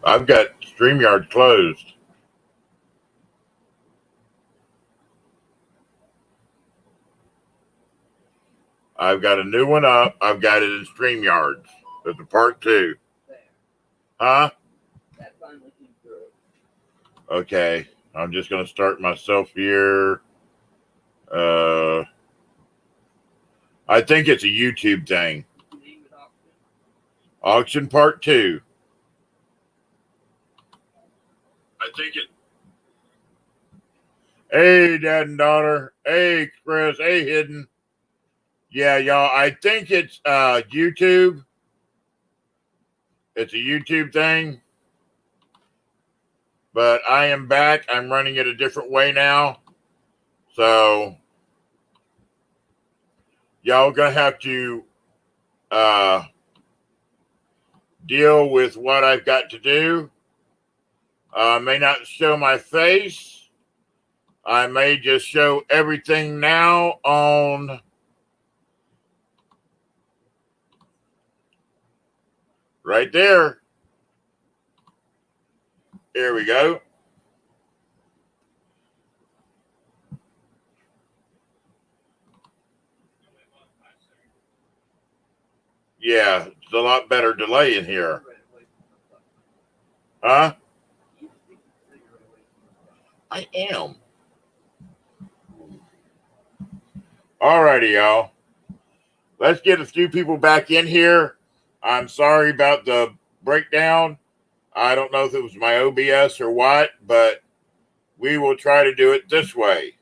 I've got StreamYard closed. I've got a new one up. I've got it in StreamYards. That's the part 2. Huh? That finally came through. Okay. I'm just going to start myself here. I think it's a YouTube thing. Name it Auction part 2. I think it. Hey, Dad and Daughter. Hey, Chris. Hey, Hidden. Yeah, y'all. I think it's YouTube. It's a YouTube thing. But I am back. I'm running it a different way now. So y'all gonna have to deal with what I've got to do. I may not show my face. I may just show everything now on right there. Here we go. Yeah, it's a lot better delay in here. Huh? I am. Alrighty, y'all. Let's get a few people back in here. I'm sorry about the breakdown. I don't know if it was my OBS or what, but we will try to do it this way.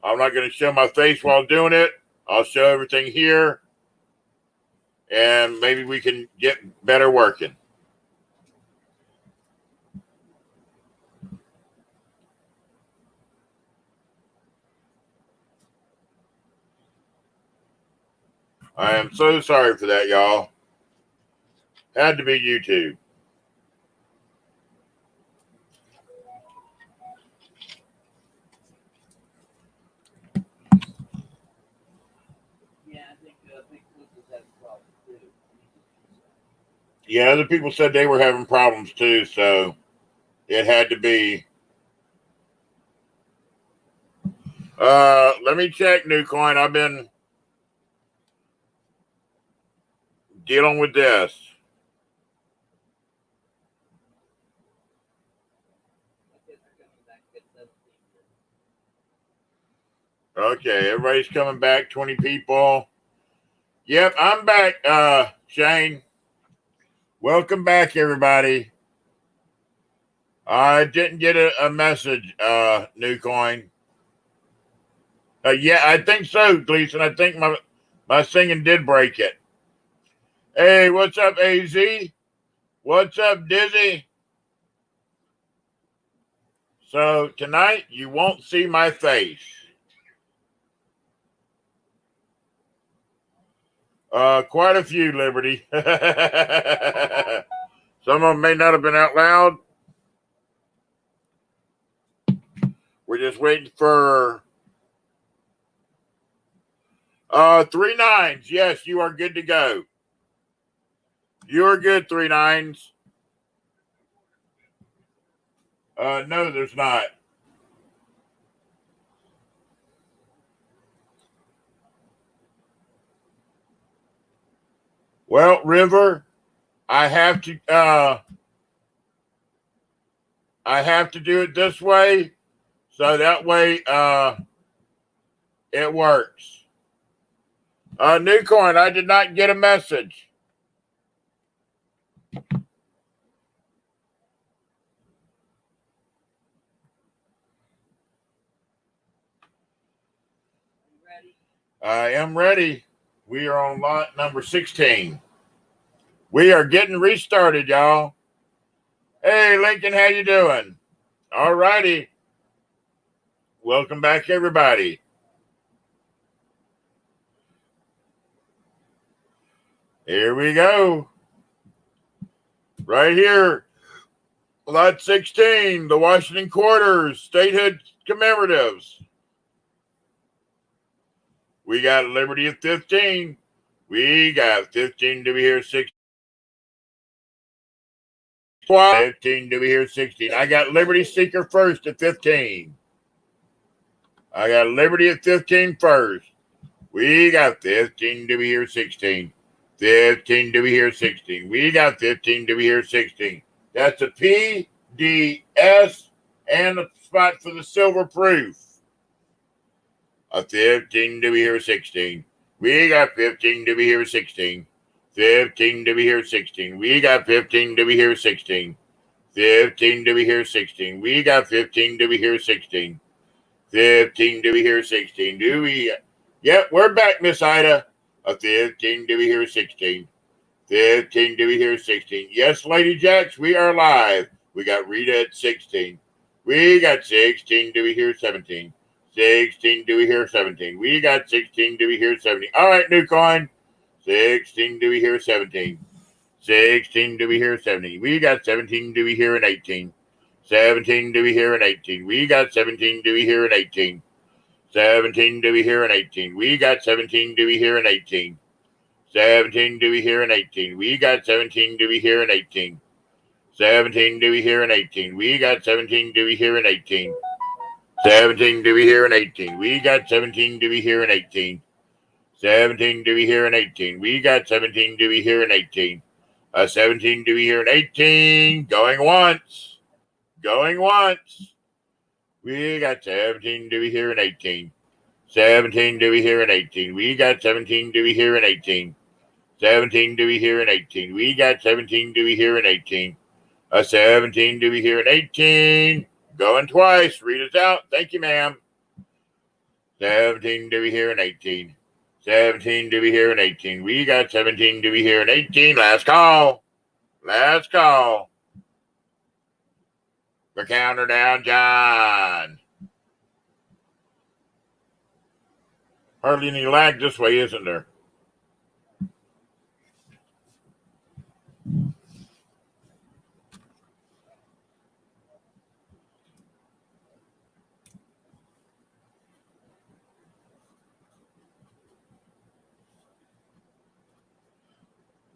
I'm not going to show my face while doing it. I'll show everything here, and maybe we can get better working. I am so sorry for that, y'all. Had to be YouTube. Yeah, I think Lucas has problems too. Yeah, other people said they were having problems too, so it had to be. Let me check, New Coin. I've been dealing with this. Okay, everybody's coming back. 20 people. Yep, I'm back, Shane. Welcome back, everybody. I didn't get a message, New Coin. Yeah, I think so, Gleason. I think my singing did break it. Hey, what's up, AZ? What's up, Dizzy? So tonight you won't see my face. Quite a few, Liberty. Some of them may not have been out loud. We're just waiting for 3 9s. Yes, you are good to go. You are good, 3 9s. No, there's not. Well, River, I have to do it this way, so that way it works. New Coin, I did not get a message. I am ready. We are on lot number 16. We are getting restarted, y'all. Hey, Lincoln, how you doing? All righty. Welcome back, everybody. Here we go. Right here. Lot 16, the Washington Quarters, Statehood Commemoratives. We got Liberty at 15. We got 15 to be here, 16. 15 to be here 16. I got Liberty Seeker first at 15. I got Liberty at 15 first. We got 15 to be here 16. 15 to be here 16. We got 15 to be here 16. That's a P, D, S, and a spot for the silver proof. A 15 to be here 16. We got 15 to be here 16. 15 to be here 16. We got 15 to be here 16. 15 to be here 16. We got 15 to be here 16. 15 to be here 16. Do we? Yep, we're back, Miss Ida. A 15 to be here 16. 15 to be here 16. Yes, Lady Jacks, we are live. We got Rita at 16. We got 16 to be here 17. 16 to be here 17. We got 16 to be here 17. All right, new coin. 16 to be here 17. 16 to be here 17. We got 17 to be here and 18. 17 to be here and 18. We got 17 to be here and 18. 17 to be here and 18. We got 17 to be here and 18. 17 to be here and 18. We got 17 to be here and 18. 17 to be here and 18. We got 17 to be here and 18. 17 to be here and 18. We got 17 to be here and 18. 17 to be here and 18. We got 17 to be here and 18. 17 to be here and 18. Going once. Going once. We got 17 to be here and 18. 17 to be here and 18. We got 17 to be here and 18. 17 to be here and 18. We got 17 to be here and 18. 17 to be here and 18. Going twice. Read us out. Thank you, ma'am. 17 to be here and 18. 17 to be here and 18. We got 17 to be here and 18. Last call. Last call. The counter down, John. Hardly any lag this way, isn't there?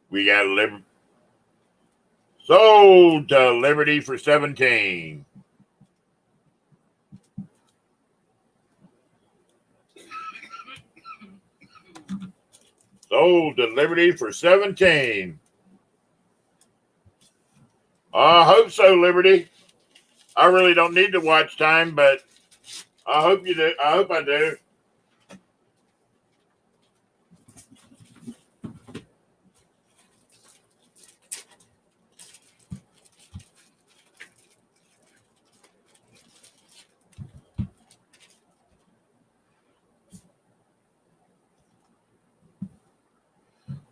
We got sold to Liberty for 17. Sold to Liberty for 17. I hope so, Liberty. I really don't need the watch time, but I hope you do. I hope I do.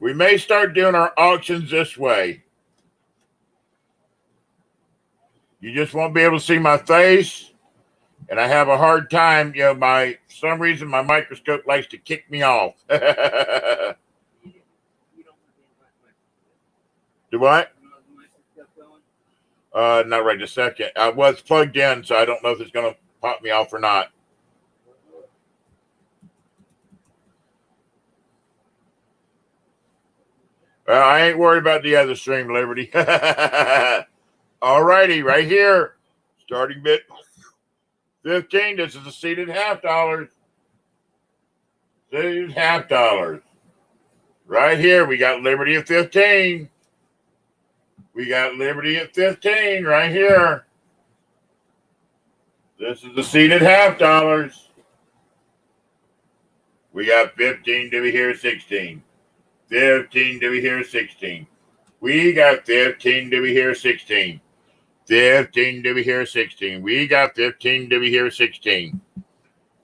We may start doing our auctions this way. You just won't be able to see my face, and I have a hard time. For some reason my microscope likes to kick me off. Do what? Not right this second. I was plugged in, so I don't know if it's going to pop me off or not. I ain't worried about the other stream, Liberty. All righty, right here. Starting bid 15. This is a seated $half. Seated $half. Right here, we got Liberty at 15. We got Liberty at 15 right here. This is the seated $half. We got 15 to be here, 16. 15 to be here, 16. We got 15 to be here, 16. 15 to be here, 16. We got 15 to be here, 16.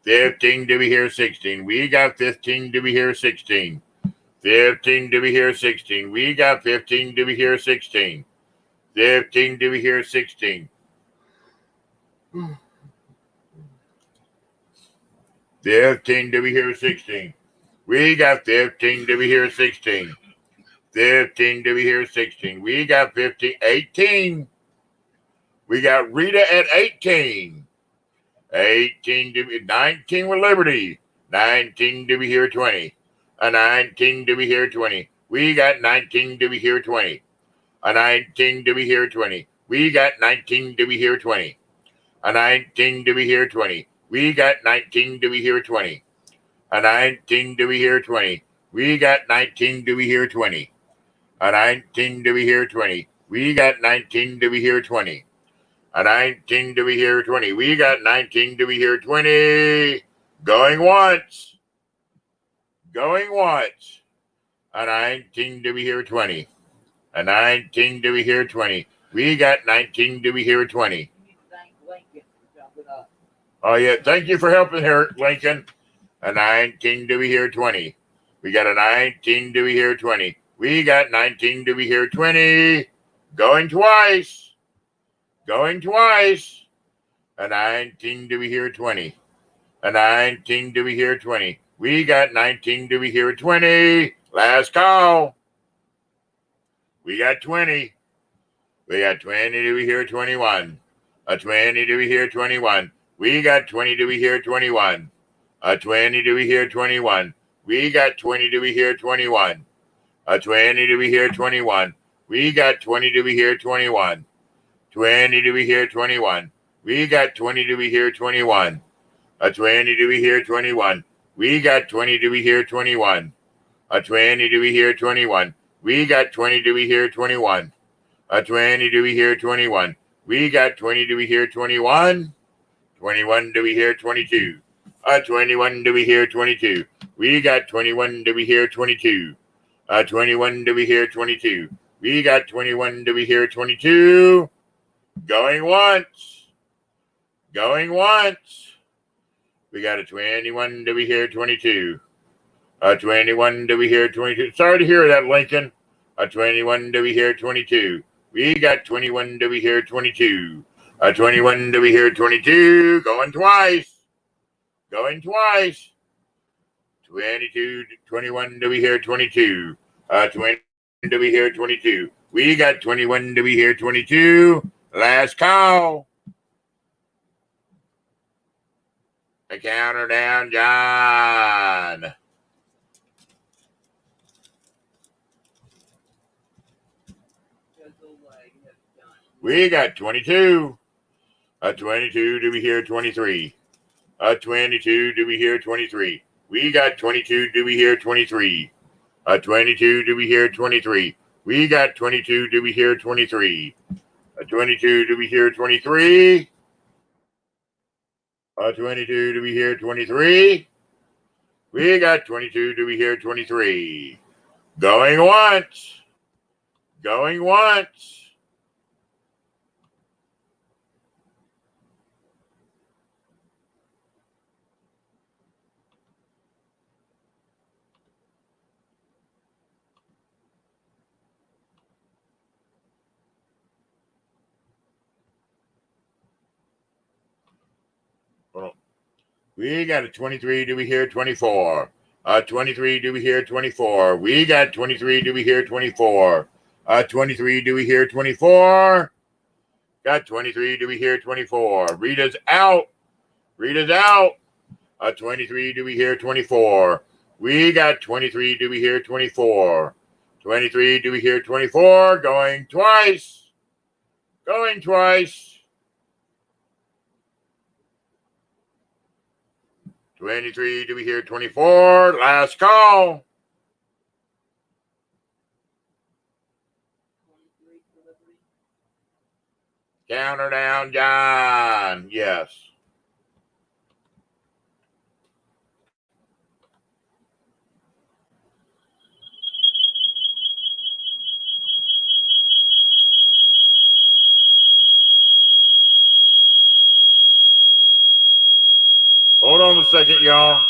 15 to be here, 16. We got 15 to be here, 16. 15 to be here, 16. We got 15 to be here, 16. 15 to be here, 16. 15 to be here, 16. We got 15 to be here, 16. 15 to be here, 16. We got 15, 18. We got Rita at 18. 18 to be 19 with Liberty. 19 to be here, 20. A 19 to be here, 20. We got 19 to be here, 20. A 19 to be here 20. We got 19 to be here 20. A 19 to be here 20. We got 19 to be here 20. A 19 to be here 20. We got 19 to be here 20. A 19 to be here 20. We got 19 to be here 20. A 19 to be here 20. We got 19 to be here 20. Going once. Going once. A 19 to be here 20. A 19 to be here 20. We got 19 to be here 20. You need to thank Lincoln for jumping up. Oh, yeah. Thank you for helping here, Lincoln. A 19 to be here 20. We got a 19 to be here 20. We got 19 to be here 20. Going twice. Going twice. A 19 to be here 20. A 19 to be here 20. We got 19 to be here 20. Last call. We got 20. We got 20 to be here 21. A 20 to be here 21. We got 20 to be here 21. A 20 to be here 21. We got 20 to be here 21. A 20 to be here 21. We got 20 to be here 21. 20 to be here 21. We got 20 to be here 21. A 20 to be here 21. We got 20 to be here 21. A 20 to be here 21. We got 20 to be here 21. A 20 to be here 21. We got 20 to be here 21. 21 to be here 22. A 21 to be here 22. We got 21 to be here 22. A 21 to be here 22. We got 21 to be here 22. Going once. Going once. We got a 21 to be here 22. A 21 to be here 22. Sorry to hear that, Lincoln. A 21 to be here 22. We got 21 to be here 22. A 21 to be here 22. Going twice. Going twice. 22, 21 to be here 22. 20 to be here 22. We got 21 to be here 22. Last call. The counter down, John. We got 22. A 22 to be here 23. A 22 to be here 23. We got 22 to be here 23. A 22 to be here 23. We got 22 to be here 23. A 22 to be here 23. A 22 to be here 23. We got 22 to be here 23. Going once. Going once. We got a 23 to be here 24. A 23 to be here 24. We got 23 to be here 24. A 23 to be here 24. Got 23 to be here 24. Rita's out. Rita's out. A 23 to be here 24. We got 23 to be here 24. 23 to be here 24. Going twice. Going twice. 23 to be here 24. Last call. Counter down, John. Yes. Hold on a second, y'all.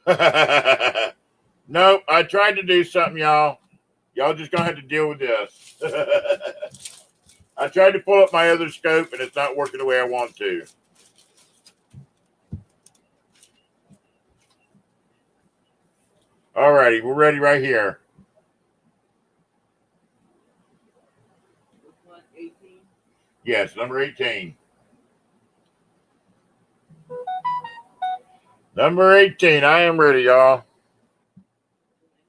Nope, I tried to do something, y'all. Y'all just gonna have to deal with this. I tried to pull up my other scope and it's not working the way I want to. Alrighty, we're ready right here. Which one? 18? Yes, number 18. Number 18, I am ready, y'all. Can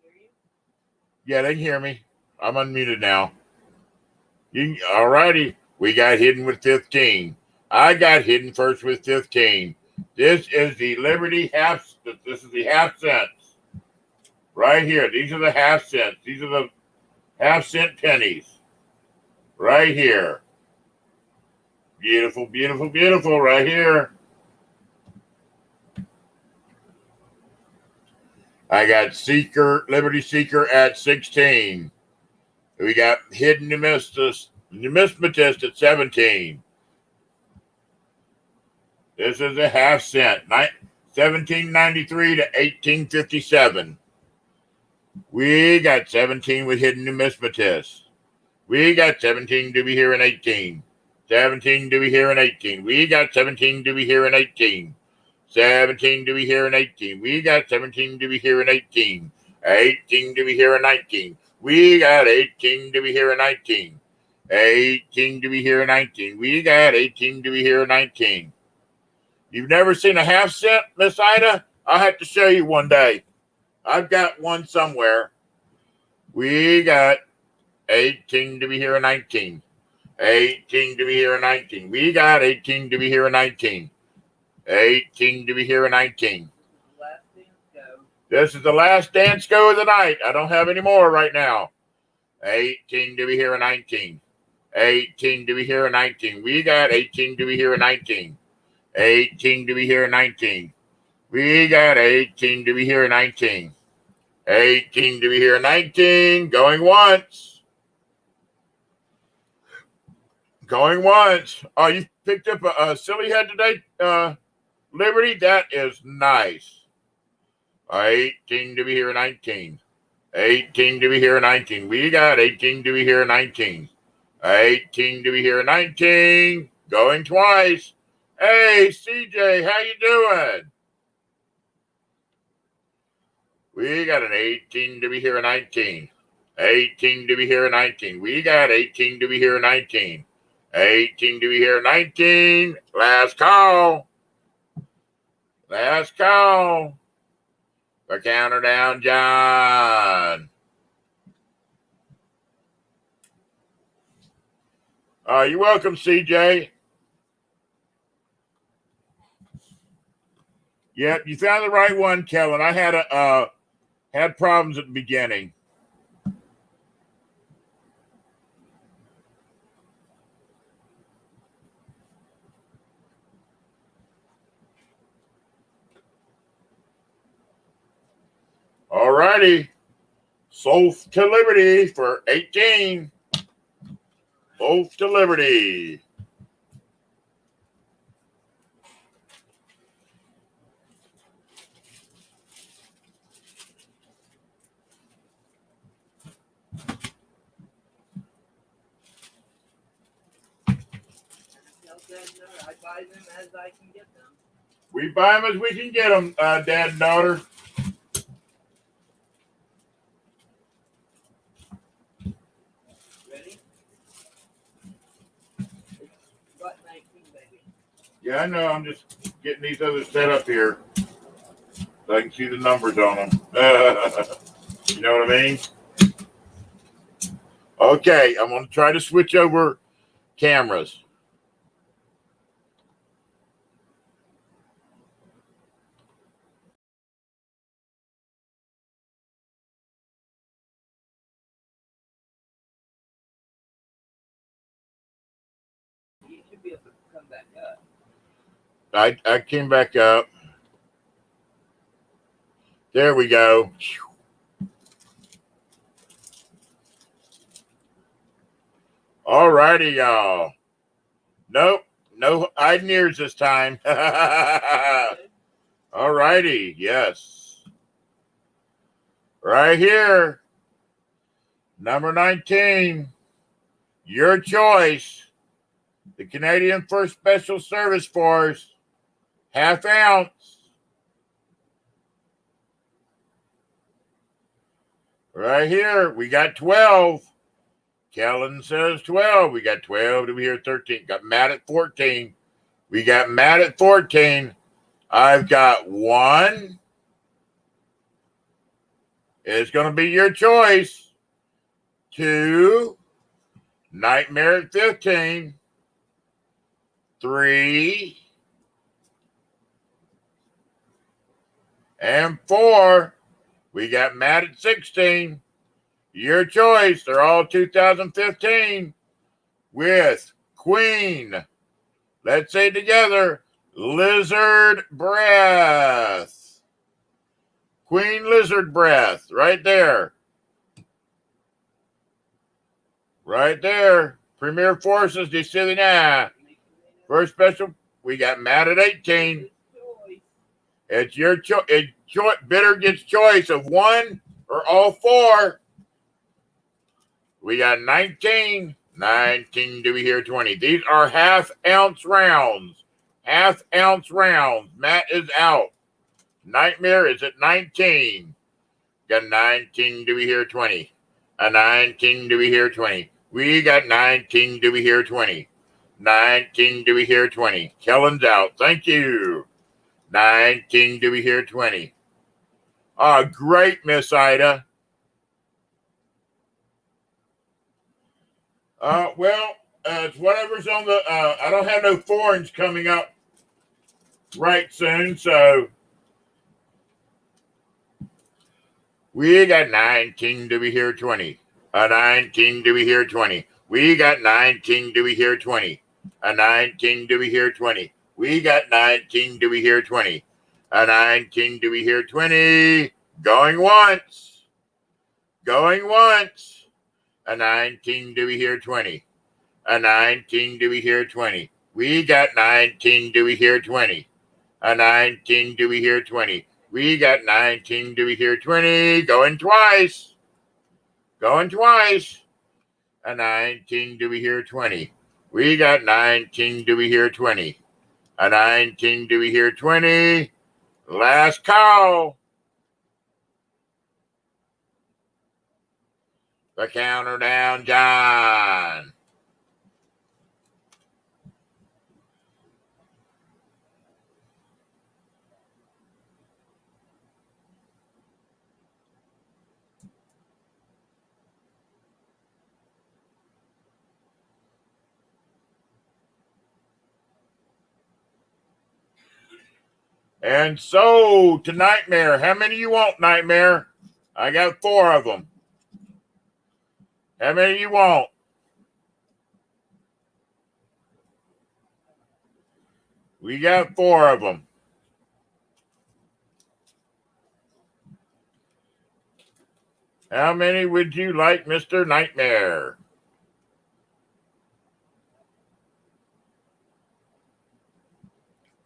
I hear you? Yeah, they can hear me. I'm unmuted now. Alrighty, we got hidden with 15. I got hidden first with 15. This is the Liberty half. This is the half cents right here. These are the half cents. These are the half-cent pennies right here. Beautiful, beautiful, beautiful right here. I got Liberty Seeker at 16. We got Hidden Numismatist at 17. This is a half cent, 1793 to 1857. We got 17 with Hidden Numismatist. We got 17 to be here in 18. 17 to be here in 18. We got 17 to be here in 18. 17 to be here in 18. We got 17 to be here in 18. 18 to be here in 19. We got 18 to be here in 19. 18 to be here in 19. We got 18 to be here in 19. You've never seen a half cent, Miss Ida? I'll have to show you one day. I've got one somewhere. We got 18 to be here in 19. 18 to be here in 19. We got 18 to be here in 19. 18 to be here in 19. Last dance go. This is the last dance go of the night. I don't have any more right now. 18 to be here in 19. 18 to be here in 19. We got 18 to be here in 19. 18 to be here in 19. We got 18 to be here in 19. 18 to be here in 19. Going once. Going once. Oh, you picked up a silly head today, Liberty? That is nice. 18 to be here in 19. 18 to be here in 19. We got 18 to be here in 19. 18 to be here in 19. Going twice. Hey, CJ, how you doing? We got an 18 to be here in 19. 18 to be here in 19. We got 18 to be here in 19. 18 to be here in 19. Last call. Last call. The counter down, John. You're welcome, CJ. Yep, you found the right one, Kellen. I had problems at the beginning. All righty. Sold to Liberty for 18. Sold to Liberty. I buy them as I can get them. We buy them as we can get them, Dad and daughter. Ready? It's button 19, baby. Yeah, I know. I'm just getting these others set up here so I can see the numbers on them. You know what I mean? Okay, I'm going to try to switch over cameras. You should be able to come back up. I came back up. There we go. All righty, y'all. Nope, no hiding ears this time. All righty, yes. Right here. Number 19. Your choice. The Canadian 1st Special Service Force. Half ounce. Right here. We got 12. Kellen says 12. We got 12. Do we hear 13? Got Matt at 14. We got Matt at 14. I've got 1. It's going to be your choice. 2. Nightmare at 15. 3. And 4. We got Matt at 16. Your choice. They're all 2015 with Queen. Let's say together, Lizard Breath. Queen Lizard Breath, right there. Right there. Premier Forces, Miscellaneous. 1st Special, we got Matt at 18. It's your choice. Bidder gets choice of 1 or all 4. We got 19. 19, do we hear 20? These are half-ounce rounds. Half-ounce rounds. Matt is out. Nightmare is at 19. Got 19, do we hear 20? A 19, do we hear 20? We got 19, do we hear 20? 19, do we hear 20? Kellen's out. Thank you. 19, do we hear 20? Great, Miss Ida. It's whatever's on the, I don't have no foreigns coming up right soon, so we got 19, do we hear 20? A 19, do we hear 20? We got 19, do we hear 20? A 19, do we hear 20? We got 19, do we hear 20? A 19, do we hear 20? Going once. Going once. A 19, do we hear 20? A 19, do we hear 20? We got 19, do we hear 20? A 19, do we hear 20? We got 19, do we hear 20? Going twice. Going twice. A 19, do we hear 20? We got 19, do we hear 20? A 19, do we hear 20? Last call. The counter down, John. And so to Nightmare. How many you want, Nightmare? I got 4 of them. How many you want? We got 4 of them. How many would you like, Mr. Nightmare?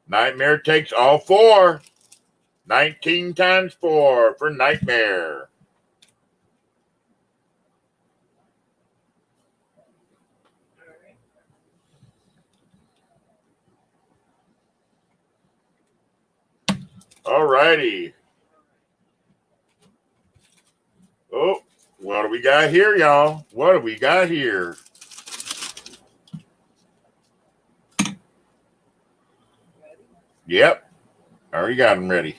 Nightmare takes all 4. 19 times 4 for Nightmare. All righty. Oh, what do we got here, y'all? What do we got here? Yep. I already got them ready.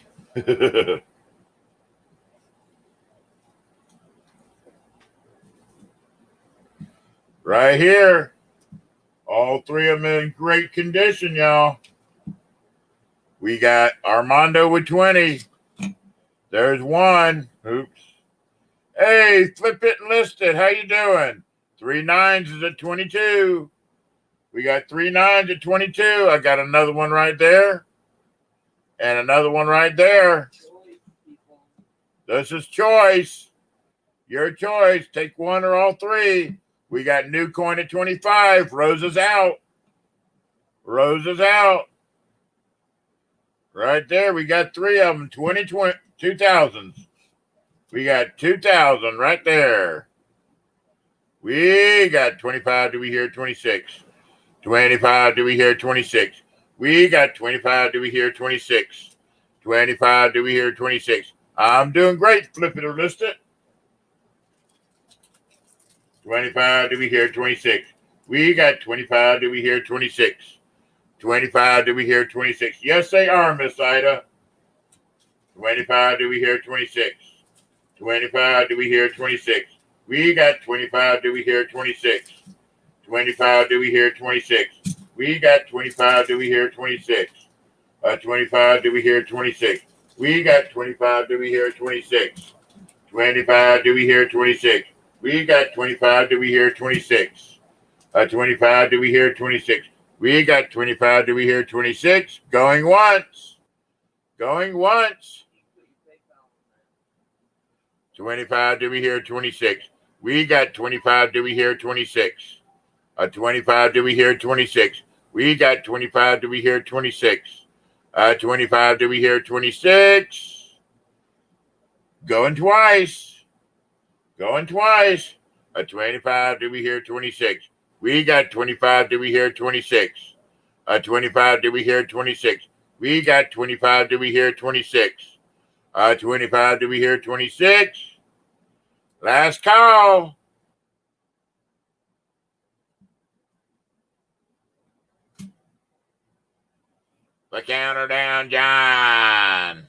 Right here. All 3 of them in great condition, y'all. We got Armando with 20. There's 1. Oops. Hey, Flip It Enlisted. How you doing? 3 9s is at 22. We got 3 9s at 22. I got another one right there. And another one right there. This is choice. Your choice. Take 1 or all 3. We got new coin at 25. Rose is out. Rose is out. Right there. We got 3 of them. 2020, 2000s. We got 2,000 right there. We got 25. Do we hear 26? 25. Do we hear 26? We got 25. Do we hear 26? 25. Do we hear 26? I'm doing great. Flip it or list it. 25. Do we hear 26? We got 25. Do we hear 26? 25. Do we hear 26? Yes, they are, Miss Ida. 25. Do we hear 26? 25. Do we hear 26? We got 25. Do we hear 26? 25. Do we hear 26? We got 25. Do we hear 26? 25. Do we hear 26? We got 25. Do we hear 26? 25. Do we hear 26? We got 25. Do we hear 26? 25. Do we hear 26? We got 25. Do we hear 26? Going once. Going once. 25. Do we hear 26? We got 25. Do we hear 26? 25. Do we hear 26? We got 25. Do we hear 26? 25. Do we hear 26? Going twice. Going twice. 25. Do we hear 26? We got 25. Do we hear 26? 25. Do we hear 26? We got 25. Do we hear 26? 25. Do we hear 26? Last call. The counter down, John.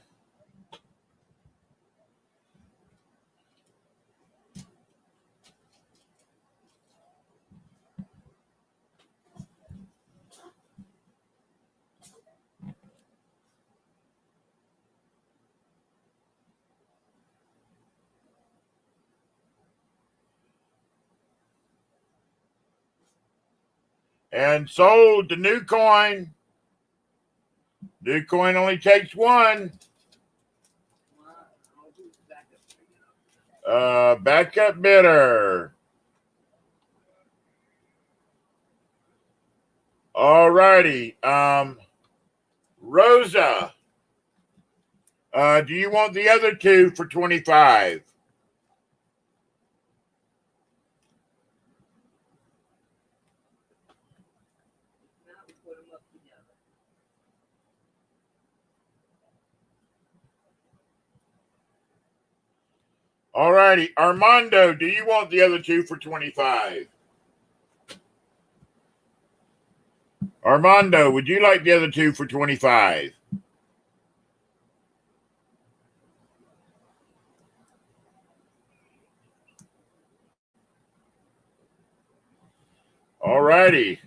And sold the new coin. New coin only takes one. Backup bidder. All righty. Rosa. Do you want the other two for 25? All righty. Armando, do you want the other two for 25? Armando, would you like the other two for 25? All righty.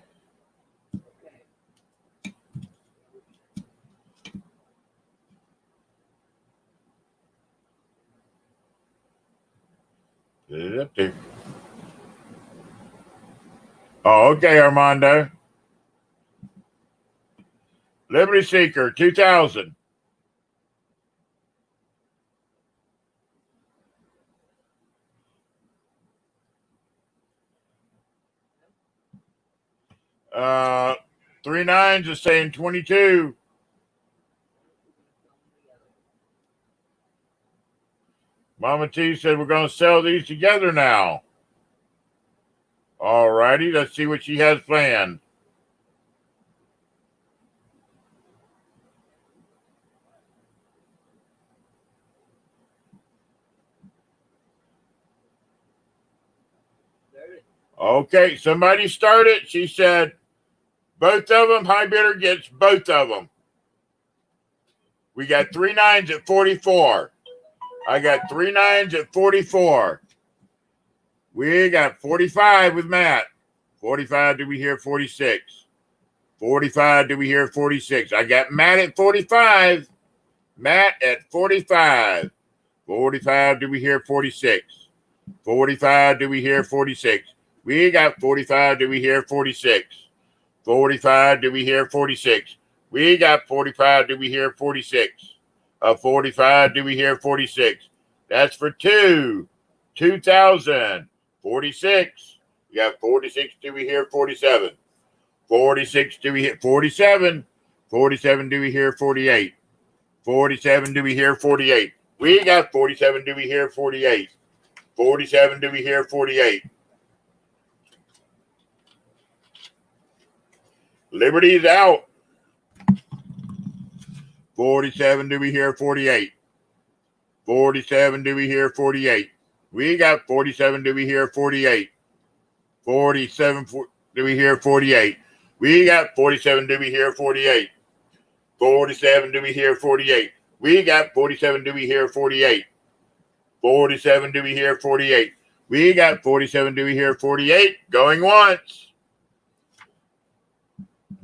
Get it up there. Oh, okay, Armando. Liberty Seeker, 2,000. Three nines is saying 22. Mama T said we're going to sell these together now. All righty, let's see what she has planned. Okay, somebody started. She said both of them. High bidder gets both of them. We got three nines at 44. I got three nines at 44. We got 45 with Matt. 45, do we hear 46? 45, do we hear 46? I got Matt at 45. Matt at 45. 45, do we hear 46? 45, do we hear 46? We got 45, do we hear 46? 45, do we hear 46? We got 45, do we hear 46? 45, do we hear 46? That's for 2,000. 46. We got 46, do we hear 47? 46, do we hear 47? 47, do we hear 48? 47, do we hear 48? We got 47 Dewey here, 48. 47 Dewey here, 48. Liberty's out. 47 Dewey here, 48. 47 Dewey here, 48. We got 47 Dewey here, 48. 47 Dewey here, 48. We got 47 Dewey here, 48. 47 Dewey here, 48. We got 47 Dewey here, 48. 47 Dewey here, 48. We got 47 Dewey here, 48. Going once.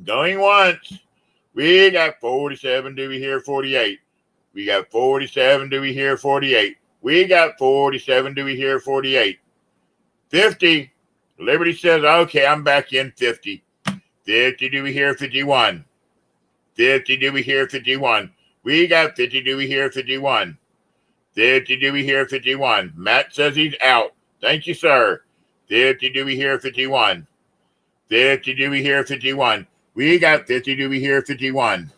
Going once. We got 47 Dewey here, 48. We got 47 Dewey here, 48. We got 47 Dewey here, 48. 50. Liberty says, okay, I'm back in 50. 50 Dewey here, 51. 50 Dewey here, 51. We got 50 Dewey here, 51. 50 Dewey here, 51. Matt says he's out. Thank you, sir. 50 Dewey here, 51. 50 Dewey here, 51. We got 50 Dewey here, 51.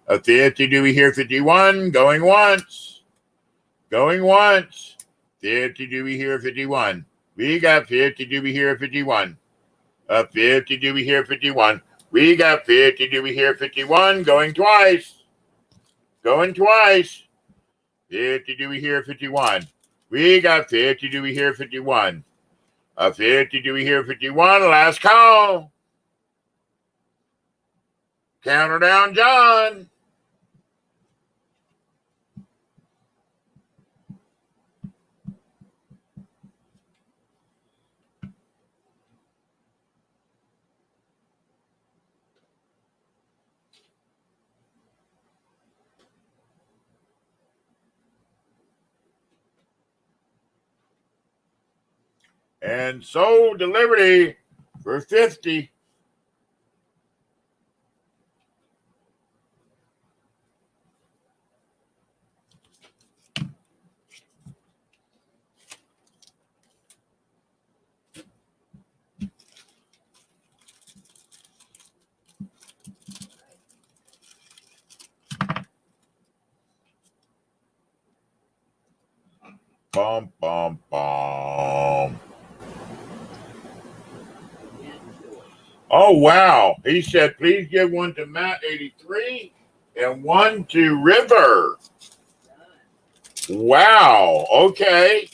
A 50 Dewey here, 51. Going once. Going once. 50 Dewey here, 51. We got 50 Dewey here, 51. A 50 Dewey here, 51. We got 50 Dewey here, 51. Going twice. Going twice. 50 Dewey here, 51. We got 50 Dewey here, 51. A 50 Dewey here, 51. Last call. Counter down, John. And sold to Liberty for 50. Bum, bum, bum. Oh, wow. He said, please give one to Matt 83 and one to River. Wow. Okay.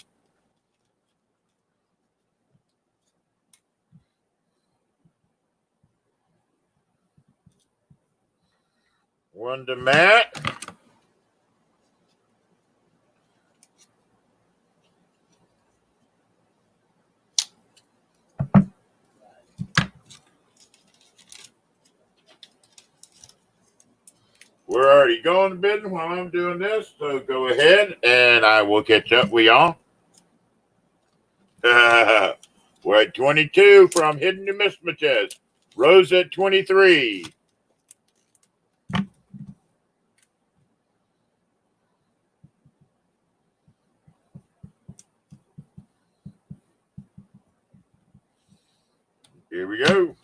One to Matt. We're already going to bed while I'm doing this, so go ahead and I will catch up with y'all. We're at 22 from Hidden Numismatist. Rose at 23. Here we go.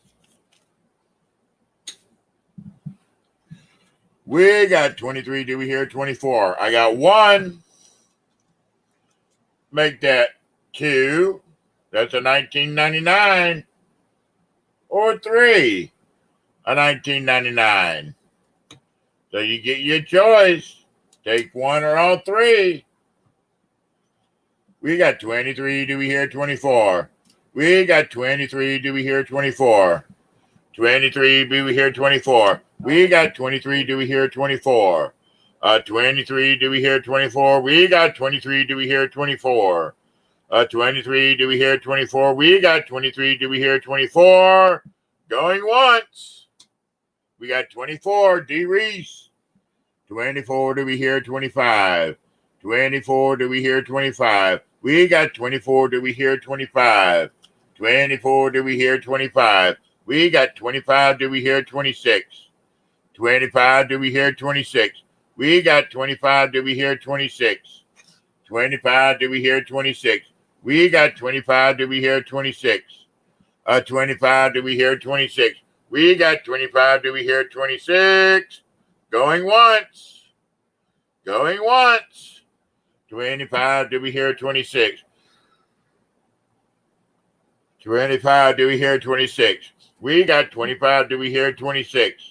We got 23. Do we hear 24? I got one. Make that 2. That's a 1999. Or 3. A 1999. So you get your choice. Take one or all 3. We got 23. Do we hear 24? We got 23. Do we hear 24? 23. Do we hear 24? We got 23. Do we hear 24? 23. Do we hear 24? We got 23. Do we hear 24? 23. Do we hear 24? We got 23. Do we hear 24? Going once. We got 24. D. Reese. 24. Do we hear 25? 24. Do we hear 25? We got 24. Do we hear 25? 24. Do we hear 25? We got 25. Do we hear 26? 25. Do we hear 26? We got 25. Do we hear 26? 25. Do we hear 26? We got 25. Do we hear 26? 25. Do we hear 26? We got 25. Do we hear 26? Going once. Going once. 25, do we hear 26? 25, do we hear 26? We got 25, do we hear 26?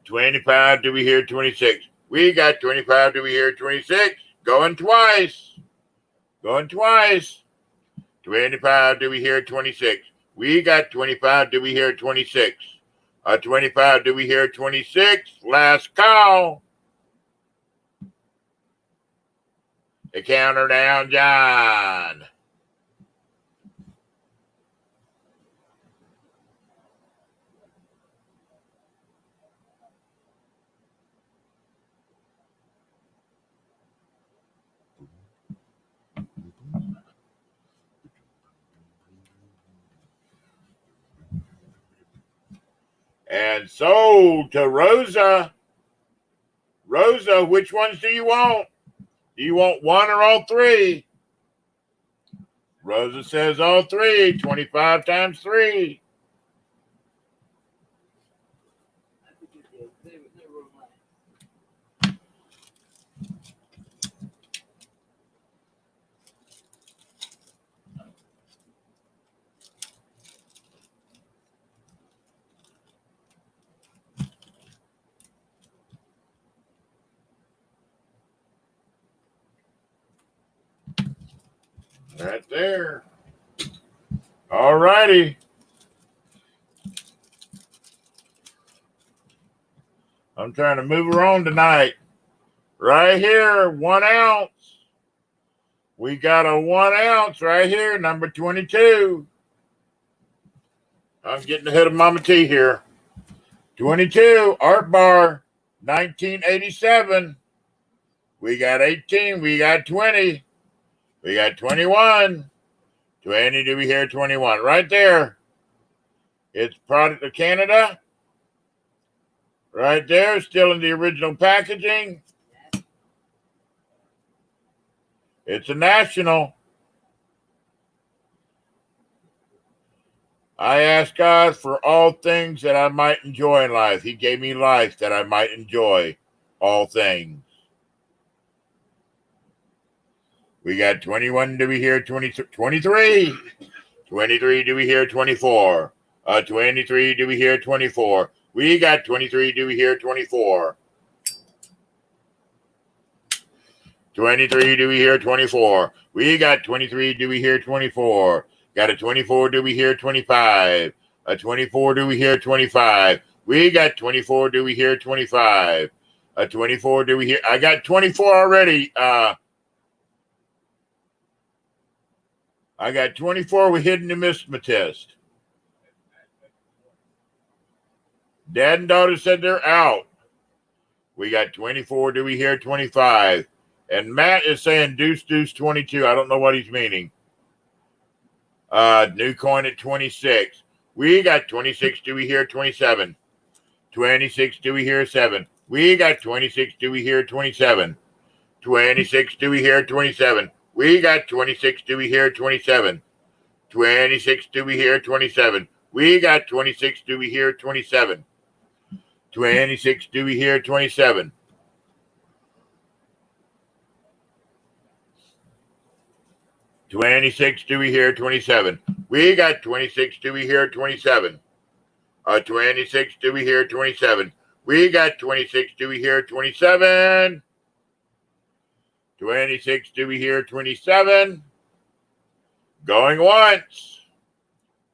25, do we hear 26? We got 25, do we hear 26? Going twice. Going twice. 25, do we hear 26? We got 25, do we hear 26? 25, do we hear 26? Last call. The counter down, John. And so to Rosa. Rosa, which ones do you want? Do you want one or all three? Rosa says all three. 25 times 3. Right there. All righty. I'm trying to move her on tonight. Right here, 1 ounce. We got a 1 ounce right here, number 22. I'm getting ahead of Mama T here. 22, Art Bar, 1987. We got 18. We got 20. We got 21. 20, do we hear 21? Right there. It's product of Canada. Right there, still in the original packaging. It's a national. I asked God for all things that I might enjoy in life. He gave me life that I might enjoy all things. We got 21, do we hear 23? 23, do we hear 24? 23, do we hear 24? We got 23, do we hear 24? 23, do we hear 24? We got 23, do we hear 24? Got a 24, do we hear 25? A 24, do we hear 25? We got 24, do we hear 25? A 24, do we hear? I got 24 already. I got 24 with hidden enigmatist. Dad and daughter said they're out. We got 24. Do we hear 25? And Matt is saying deuce, deuce, 22. I don't know what he's meaning. New coin at 26. We got 26. Do we hear 27? 26. Do we hear 7? We got 26. Do we hear 27? 26. Do we hear 27? We got 26. Do we hear 27? 26. Do we hear 27? We got 26. Do we hear 27? 26. Do we hear 27? 26. Do we hear 27? We got 26. Do we hear 27? 26. Do we hear 27? We got 26. Do we hear 27? 26. Do we hear 27? Going once.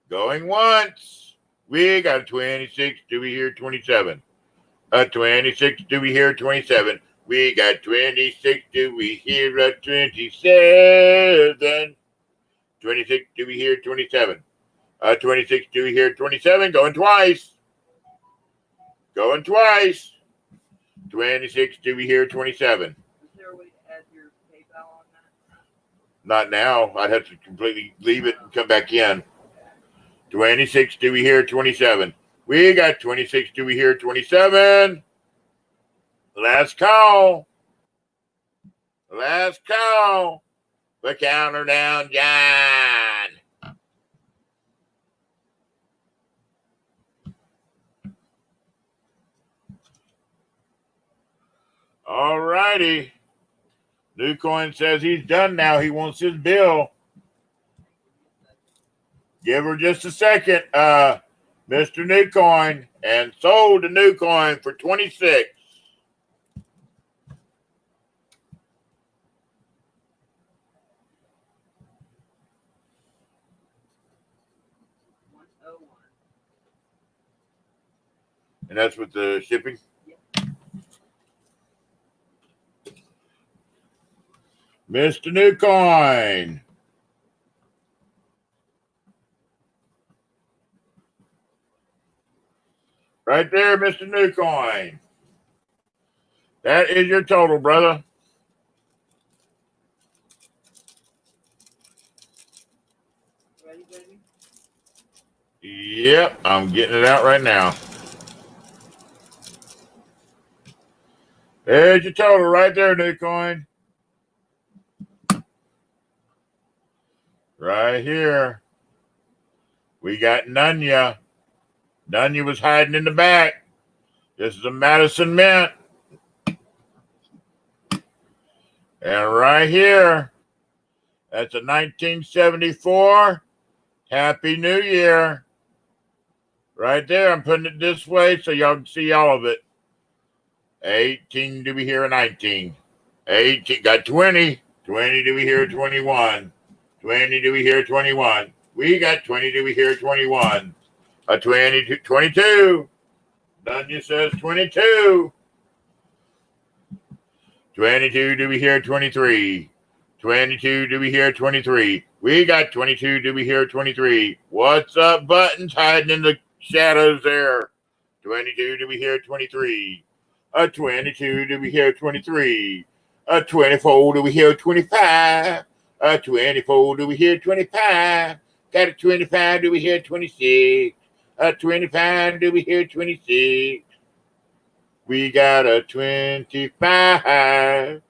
Going once. We got 26. Do we hear 27? 26. Do we hear 27? We got 26. Do we hear a 27? 26. Do we hear 27? 26. Do we hear 27? Going twice. Going twice. 26. Do we hear 27? Is there a way to add your PayPal on that? Not now. I'd have to completely leave it and come back in. 26. Do we hear 27? We got 26. Do we hear 27? Last call. Last call. The counter down, John. All righty. New Coin says he's done now. He wants his bill. Give her just a second, Mr. New Coin, and sold the New Coin for 26. And that's with the shipping. Mr. New Coin. Right there, Mr. New Coin. That is your total, brother. Ready, baby? Yep, I'm getting it out right now. There's your total right there, New Coin. Right here. We got Nunya. Nunya was hiding in the back. This is a Madison Mint. And right here, that's a 1974. Happy New Year. Right there, I'm putting it this way so y'all can see all of it. 18 do we hear 19. 18 got 20. 20 do we hear 21. 20 do we hear 21. We got 20 do we hear 21. A 20 22. Dunya says 22. 22 do we hear 23. 22 do we hear 23. We got 22 do we hear 23. What's up, buttons hiding in the shadows there? 22 do we hear 23. A 22 do we hear 23. A 24 do we hear 25. A 24 do we hear 25. Got a 25 do we hear 26. A 25 do we hear 26. We got a 25.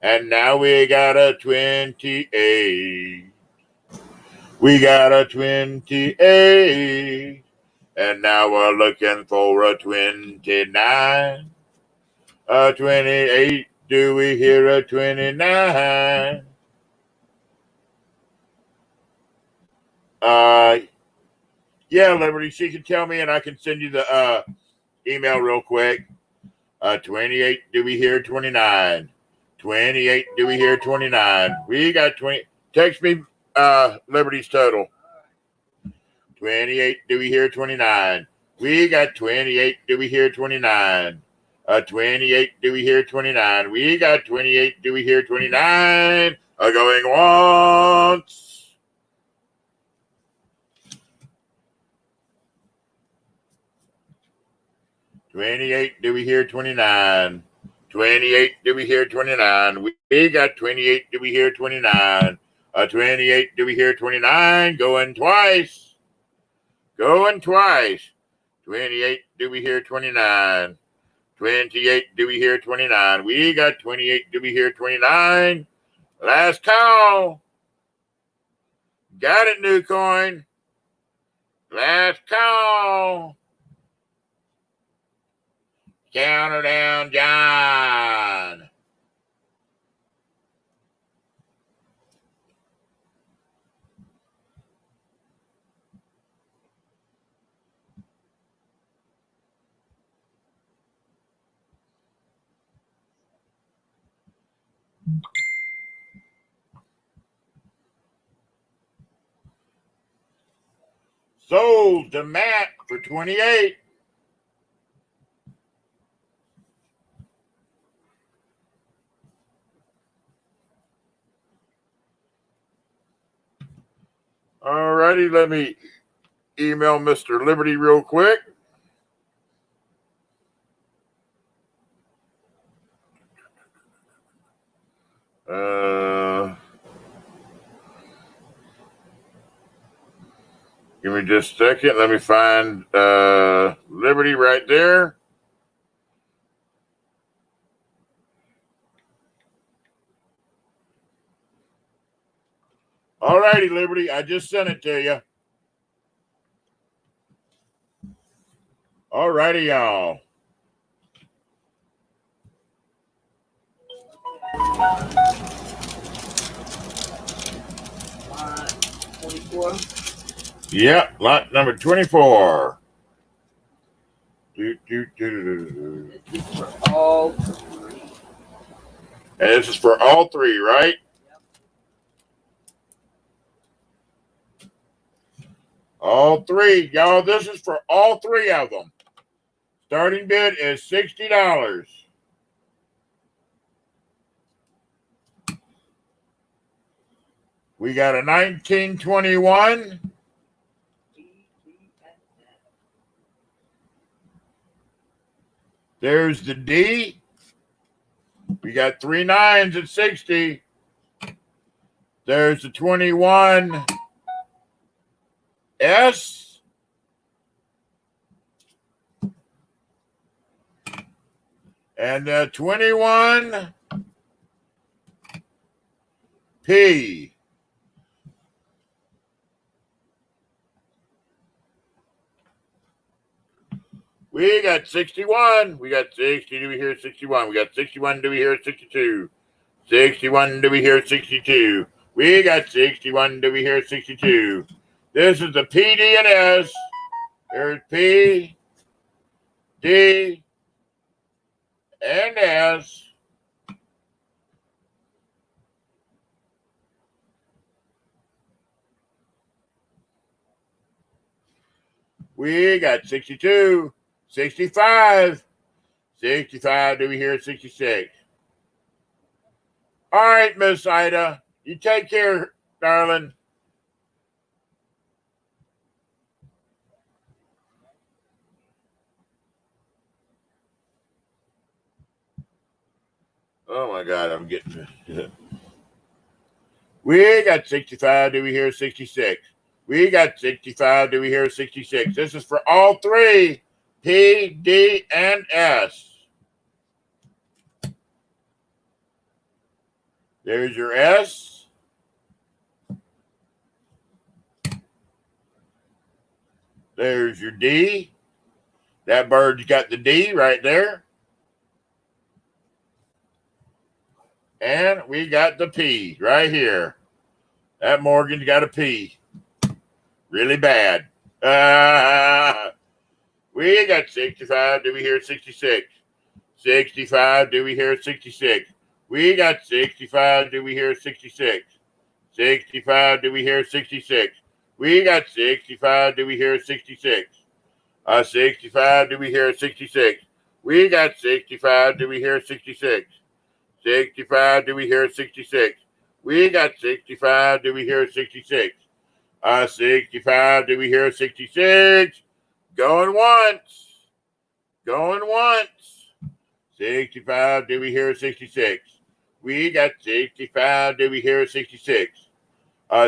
And now we got a 28. We got a 28. And now we're looking for a 29. A 28. Do we hear a 29? Yeah, Liberty. She can tell me and I can send you the email real quick. 28. Do we hear 29? 28. Do we hear 29? We got 20. Text me Liberty's total. 28. Do we hear 29? We got 28. Do we hear 29? 28. Do we hear 29? We got 28. Do we hear 29? Going once. 28. Do we hear 29? 28. Do we hear 29? We got 28. Do we hear 29? 28. Do we hear 29? Going twice. Going twice. 28. Do we hear 29? 28. Do we hear 29? We got 28. Do we hear 29? Last call. Got it, New Coin. Last call. Counter down, John. Sold to Matt for 28. All righty, let me email Mr. Liberty real quick. Give me just a second. Let me find Liberty right there. All righty, Liberty. I just sent it to you. All righty, y'all. Lot 24. Yep, lot number 24. This is for all three. And this is for all three, right? Yep. All three. Y'all, this is for all three of them. Starting bid is $60. We got a 1921. There's the D. We got 3 9s at 60. There's the 21 S. And the 21 P. We got 61. We got 60. Do we hear 61? We got 61. Do we hear 62? 61. Do we hear 62? We got 61. Do we hear 62? This is the P, D, and S. There's P, D, and S. We got 62, 65, 65. Do we hear 66? All right, Miss Ida. You take care, darling. Oh, my God. I'm getting it. We got 65. Do we hear 66? We got 65. Do we hear 66? This is for all three, P, D, and S. There's your S. There's your D. That bird's got the D right there. And we got the P right here. That Morgan's got a P. Really bad. We got 65. Do we hear 66? 65. Do we hear 66? We got 65. Do we hear 66? 65. Do we hear 66? We got 65. Do we hear 66? 65. Do we hear 66? We got 65. Do we hear 66? 65. Do we hear 66? We got 65. Do we hear 66? 65. Do we hear 66? Going once. Going once. 65. Do we hear 66? We got 65. Do we hear 66?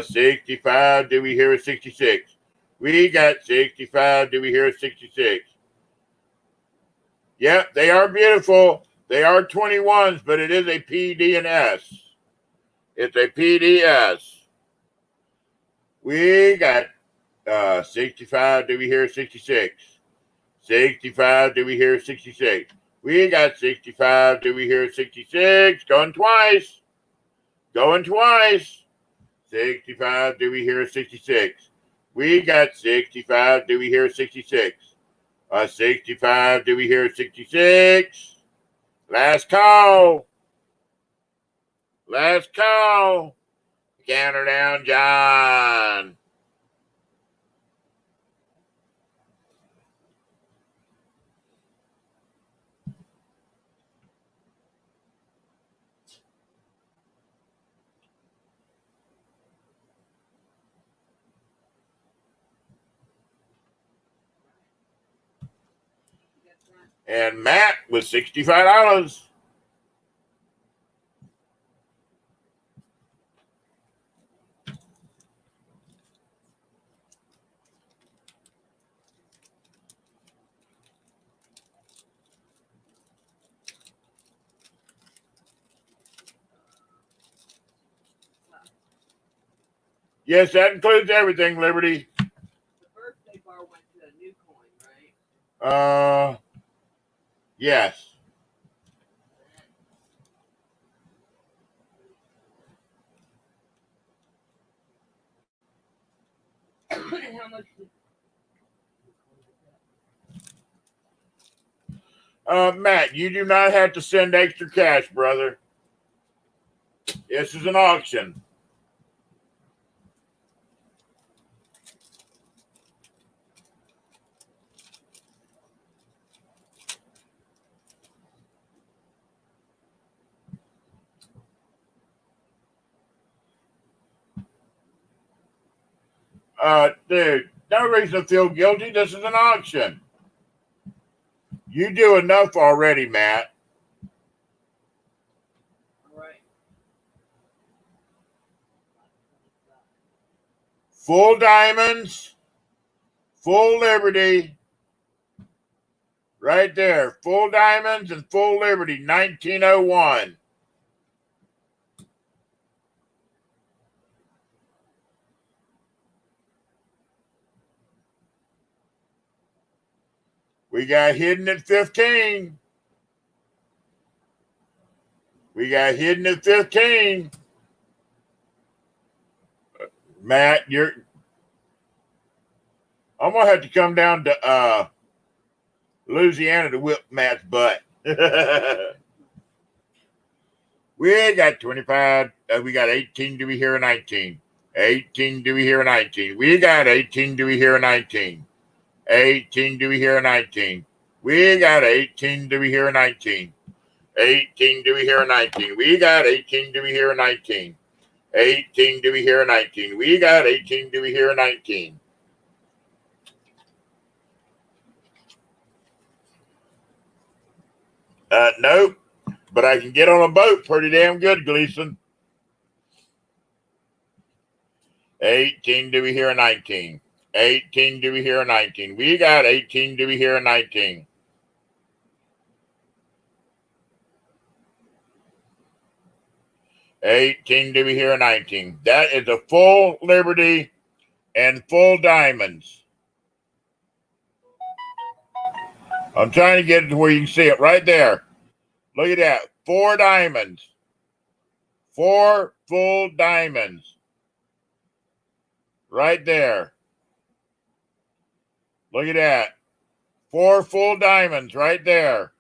65. Do we hear 66? We got 65. Do we hear 66? Yep, they are beautiful. They are 21s, but it is a P, D, and S. It's a PDS. We got 65. Do we hear 66? 65. Do we hear 66? We got 65. Do we hear 66? Going twice. Going twice. 65. Do we hear 66? We got 65. Do we hear 66? 65. Do we hear 66? Last call. Last call. Counter down, John. And Matt with $65. Yes, that includes everything, Liberty. The birthday bar went to a new coin, right? Yes. how much? Matt, you do not have to send extra cash, brother. This is an auction. Dude, no reason to feel guilty. This is an auction. You do enough already, Matt. All right. Full diamonds, full liberty. Right there. Full diamonds and full liberty, 1901. We got hidden at 15. We got hidden at 15. Matt, I'm gonna have to come down to Louisiana to whip Matt's butt. We got 25. We got 18. Do we hear a 19? 18. Do we hear a 19? We got 18. Do we hear a 19? 18. Do we hear a 19? We got 18. Do we hear a 19? 18. Do we hear a 19? We got 18. Do we hear a 19? 18. Do we hear a 19? We got 18. Do we hear a 19? Nope. But I can get on a boat pretty damn good, Gleason. 18. Do we hear a 19? 18. Do we hear a 19? We got 18. Do we hear a 19? $18. Do we hear a 19? That is a full liberty and full diamonds. I'm trying to get it to where you can see it right there. Look at that. 4 diamonds. 4 full diamonds. Right there. Look at that. 4 full diamonds right there.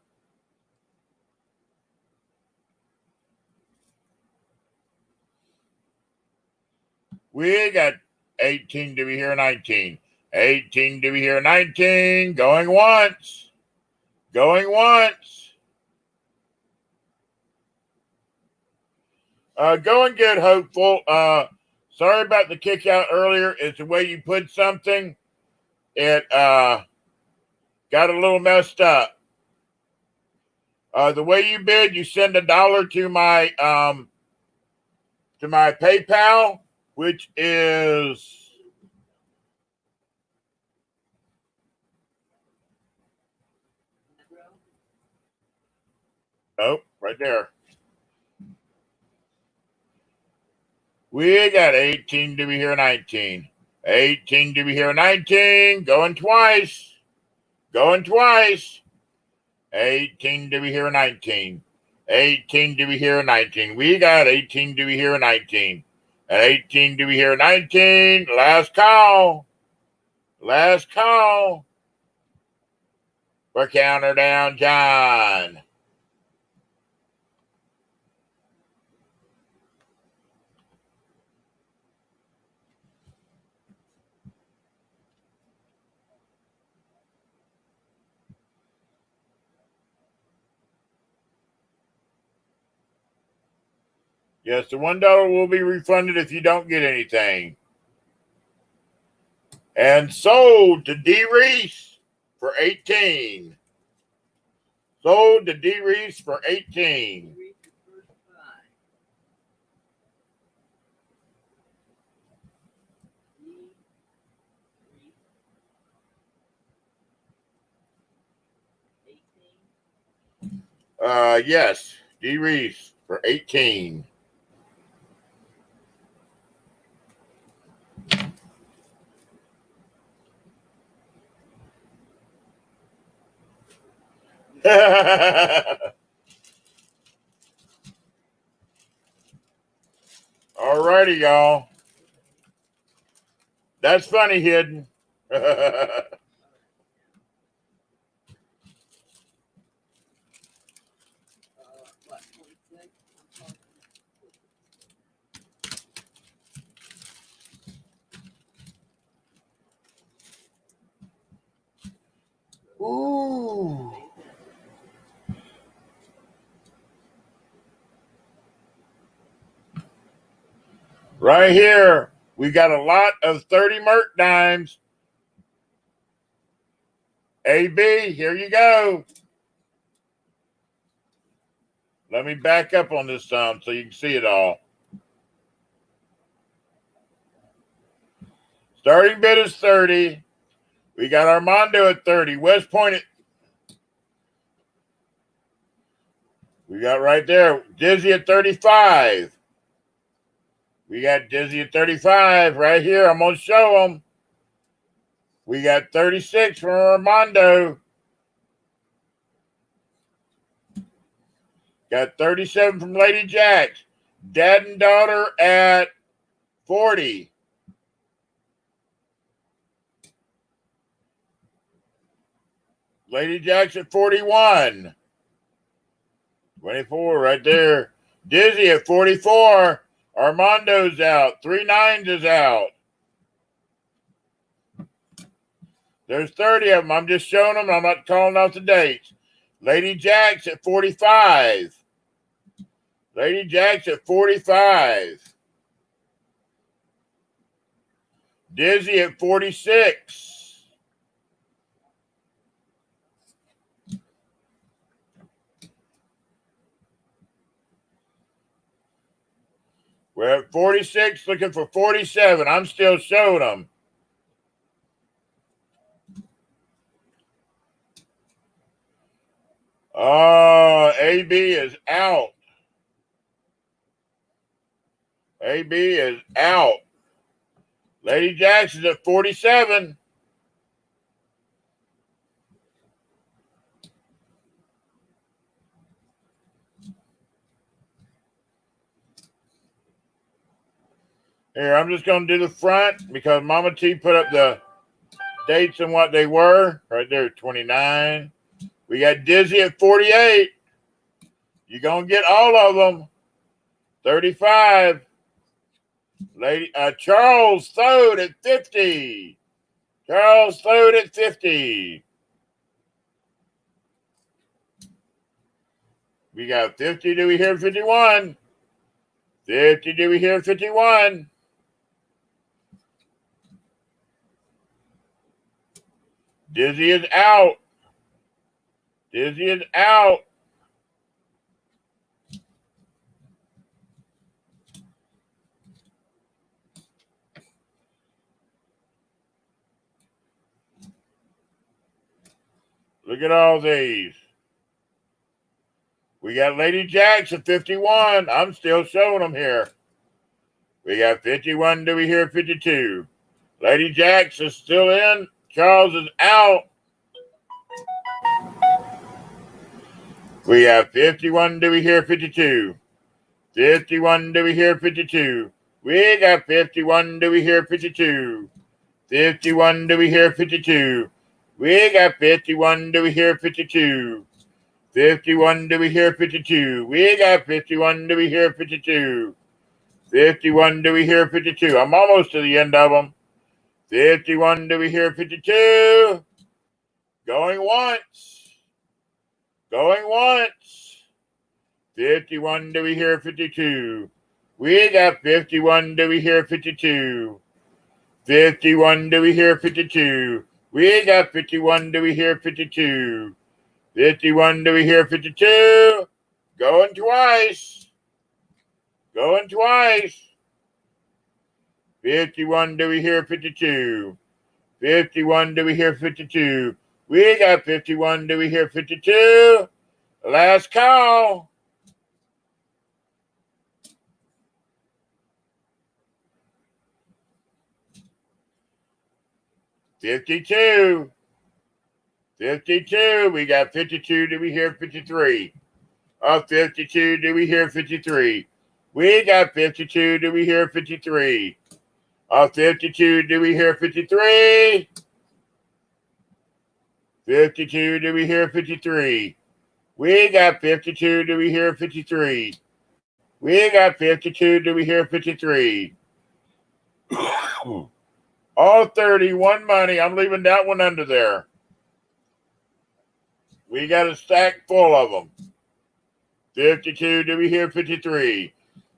We got 18. Do we hear a 19? 18. Do we hear a 19? Going once. Going once. Going good, hopeful. Sorry about the kick out earlier. It's the way you put something. It got a little messed up. The way you bid, you send $1 to my PayPal, which is right there. We got 18. Do we hear 19? 18. Do we hear 19? Going twice. Going twice. 18. Do we hear 19? 18. Do we hear 19? We got 18. Do we hear 19? At 18. Do we hear 19? Last call. Last call. For Counter Down John. Yes, the $1 will be refunded if you don't get anything. And sold to D. Reese for 18. Sold to D. Reese for 18. Yes, D. Reese for 18. Alrighty, y'all. That's funny, Hidden. What, 26? Ooh. Right here, we got a lot of 30 Merc dimes. AB, here you go. Let me back up on this some so you can see it all. Starting bid is 30. We got Armando at 30. West Point we got right there. Dizzy at 35. We got Dizzy at 35 right here. I'm going to show them. We got 36 from Armando. Got 37 from Lady Jax. Dad and daughter at 40. Lady Jax at 41. 24 right there. Dizzy at 44. Armando's out. 39 is out. There's 30 of them. I'm just showing them. I'm not calling out the dates. Lady Jax at 45. Lady Jax at 45. Dizzy at 46. We're at 46, looking for 47. I'm still showing them. Oh, AB is out. AB is out. Lady Jackson's at 47. Here, I'm just going to do the front because Mama T put up the dates and what they were. Right there, 29. We got Dizzy at 48. You're going to get all of them. 35. Lady Charles Thode at 50. Charles Thode at 50. We got 50. Do we hear 51? 50. Do we hear 51? Dizzy is out. Dizzy is out. Look at all these. We got Lady Jax at 51. I'm still showing them here. We got 51. Do we hear 52? Lady Jax is still in. Charles is out. We have 51. Do we hear 52? 51. Do we hear 52? We got 51. Do we hear 52? 51. Do we hear 52? We got 51. Do we hear 52? 51. Do we hear 52? We got 51. Do we hear 52? 51. Do we hear 52? I'm almost to the end of them. 51. Do we hear 52? Going once. Going once. 51. Do we hear 52? We got 51. Do we hear 52? 51. Do we hear 52? We got 51. Do we hear 52? 51. Do we hear 52? Going twice. Going twice. 51. Do we hear 52? 51. Do we hear 52? We got 51. Do we hear 52? Last call. 52. 52. We got 52. Do we hear 53? 52. Do we hear 53? We got 52. Do we hear 53? 52, do we hear 53? 52, do we hear 53? We got 52, do we hear 53? We got 52, do we hear 53? All 31 money. I'm leaving that one under there. We got a stack full of them. 52, do we hear 53?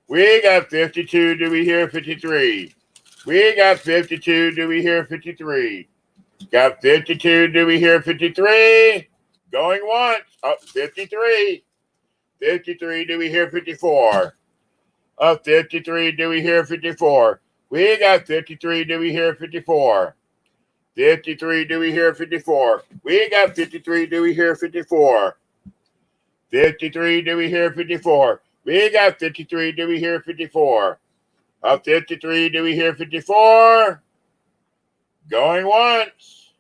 We got 52, do we hear 53? We got 52, do we hear 53? Got 52, do we hear 53? Going once. Oh, 53. 53, do we hear 54? 53, do we hear 54? We got 53, do we hear 54? 53, do we hear 54? We got 53, do we hear 54? 53, do we hear 54? We got 53, do we hear 54? 53, do we hear 54? Going once.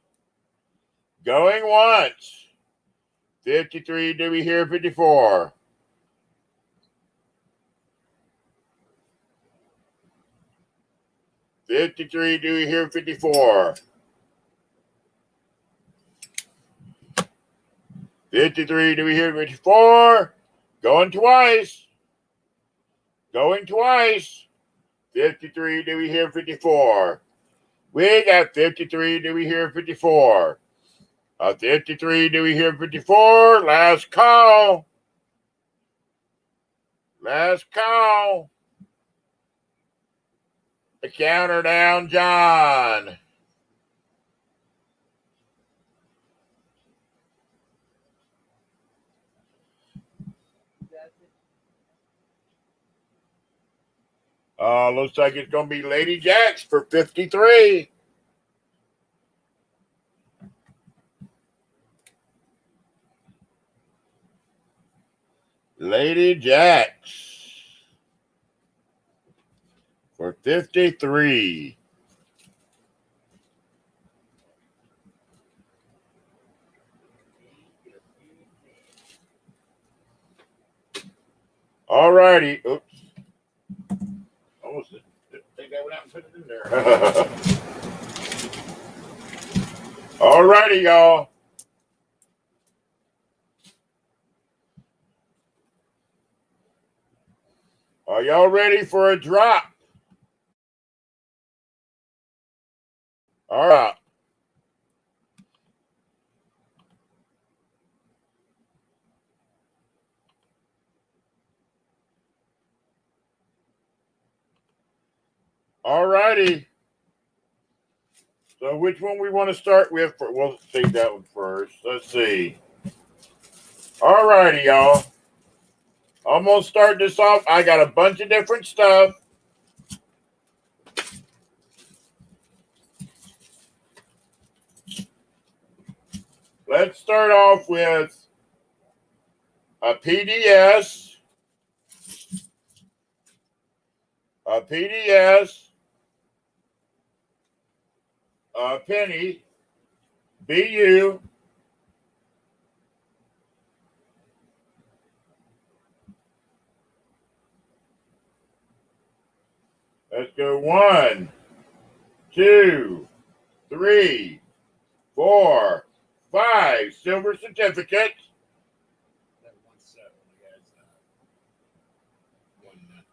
Going once. 53, do we hear 54? 53, do we hear 54? 53, do we hear 54? Going twice. Going twice. 53, do we hear 54? We got 53, do we hear 54? 53, do we hear 54? Last call. Last call. The counter down, John. Looks like it's going to be Lady Jacks for 53. Lady Jacks for 53. All righty. Oops. Almost didn't think I went out and put it in there. All righty, y'all. Are y'all ready for a drop? All right. All righty. So which one we want to start with? We'll see that one first. Let's see. All righty, y'all. I'm going to start this off. I got a bunch of different stuff. Let's start off with a PDS. A PDS. A penny. BU. Let's go 1, 2, 3, 4, 5 silver certificates.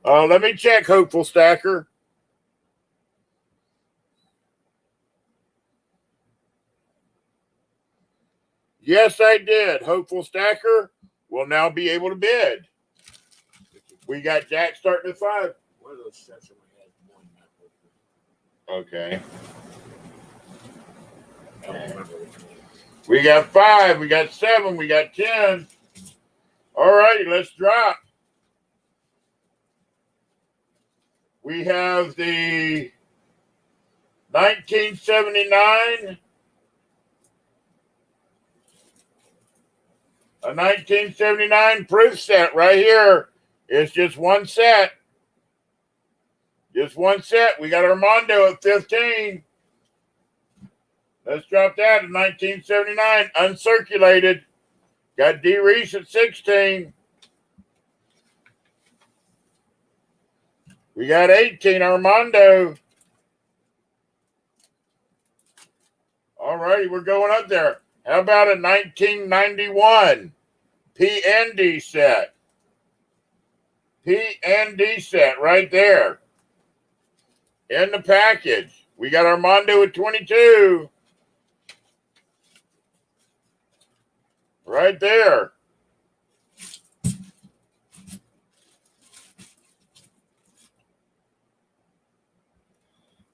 Let me check, Hopeful Stacker. Yes, I did. Hopeful Stacker will now be able to bid. We got Jack starting at 5. One of those sets that we had one. Okay. I don't remember which one. We got 5. We got 7. We got 10. All righty, let's drop. We have the 1979. A 1979 proof set right here. It's just one set. Just one set. We got Armando at 15. Let's drop that at 1979. Uncirculated. Got D. Reese at 16. We got 18. Armando. All righty, we're going up there. How about a 1991 PND set? PND set right there. In the package. We got Armando at 22. Right there.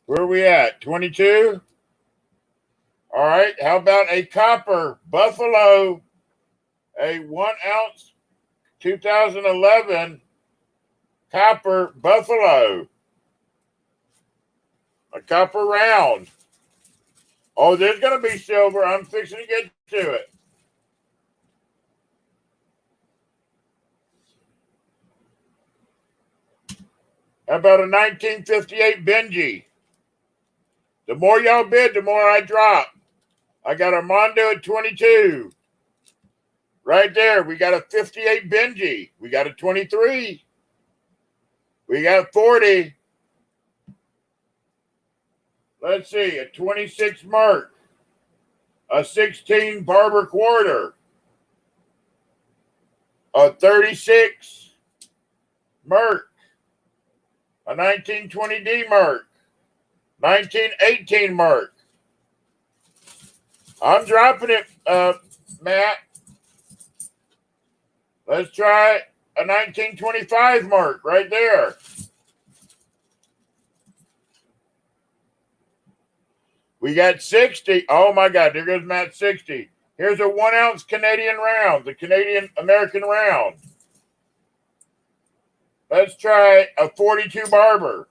Where are we at? 22? All right. How about a copper Buffalo, a 1 ounce 2011 copper Buffalo? A copper round. Oh, there's going to be silver. I'm fixing to get to it. How about a 1958 Benji? The more y'all bid, the more I drop. I got Armando at 22. Right there. We got a 58 Benji. We got a 23. We got 40. Let's see. A 26 Merc. A 16 Barber Quarter. A 36 Merc. A 1920D Merc. 1918 Merc. I'm dropping it, Matt. Let's try a 1925 Merc right there. We got 60. Oh, my God. There goes Matt 60. Here's a 1 ounce Canadian round, the Canadian American round. Let's try a 42 Barber.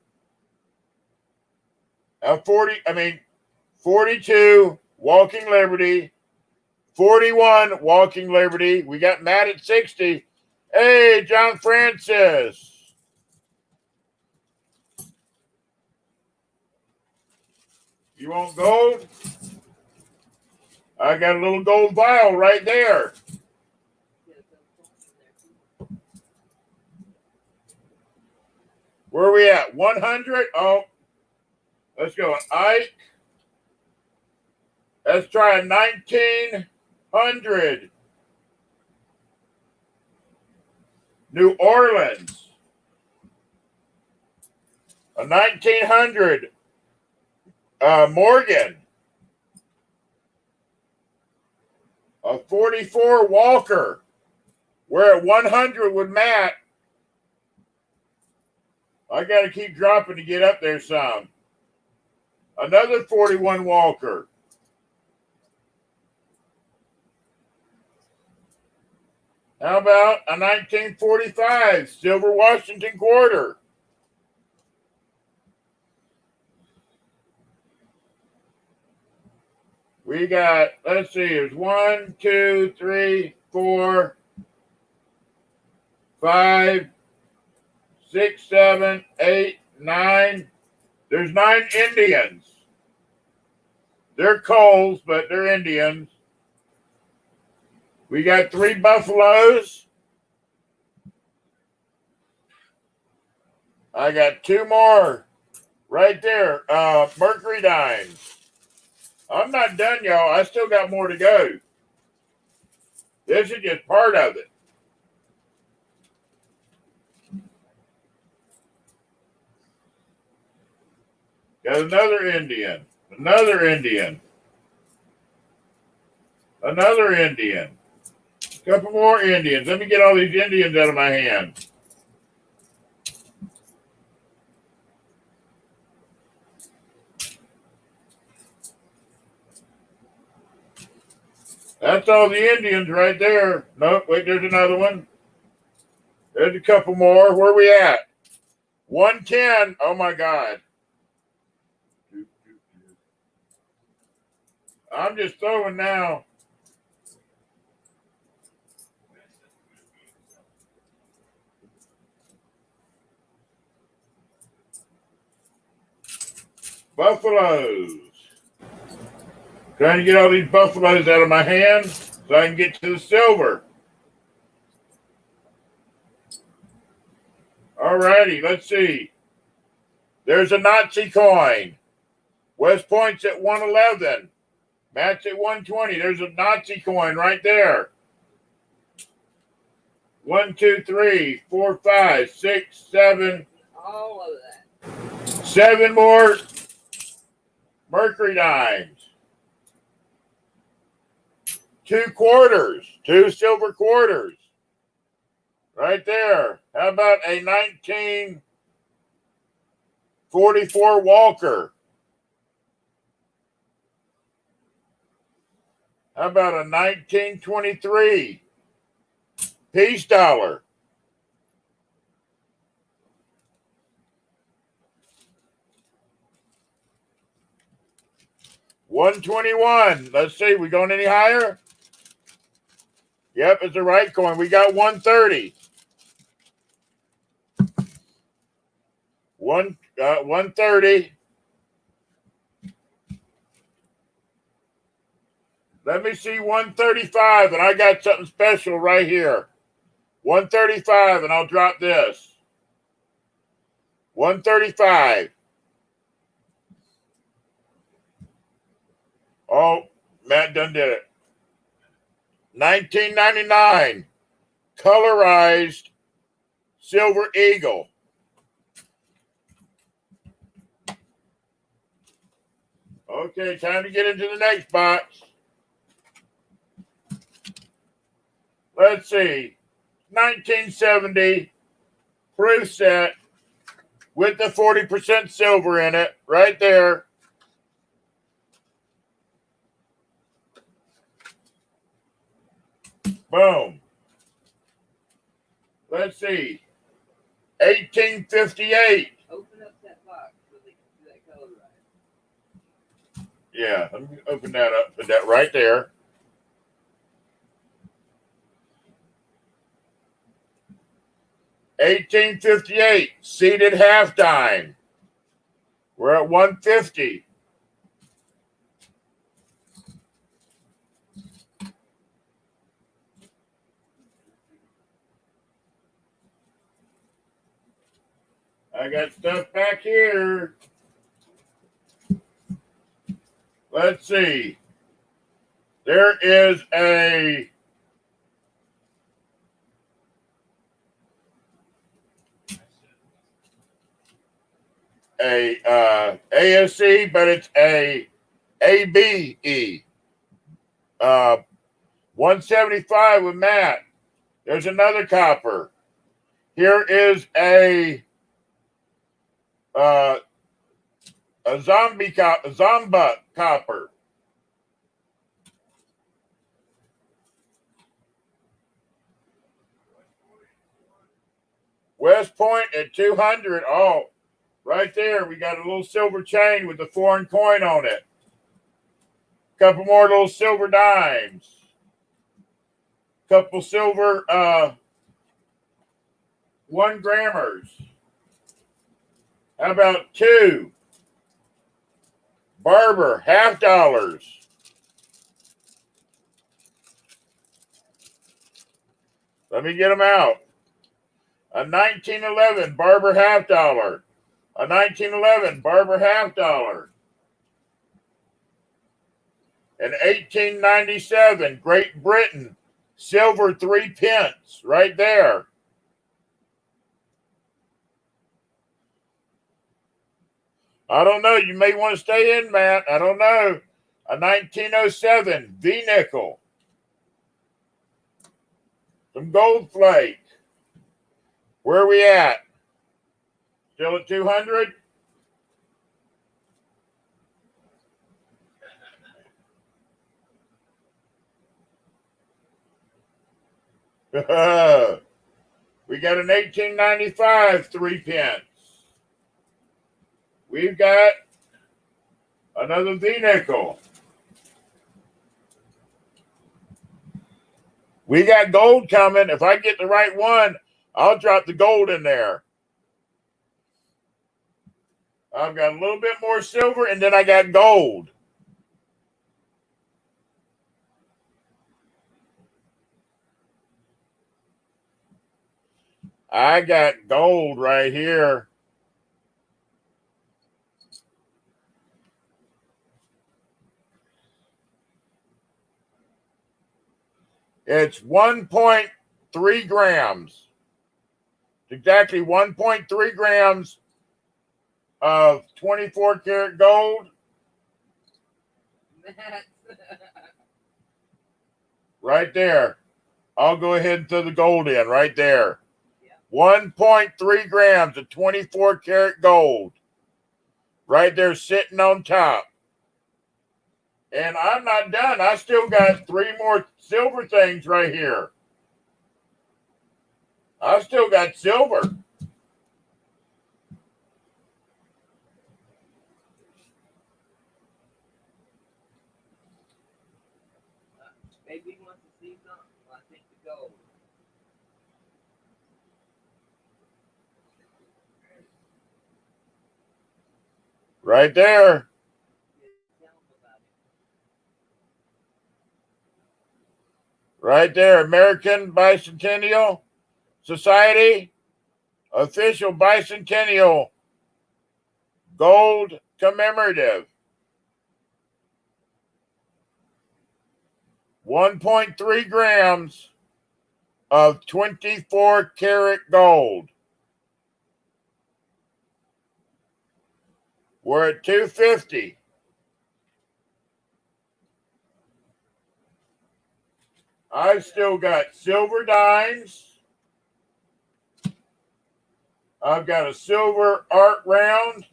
A 42 Walking Liberty. 41 Walking Liberty. We got Matt at 60. Hey, John Francis. You want gold? I got a little gold vial right there. Where are we at? 100? Oh, let's go. Ike. Let's try a 1900. New Orleans. A 1900. Morgan. A 44 Walker. We're at 100 with Matt. I got to keep dropping to get up there some. Another 41 Walker. How about a 1945 Silver Washington Quarter? We got, let's see, there's 1, 2, 3, 4, 5, 6, 7, 8, 9. There's 9 Indians. They're Coles, but they're Indians. We got 3 Buffaloes. I got 2 more right there. Mercury dimes. I'm not done, y'all. I still got more to go. This is just part of it. Got another Indian. Another Indian. Another Indian. A couple more Indians. Let me get all these Indians out of my hand. That's all the Indians right there. Nope, wait, there's another one. There's a couple more. Where are we at? 110. Oh, my God. I'm just throwing now. Buffaloes. Trying to get all these buffaloes out of my hand so I can get to the silver. All righty, let's see. There's a Nazi coin. West Point's at 111. Matt's at 120. There's a Nazi coin right there. 1, 2, 3, 4, 5, 6, 7. All of that. 7 more Mercury dimes. 2 quarters. 2 silver quarters. Right there. How about a 1944 Walker? How about a 1923 peace dollar? $1.21. Let's see. We going any higher? Yep, it's the right coin. We got $1.30. 130. Let me see 135, and I got something special right here. 135, and I'll drop this. 135. Oh, Matt done did it. 1999, colorized silver eagle. Okay, time to get into the next box. Let's see. 1970 proof set with the 40% silver in it right there. Boom. Let's see. 1858. Open up that box so they can see that color right. Yeah, let me open that up. Put that right there. $18.58 seated half dime. We're at 150. I got stuff back here. Let's see. There is a ASC, but it's a ABE. 175 with Matt. There's another copper. Here is a Zomba copper. West Point at 200. Oh, right there. We got a little silver chain with the foreign coin on it. Couple more little silver dimes. Couple silver 1 grammers. How about 2 Barber half dollars? Let me get them out. A 1911 Barber half dollar. A 1911 Barber half dollar. An 1897 Great Britain silver 3 pence right there. I don't know. You may want to stay in, Matt. I don't know. A 1907 V-nickel. Some gold flake. Where are we at? Still at 200? We got an 1895 3 pence. We've got another V-nickel. We got gold coming. If I get the right one, I'll drop the gold in there. I've got a little bit more silver, and then I got gold. I got gold right here. It's 1.3 grams. Exactly 1.3 grams of 24 karat gold. Right there. I'll go ahead and throw the gold in right there. Yeah. 1.3 grams of 24 karat gold. Right there sitting on top. And I'm not done. I still got 3 more silver things right here. I still got silver. Maybe he wants to see something. I think the gold. Right there. Tell him about it. Right there. American Bicentennial Society. Official Bicentennial Gold Commemorative. 1.3 grams of 24 karat gold. We're at $2.50. I've still got silver dimes. I've got a silver art round.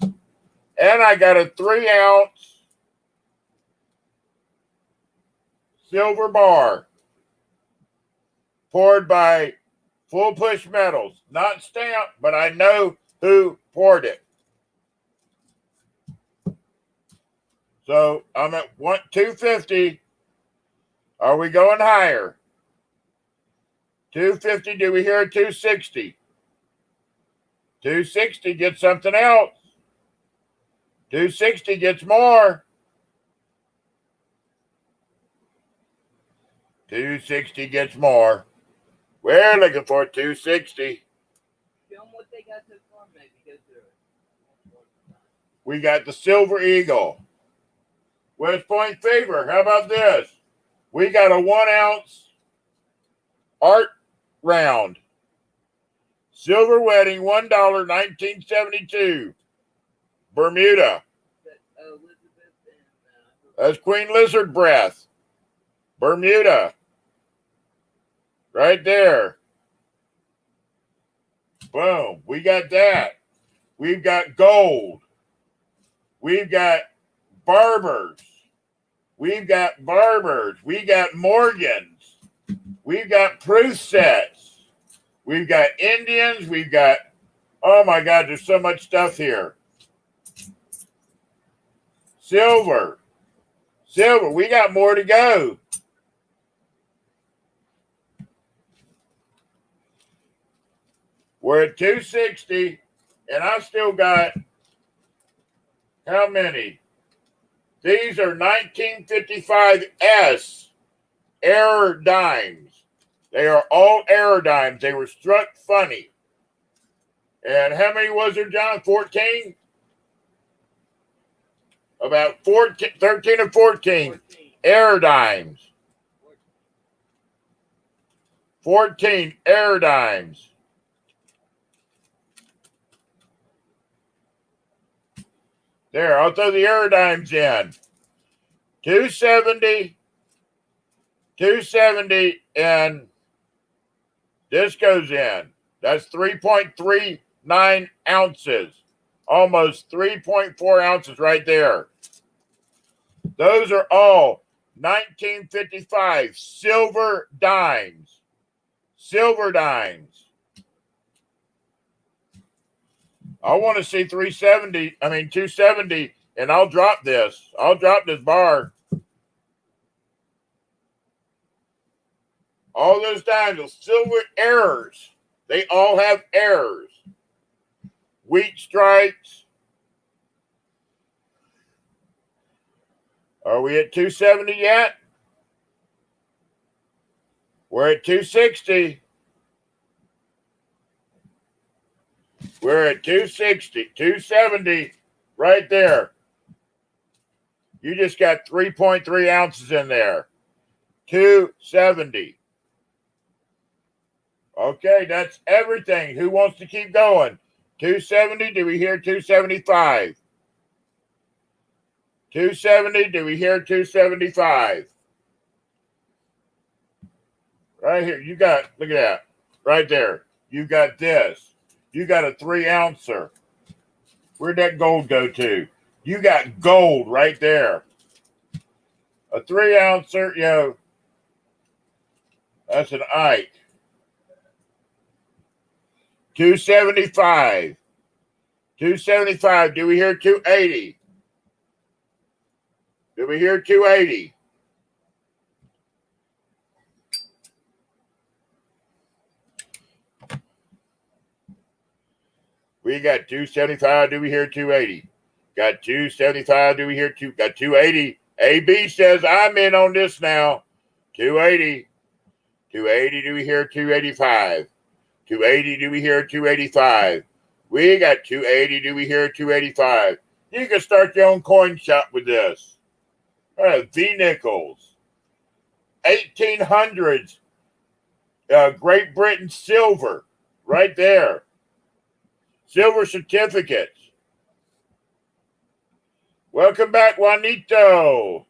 And I got a 3-ounce silver bar poured by Full Push Metals. Not stamped, but I know who poured it. So I'm at $2.50. Are we going higher? $2.50. Do we hear $2.60? $2.60 gets something else. $2.60 gets more. $2.60 gets more. We're looking for $2.60. Show them what they got so far, maybe. Go through it. We got the Silver Eagle. West Point Fever. How about this? We got a 1-ounce art round. Silver Wedding, $1, 1972. Bermuda. Elizabeth and That's Queen Lizard Breath. Bermuda. Right there. Boom. We got that. We've got gold. We've got Barbers. We've got Barbers. We got Morgans. We've got proof sets. We've got Indians. We've got, oh my God, there's so much stuff here. Silver. Silver. We got more to go. We're at $2.60, and I still got how many? These are 1955S error dimes. They are all error dimes. They were struck funny. And how many was there, John? 14? About 14, 13 or 14 error dimes. 14 error dimes. There, I'll throw the Aerodymes in. 270, 270, and this goes in. That's 3.39 ounces. Almost 3.4 ounces right there. Those are all 1955 silver dimes. Silver dimes. I want to see 270, and I'll drop this. I'll drop this bar. All those dimes are silver errors. They all have errors. Wheat stripes. Are we at 270 yet? We're at 260. We're at 260, 270, right there. You just got 3.3 ounces in there. 270. Okay, that's everything. Who wants to keep going? 270, do we hear 275? 270, do we hear 275? Right here, you got, look at that, right there. You got this. You got a 3-ouncer. Where'd that gold go to? You got gold right there. A 3-ouncer, you know, that's an Ike. 275. 275. Do we hear 280? Do we hear 280? We got 275. Do we hear 280? Got 275. Do we hear got 280? AB says I'm in on this now. 280. 280. Do we hear 285? 280. Do we hear 285? We got 280. Do we hear 285? You can start your own coin shop with this. V nickels. 1800s. Great Britain silver. Right there. Silver certificates. Welcome back, Juanito.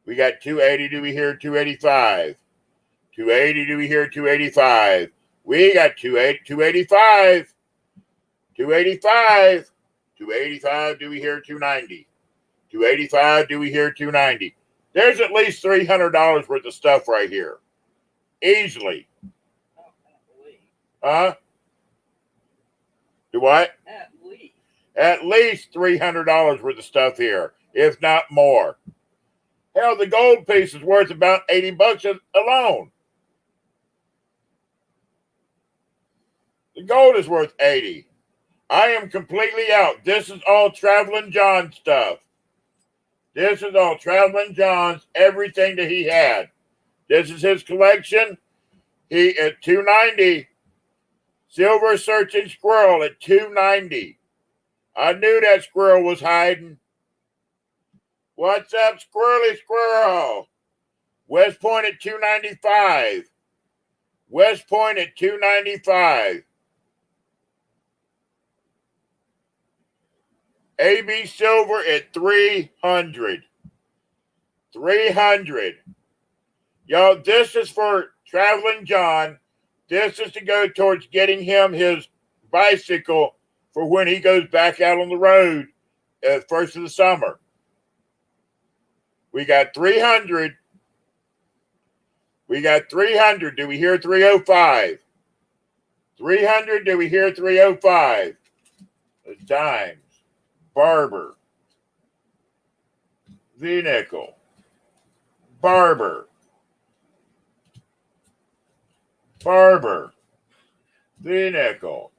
We got 280. Do we hear 285? 280. Do we hear 285? We got 285. 285. 285. Do we hear 290? 285. Do we hear 290? There's at least $300 worth of stuff right here. Easily. Huh? Do what? At least $300 worth of stuff here, if not more. Hell, the gold piece is worth about $80 alone. The gold is worth 80. I am completely out. This is all Traveling John stuff. This is all Traveling John's, everything that he had. This is his collection. He at $290. Silver Searching Squirrel at $290. I knew that squirrel was hiding. What's up, Squirrely Squirrel? West Point at $295. West Point at $295. AB Silver at $300. $300. Y'all, this is for Traveling John. This is to go towards getting him his bicycle for when he goes back out on the road first of the summer. We got 300. We got 300. Do we hear 305? 300. Do we hear 305? It's dimes. Barber. V-nickel. Barber. Barber. V-nickel.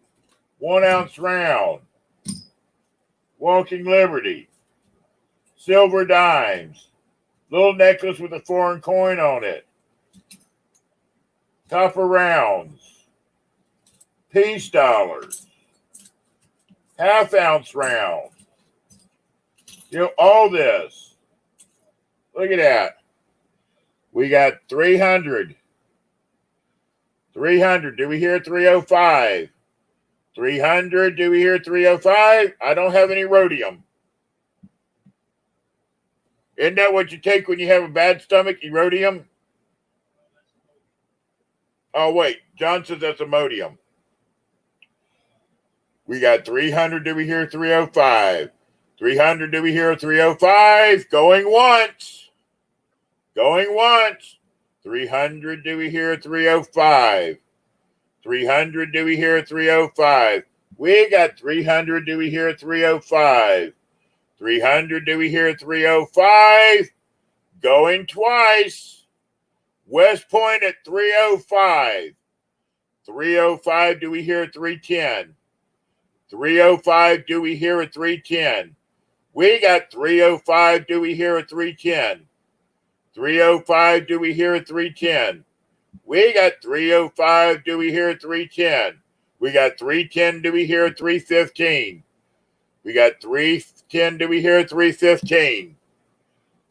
1 ounce round. Walking Liberty. Silver dimes. Little necklace with a foreign coin on it. Copper rounds. Peace dollars. Half ounce round. You know, all this. Look at that. We got 300. 300. Do we hear 305? 300. Do we hear 305? I don't have any rhodium. Isn't that what you take when you have a bad stomach, rhodium? Oh, wait. John says that's Imodium. We got 300. Do we hear 305? 300. Do we hear 305? Going once. Going once. 300. Do we hear 305? 300. Do we hear 305? We got 300. Do we hear 305? 300. Do we hear 305? Going twice. West Point at 305. 305. Do we hear 310? 305. Do we hear a 310? We got 305. Do we hear a 310? 305. Do we hear a 310? We got 305. Do we hear a 310? We got 310. Do we hear a 315? We got 310. Do we hear a 315?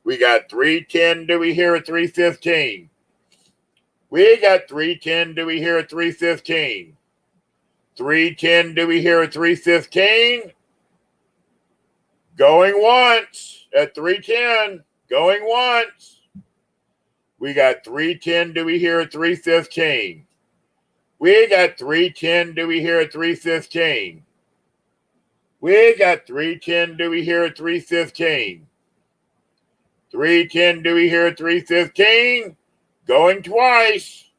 We got 310. Do we hear a 315? We got 310 Dewey here at 315. 310 Dewey here at 315. Going once at 310. Going once. We got 310 Dewey here at 315. We got 310 Dewey here at 315. We got 310 Dewey here at 315. 310 Dewey here at 315. Going twice.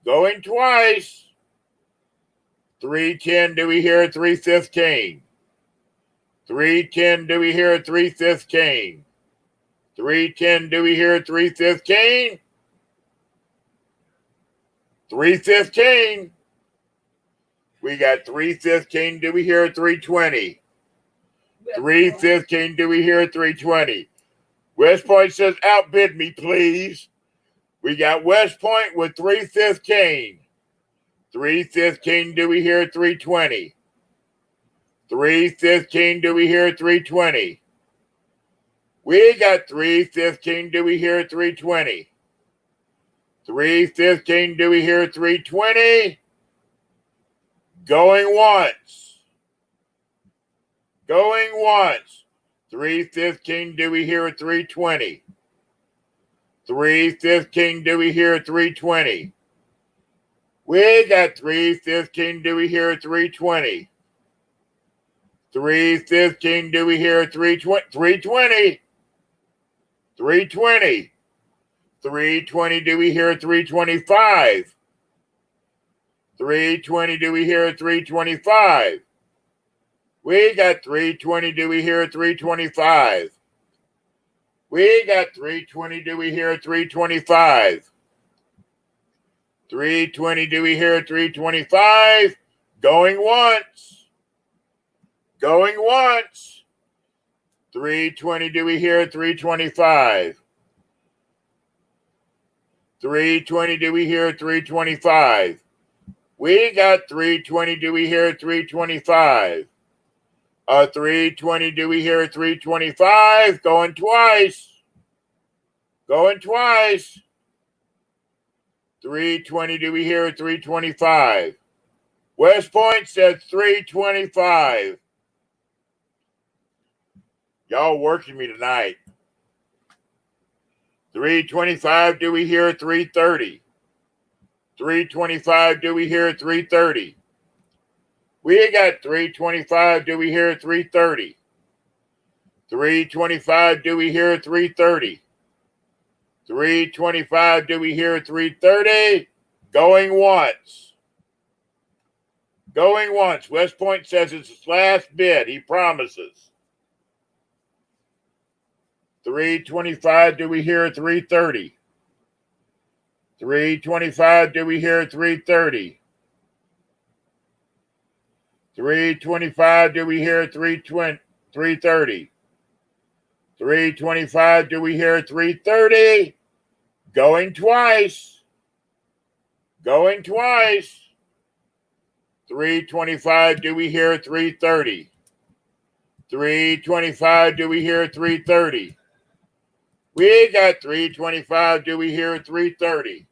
Going twice. 310 Dewey here at 315. 310 Dewey here at 315. 310 Dewey here at 315. 315. We got 315 Dewey here at 320. 315 Dewey here at 320. West Point says, outbid me, please. We got West Point with 315. 315 Dewey here at 320. 315 Dewey here at 320. We got 315 Dewey here at 320. 315 Dewey here at 320. Going once. Going once. 315 Dewey here at 320. 315 Dewey here at 320. We got 315 Dewey here at 320. 315 Dewey here at 320. 320. 320. 320 Dewey here at 325. 320 Dewey here at 325. We got 320 Dewey here at 325. We got 320 Dewey here at 325. 320 Dewey here at 325. Going once. Going once. 320 Dewey here at 325. 320 Dewey here at 325. We got 320 Dewey here at 325. 320 Dewey here at 325. Going twice. Going twice. 320 Dewey here at 325. West Point said 325. Y'all working me tonight. 325 Dewey here at 330. 325 Dewey here at 330. We got 325 Dewey here at 330. 325 Dewey here at 330. 325 Dewey here at 330. Going once. Going once. West Point says it's his last bid. He promises. 325 Dewey here at 330. 325 Dewey here at 330. 325 Dewey here at 330. 325 Dewey here at 330. Going twice. Going twice. 325 Dewey here at 330. 325 Dewey here at 330. We got 325 Dewey here at 330.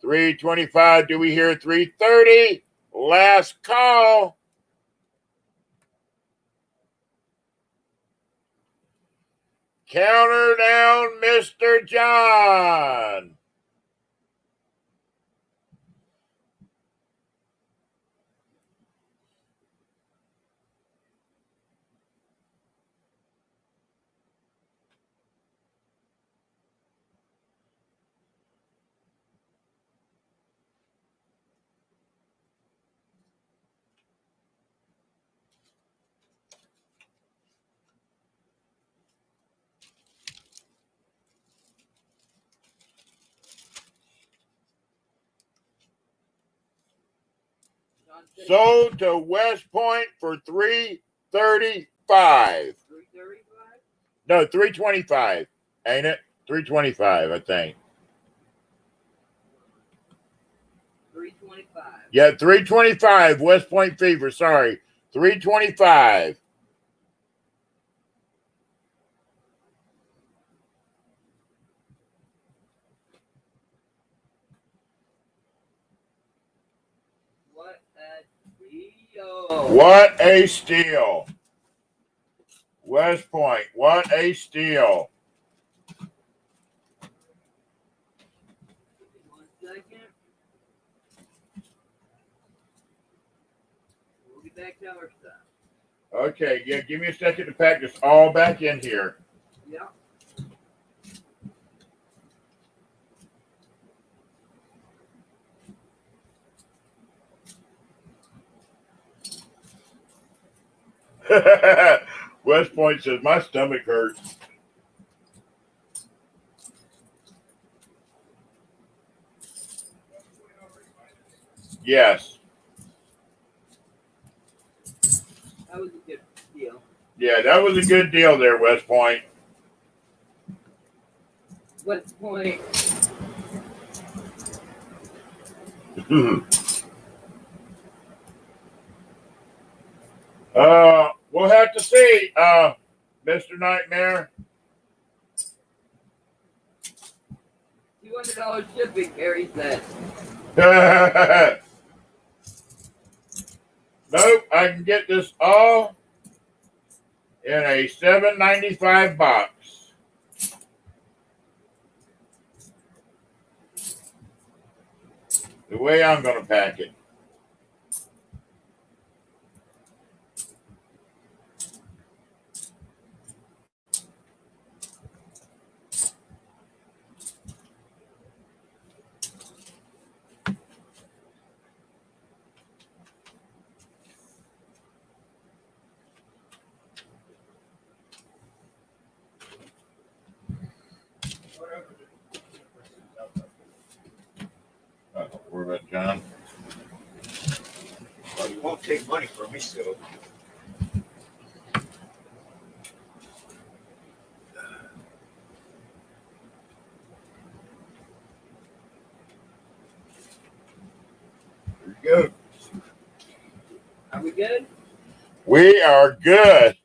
325 Dewey here at 330. Last call. Counter down, Mr. John. Sold to West Point for $335. 335? No, $325. Ain't it? $325, I think. 325. Yeah, $325. West Point Fever. Sorry, $325. Yo. What a steal. West Point, what a steal. 1 second. We'll get back to our stuff. Okay, yeah, give me a second to pack this all back in here. Yeah. West Point says, my stomach hurts. Yes. That was a good deal. Yeah, that was a good deal there, West Point. West Point. We'll have to see, Mr. Nightmare. $200 shipping, Gary said. Nope, I can get this all in a $7.95 box. The way I'm going to pack it. Don't worry about John. Well, you won't take money from me, so. There you go. Are we good? We are good.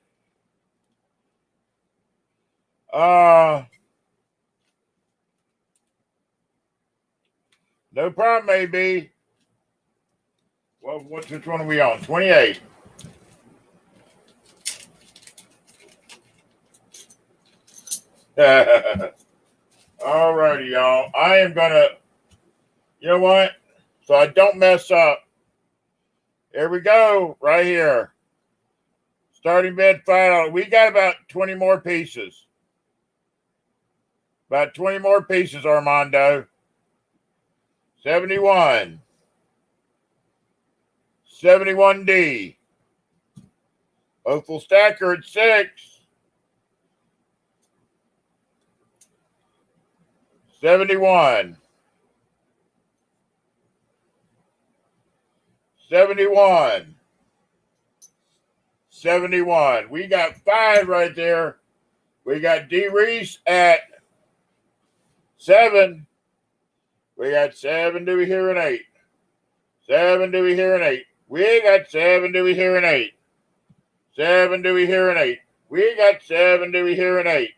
No problem, maybe. Well, which one are we on? 28. All righty, y'all. I am going to, you know what? So I don't mess up. Here we go, right here. Starting bid $5. We got about 20 more pieces. About 20 more pieces, Armando. 71. 71D. Hopeful Stacker at 6. 71. 71. 71. We got 5 right there. We got D. Reese at 7. We got 7 Dewey here and 8. 7 Dewey here and 8. We got 7 Dewey here and 8. 7 Dewey here and 8. We got 7 Dewey here and 8.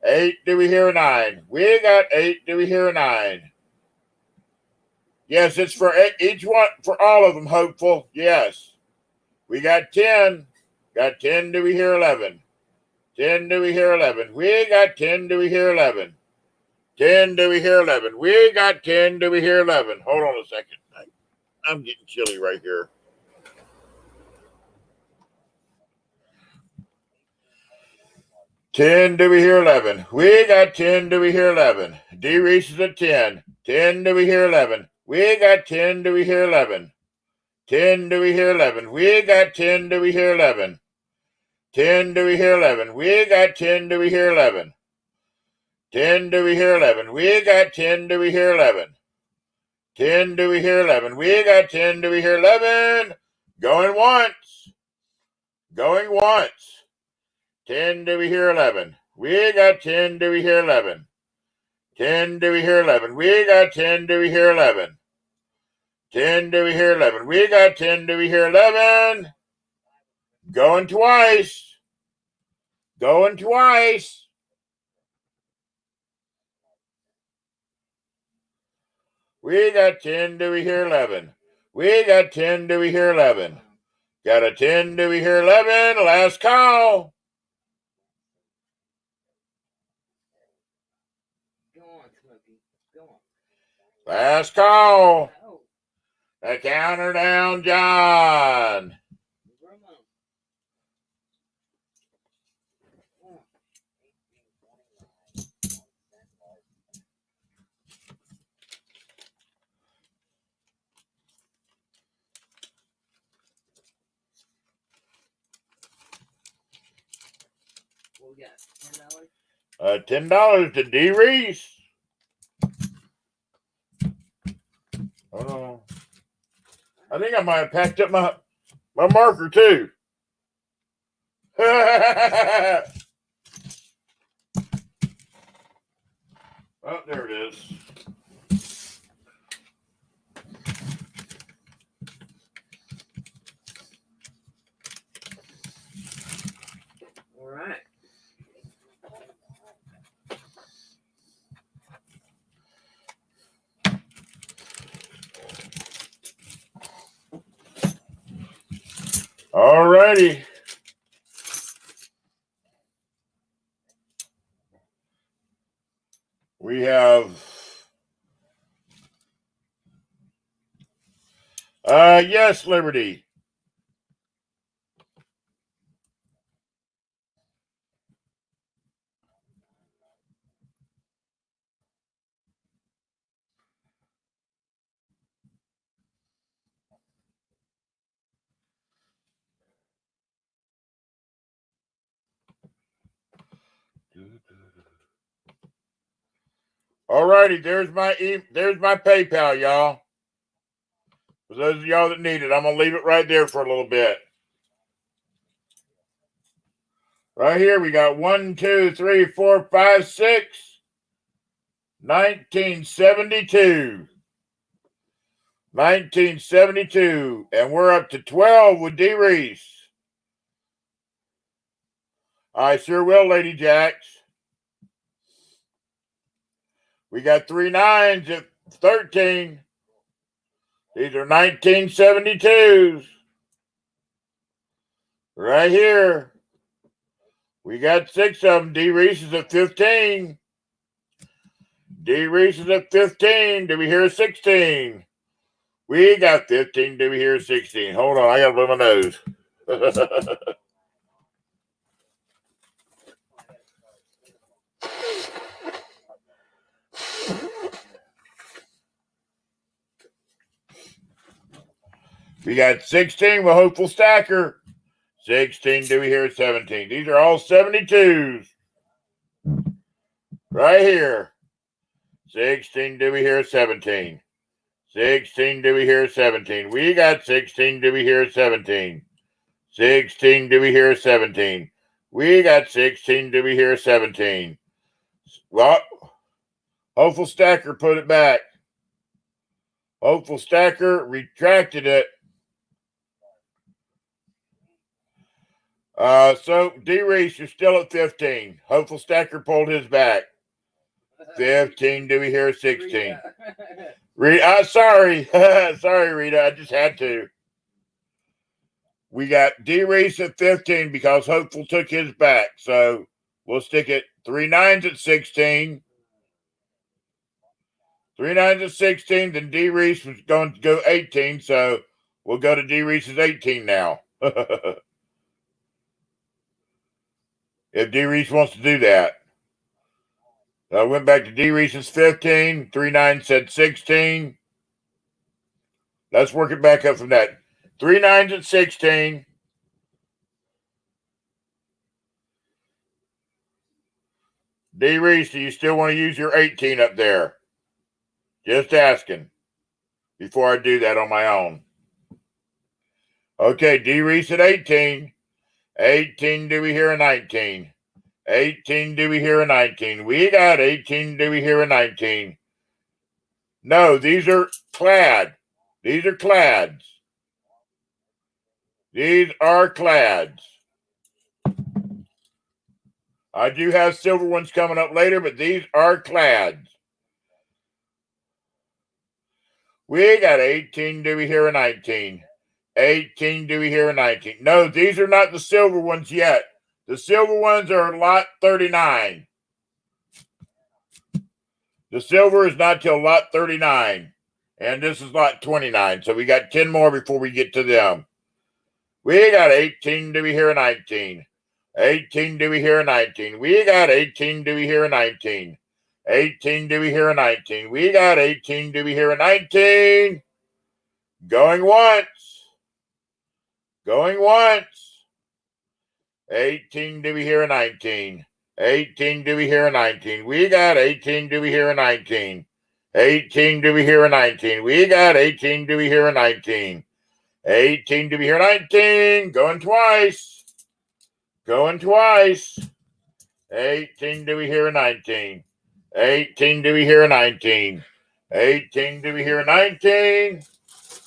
8 Dewey here and 9. We got 8 Dewey here and 9. Yes, it's for each one, for all of them, hopeful. Yes. We got 10. Got 10 Dewey here 11. 10 Dewey here 11. We got 10 Dewey here 11. 10 Dewey here 11. We got 10 Dewey here 11. Hold on a second. I'm getting chilly right here. $10 Dewey here 11. We got 10 Dewey here 11. D Reese is at 10. 10 Dewey here 11. We got 10 Dewey here 11. 10 Dewey here 11. We got 10 Dewey here 11. 10 Dewey here 11. We got 10 Dewey here 11. 10 Dewey here 11. We got 10 Dewey here 11. 10 Dewey here 11. We got 10 Dewey here 11. Going once. Going once. 10 Dewey here 11. We got 10 Dewey here 11. 10 Dewey here 11. We got 10 Dewey here 11. 10 Dewey here 11. We got 10 Dewey here 11. Going twice. Going twice. We got 10 Dewey here 11. We got 10. Do we hear 11? Got a 10. Do we hear 11? Last call. Go on, Smokey. Go on. Last call. Oh, The counter down, John. Ramon. Come on. What we got? $10? $10 to D. Reese. Hold on. I think I might have packed up my marker too. Oh, there it is. All right. All righty. We have yes, Liberty. All righty, there's my PayPal, y'all. For those of y'all that need it, I'm gonna leave it right there for a little bit. Right here, we got 1, 2, 3, 4, 5, 6. 1972. 1972. And we're up to 12 with D. Reese. I sure will, Lady Jacks. We got 3 9s at 13. These are 1972s. Right here. We got 6 of them. D. Reese is at 15. D. Reese is at 15. Do we hear 16? We got 15. Do we hear 16? Hold on. I got to blow my nose. We got 16 with Hopeful Stacker. 16. Do we hear 17? These are all 72s. Right here. 16. Do we hear 17? 16. Do we hear 17? We got 16. Do we hear 17? 16. Do we hear 17? We got 16. Do we hear 17? Well, Hopeful Stacker put it back. Hopeful Stacker retracted it. So D. Reese, you're still at 15. Hopeful Stacker pulled his back. 15. Do we hear 16? Rita, sorry. Sorry, Rita. I just had to. We got D. Reese at 15 because Hopeful took his back. So we'll stick it 3 9s at 16. 3 9s at 16. Then D. Reese was going to go 18. So we'll go to D. Reese's 18 now. If D. Reese wants to do that. I went back to D. Reese's 15. 3 9 said 16. Let's work it back up from that. 3 9s at 16. D. Reese, do you still want to use your 18 up there? Just asking before I do that on my own. Okay, D. Reese at 18. 18, do we hear a 19? 18, do we hear a 19? We got 18, do we hear a 19? No, these are clad. These are clads. These are clads. I do have silver ones coming up later, but these are clads. We got 18. Do we hear a 19? 18. Do we hear a 19? No, these are not the silver ones yet. The silver ones are lot 39. The silver is not till lot 39. And this is lot 29. So we got 10 more before we get to them. We got 18. Do we hear a 19? 18. Do we hear a 19? We got 18. Do we hear a 19? 18. Do we hear a 19? We got 18. Do we hear a 19? Going once. Going once. 18. Do we hear a 19? 18. Do we hear a 19? We got 18. Do we hear a 19? 18. Do we hear a 19? We got 18. Do we hear a 19? 18. Do we hear a 19? Going twice. Going twice. 18. Do we hear a 19? 18. Do we hear a 19? 18. Do we hear a 19?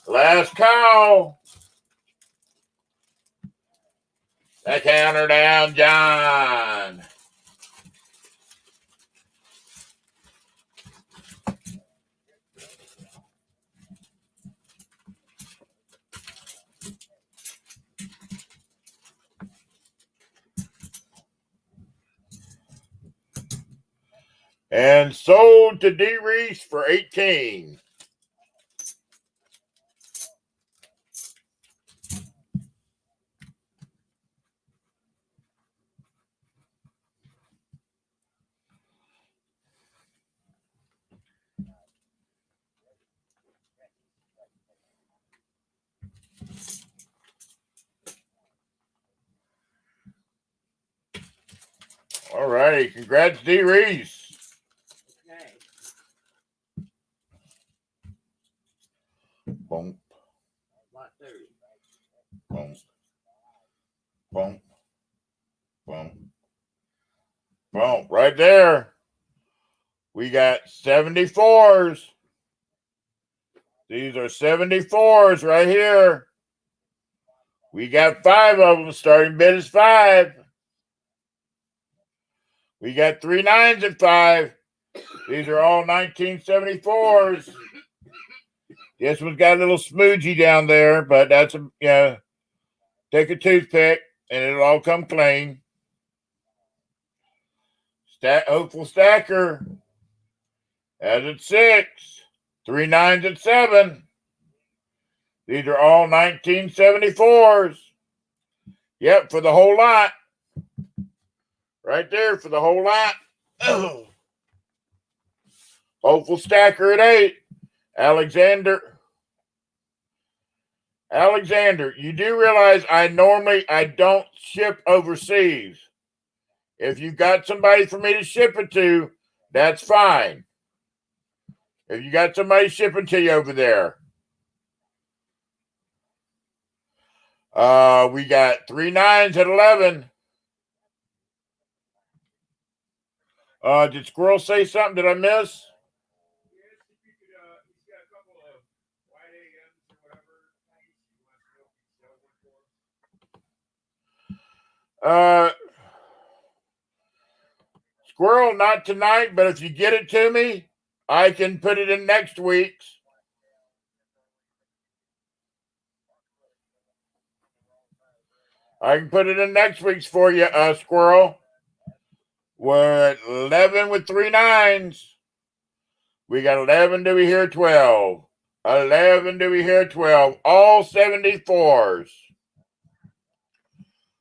Last call. The counter down, John. And sold to D. Reese for 18. All righty. Congrats, D. Reese. Okay. Boom, Lot 30. boom, boom, boom, boom. Right there. We got 74s. These are 74s right here. We got 5 of them. Starting bid is 5. We got 3 9s at 5. These are all 1974s. This one's got a little smoochie down there, but that's take a toothpick and it'll all come clean. Hopeful stacker. As at 6. 3 9s at 7. These are all 1974s. Yep, for the whole lot. Right there for the whole lot. Hopeful stacker at 8. Alexander, you do realize I don't ship overseas. If you've got somebody for me to ship it to, that's fine. If you got somebody shipping to you over there. We got 3 9s at 11. Did Squirrel say something? Did I miss? Squirrel, not tonight, but if you get it to me, I can put it in next week's. I can put it in next week's for you, Squirrel. We're at 11 with 3 9s. We got 11. Do we hear 12? 11. Do we hear 12? All 74s.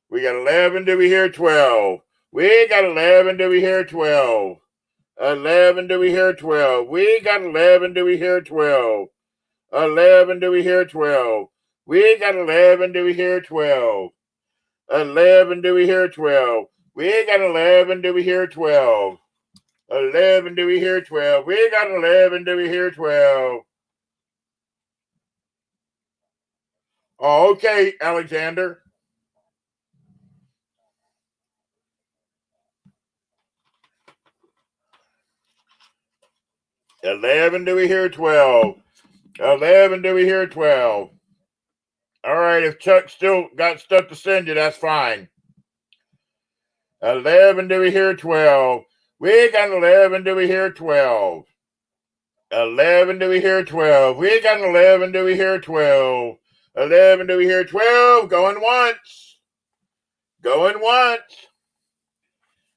We got 11. Do we hear 12? We got 11. Do we hear 12? 11. Do we hear 12? We got 11. Do we hear 12? 11. Do we hear 12? We got 11. Do we hear 12? 11. Do we hear 12? We got 11. Do we hear 12? 11. Do we hear 12? We got 11. Do we hear 12? Oh, okay, Alexander. $11. Do we hear 12? 11. Do we hear 12? All right, if Chuck still got stuff to send you, that's fine. 11. Do we hear 12? We got 11. Do we hear 12? 11, do we hear 12? We got an 11, do we hear 12? 11, do we hear 12? Going once. Going once.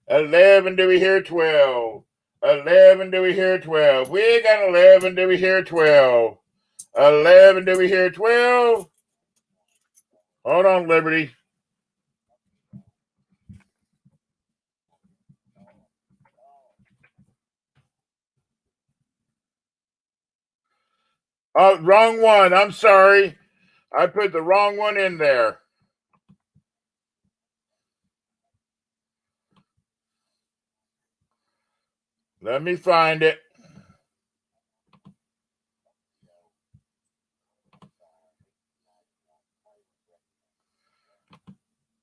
11, do we hear 12? 11, do we hear 12? We got 11, do we hear 12? 11, do we hear 12? Hold on, Liberty. Oh, wrong one. I'm sorry. I put the wrong one in there. Let me find it.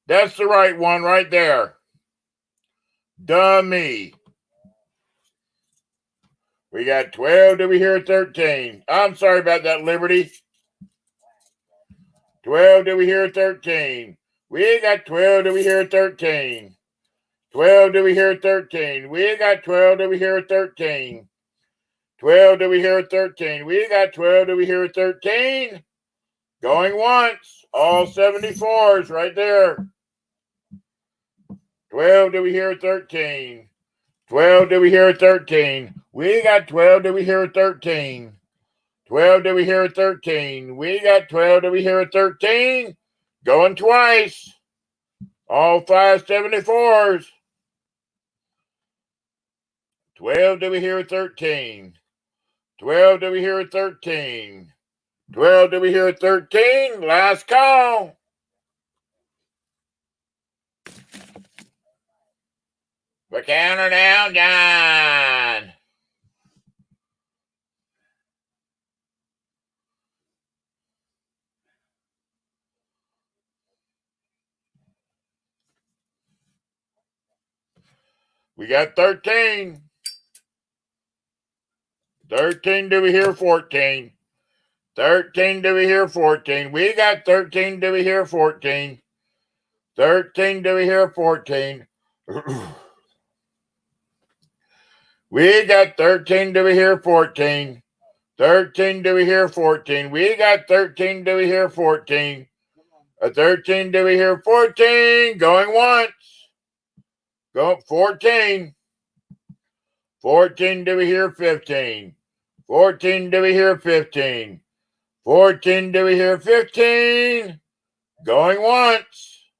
That's the right one right there. Dummy. We got 12. Do we hear 13? I'm sorry about that, Liberty. 12. Do we hear 13? We got 12. Do we hear 13? 12. Do we hear 13? We got 12. Do we hear 13? 12. Do we hear 13? We got 12. Do we hear 13? Going once. All 74s right there. 12. Do we hear 13? 12. Do we hear 13? We got 12. Do we hear 13? 12. Do we hear 13? We got 12. Do we hear 13? Going twice. All 574s. 12. Do we hear 13? 12. Do we hear 13? 12. Do we hear 13? Last call. The counter down, John. We got 13. 13, do we hear 14? 13, do we hear 14? We got 13, do we hear 14? 13, do we hear 14? We got 13, do we hear 14? 13, do we hear 14? We got 13, do we hear 14? 13, do we hear 14? Going once. Go 14. 14, do we hear 15? 14, do we hear 15? 14, do we hear 15? Going once.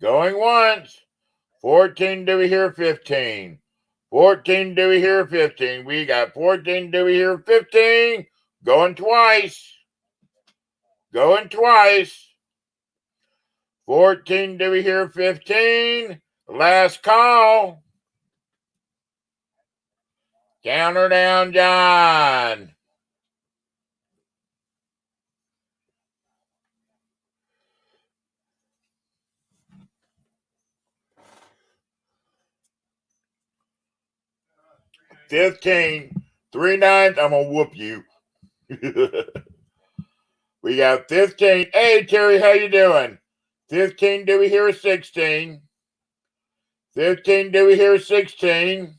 Going once. 14, do we hear 15? 14, do we hear 15? We got 14, do we hear 15? Going twice. Going twice. 14, do we hear 15? Last call. Counter down, John. $15, 3 9. I'm gonna whoop you. We got 15. Hey Terry, how you doing? 15, do we hear 16? 15, do we hear 16?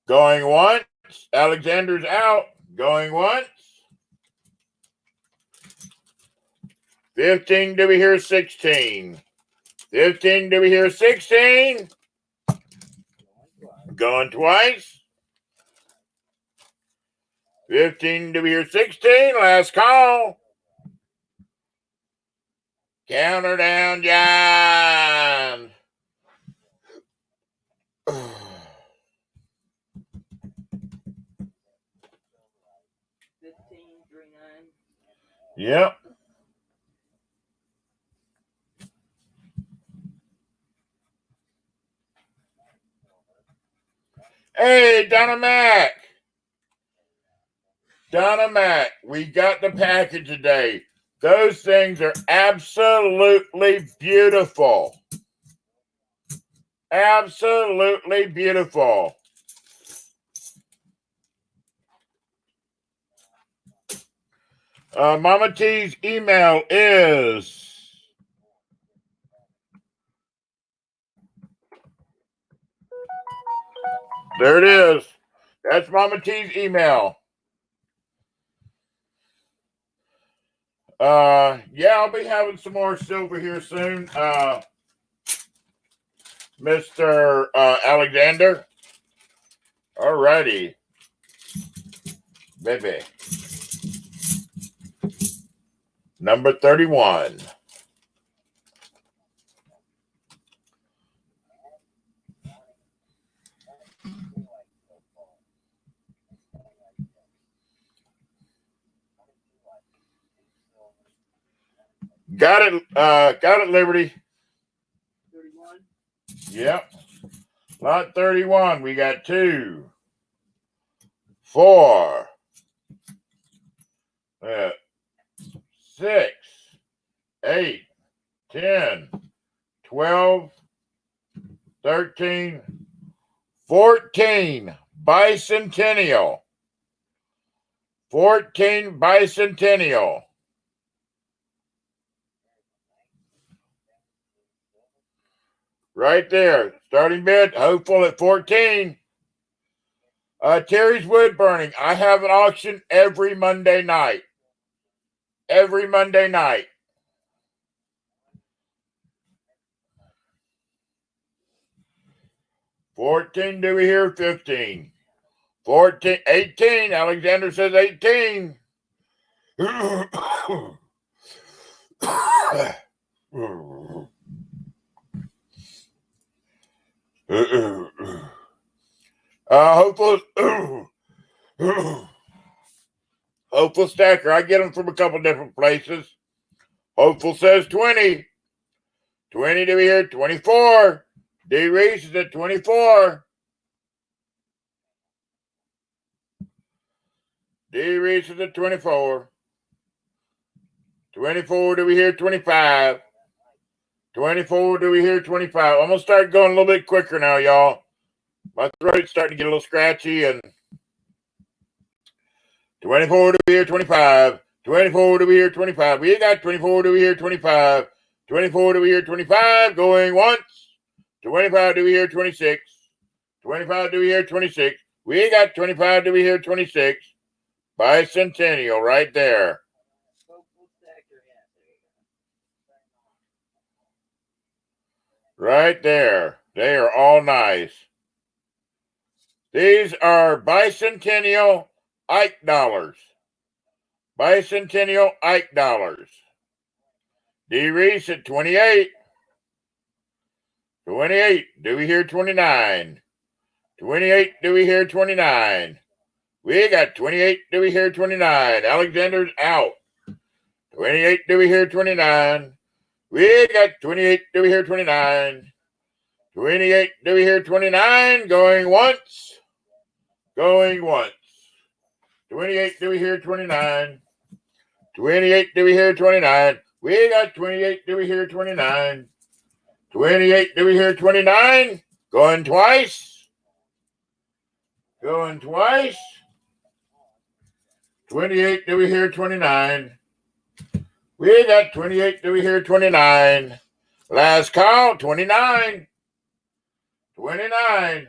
Going once. Alexander's out. Going once. 15, do we hear 16? 15, do we hear 16? Going twice. 15, do we hear 16? Last call. Counter down, John. 1539. Yep. Hey, Donna Mac. Donna Mac, we got the package today. Those things are absolutely beautiful. Absolutely beautiful. Mama T's email is there it is. That's Mama T's email. Yeah, I'll be having some more silver here soon. Mr. Alexander. Alrighty. Baby. Number 31. Got it, Liberty. 31. Yep. Lot 31. We got 2, 4, 6, 8, 10, 12, 13, 14. Bicentennial. 14 Bicentennial. Right there. Starting bid, hopeful at 14. Terry's Wood Burning. I have an auction every Monday night. Every Monday night. 14, do we hear 15? 14, 18. Alexander says 18. Hopeful, Hopeful Stacker. I get them from a couple different places. Hopeful says 20. 20, do we hear 24? D. Reese is at 24. D. Reese is at 24. 24, do we hear 25? 24, do we hear 25? I'm going to start going a little bit quicker now, y'all. My throat's starting to get a little scratchy. And 24, do we hear 25? 24, do we hear 25? We got 24, do we hear 25? 24, do we hear 25? Going once. 25, do we hear 26? 25, do we hear 26? We got 25, do we hear 26? Bicentennial right there. Right there. They are all nice. These are Bicentennial Ike dollars. Bicentennial Ike dollars. D. Reese at 28. 28. Do we hear 29? 28. Do we hear 29? We got 28. Do we hear 29? Alexander's out. 28. Do we hear 29? We got 28. Do we hear 29? 28. Do we hear 29? Going once. Going once. 28. Do we hear 29? 28. Do we hear 29? We got 28. Do we hear 29? 28. Do we hear 29? Going twice. Going twice. 28. Do we hear 29? We got 28. Do we hear 29? Last call, 29. 29.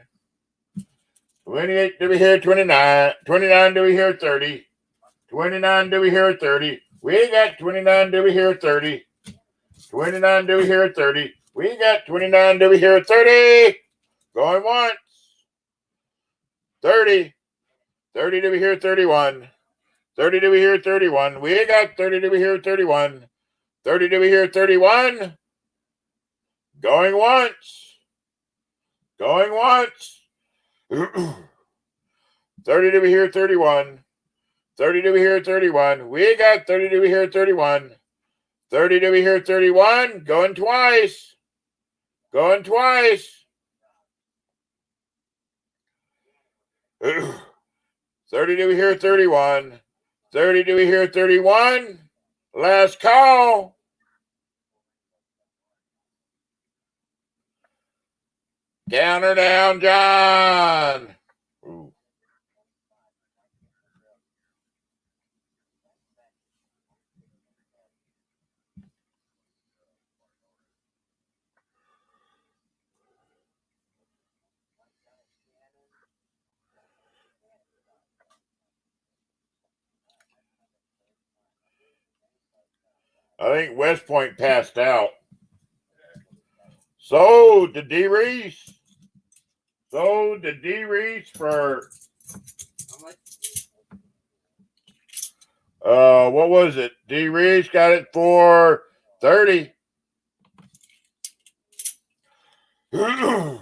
28. Do we hear 29? 29. Do we hear 30? 29. Do we hear 30? We got 29. Do we hear 30? 29. Do we hear 30? We got 29. Do we hear 30? Going once. 30. 30. Do we hear 31? 30. Do we hear 31? We got 30. Do we hear 31? 30. Do we hear 31? Going once. Going once. 30. Do we hear 31? 30. Do we hear 31? We got 30. Do we hear 31? 30. Do we hear 31? Going twice. Going twice. 30. Do we hear 31? 30. Do we hear 31? Last call. Counter down, John. Ooh. I think West Point passed out. Sold to D. Reese. Sold to D. Reese for How much? What was it? D. Reese got it for 30. Hey,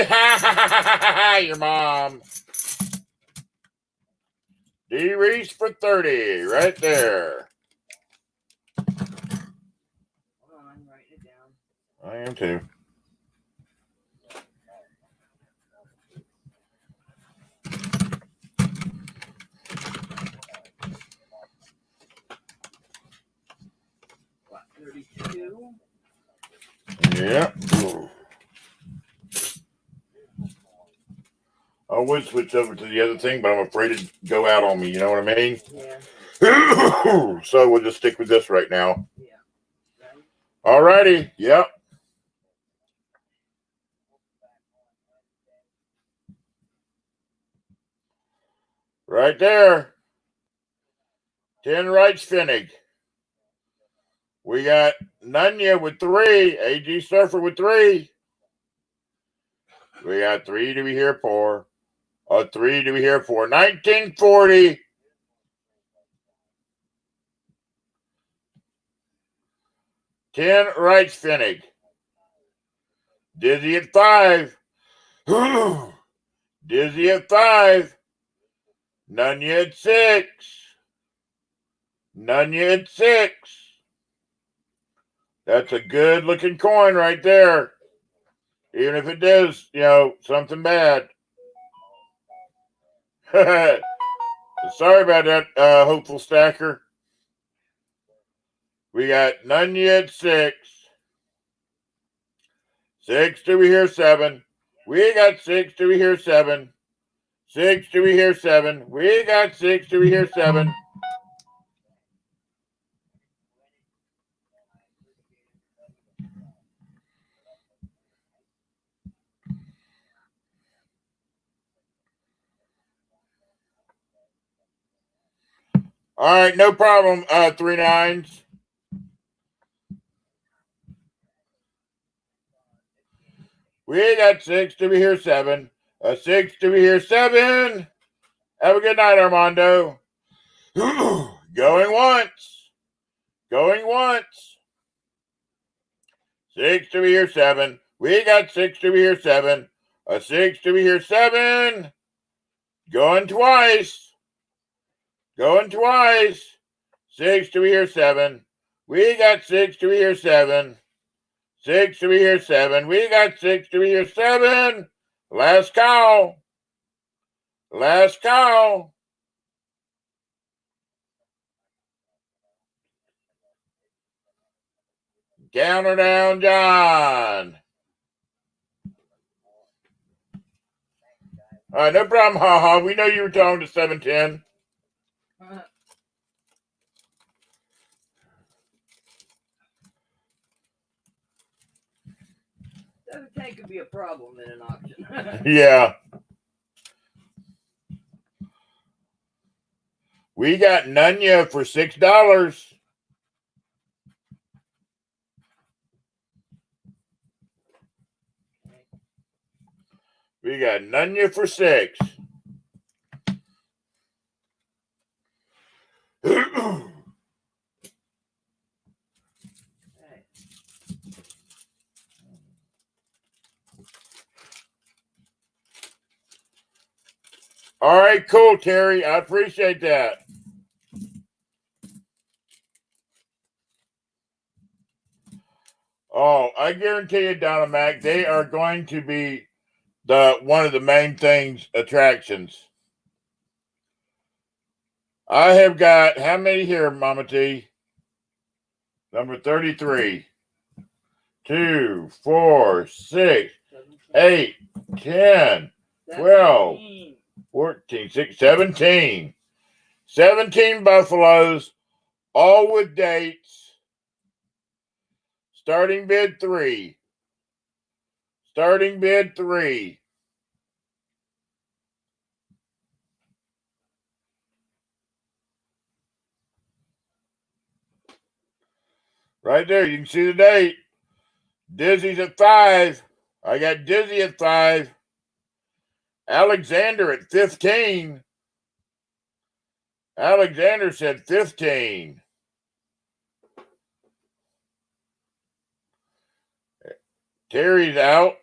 ha, ha, ha, ha, ha, your mom. D. Reese for 30, right there. Hold on, I'm writing it down. I am too. What, 32? Yeah. I would switch over to the other thing, but I'm afraid it'd go out on me. You know what I mean? Yeah. So we'll just stick with this right now. Yeah. Right? Alrighty. Yep. Right there. 10 rights Finnig. We got Nunya with 3. AG Surfer with 3. We got 3 to be here for. 3 to be here for. 1940. Ten rights Finnig. Dizzy at 5. Dizzy at 5. Nunya at 6. Nunya at 6. That's a good looking coin right there. Even if it does, something bad. Sorry about that, hopeful stacker. We got Nunya at 6. 6 to be here 7. We got 6 to be here 7. 6 to be here 7. We got 6 to be here 7. All right, no problem. 3 9s. We got 6 to be here 7. 6 to be here 7. Have a good night, Armando. Going once. Going once. 6 to be here 7. We got 6 to be here 7. 6 to be here 7. Going twice. Going twice. 6 to be here 7. We got 6 to be here 7. 6 to be here 7. We got 6 to be here 7. Last call. Last call. Counter down, John. All right, no problem, haha. We know you were talking to 710. That could be a problem in an auction. Yeah. We got Nunya for $6. We got Nunya for 6. All right, cool, Terry. I appreciate that. Oh, I guarantee you, Donna Mac, they are going to be one of the main attractions. I have got how many here, Mama T? Number 33. 2, 4, 6, 8, 10, 12, 14, 16, 17. 17 buffaloes, all with dates. Starting bid 3. Starting bid 3. Right there, you can see the date. Dizzy's at 5. I got Dizzy at 5. Alexander at 15. Alexander said 15. Terry's out.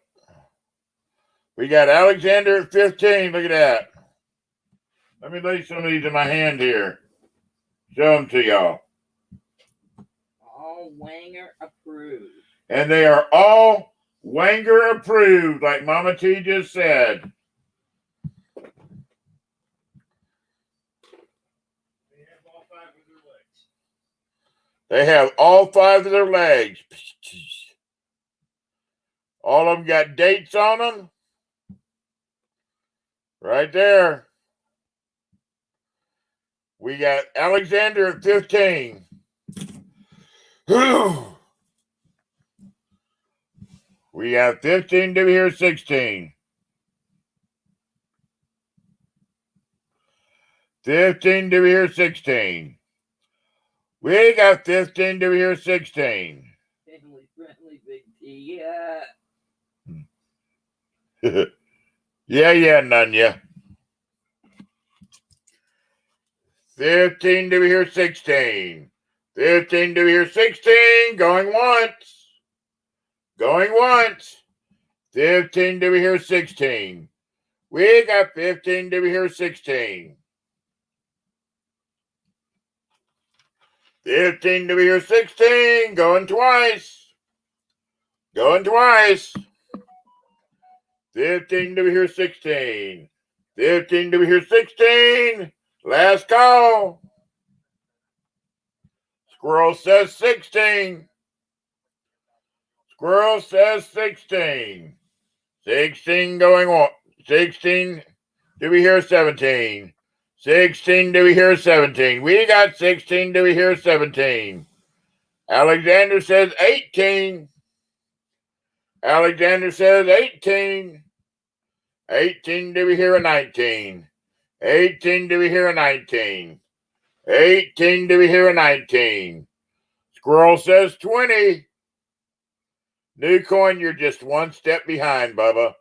We got Alexander at 15. Look at that. Let me lay some of these in my hand here. Show them to y'all. All Wanger approved. And they are all Wanger approved, like Mama T just said. They have all 5 of their legs. All of them got dates on them. Right there. We got Alexander at 15. We have 15 to be here, 16. 15 to be here, 16. We got 15 to be here, 16. Family friendly, Big T. Yeah, none, yeah. 15 to be here, 16. 15 to be here, 16. Going once. Going once. 15 to be here, 16. We got 15 to be here, 16. 15 to be here, 16. Going twice. Going twice. 15 to be here, 16. 15 to be here, 16. Last call. Squirrel says 16. Squirrel says 16. 16 going on. 16 to be here, 17. 16 to be here, 17. We got 16 to be here, 17. Alexander says 18. Alexander says 18. 18 to be here, 19. 18 to be here, 19. 18 to be here, 19. Squirrel says 20. New coin, you're just one step behind, Bubba.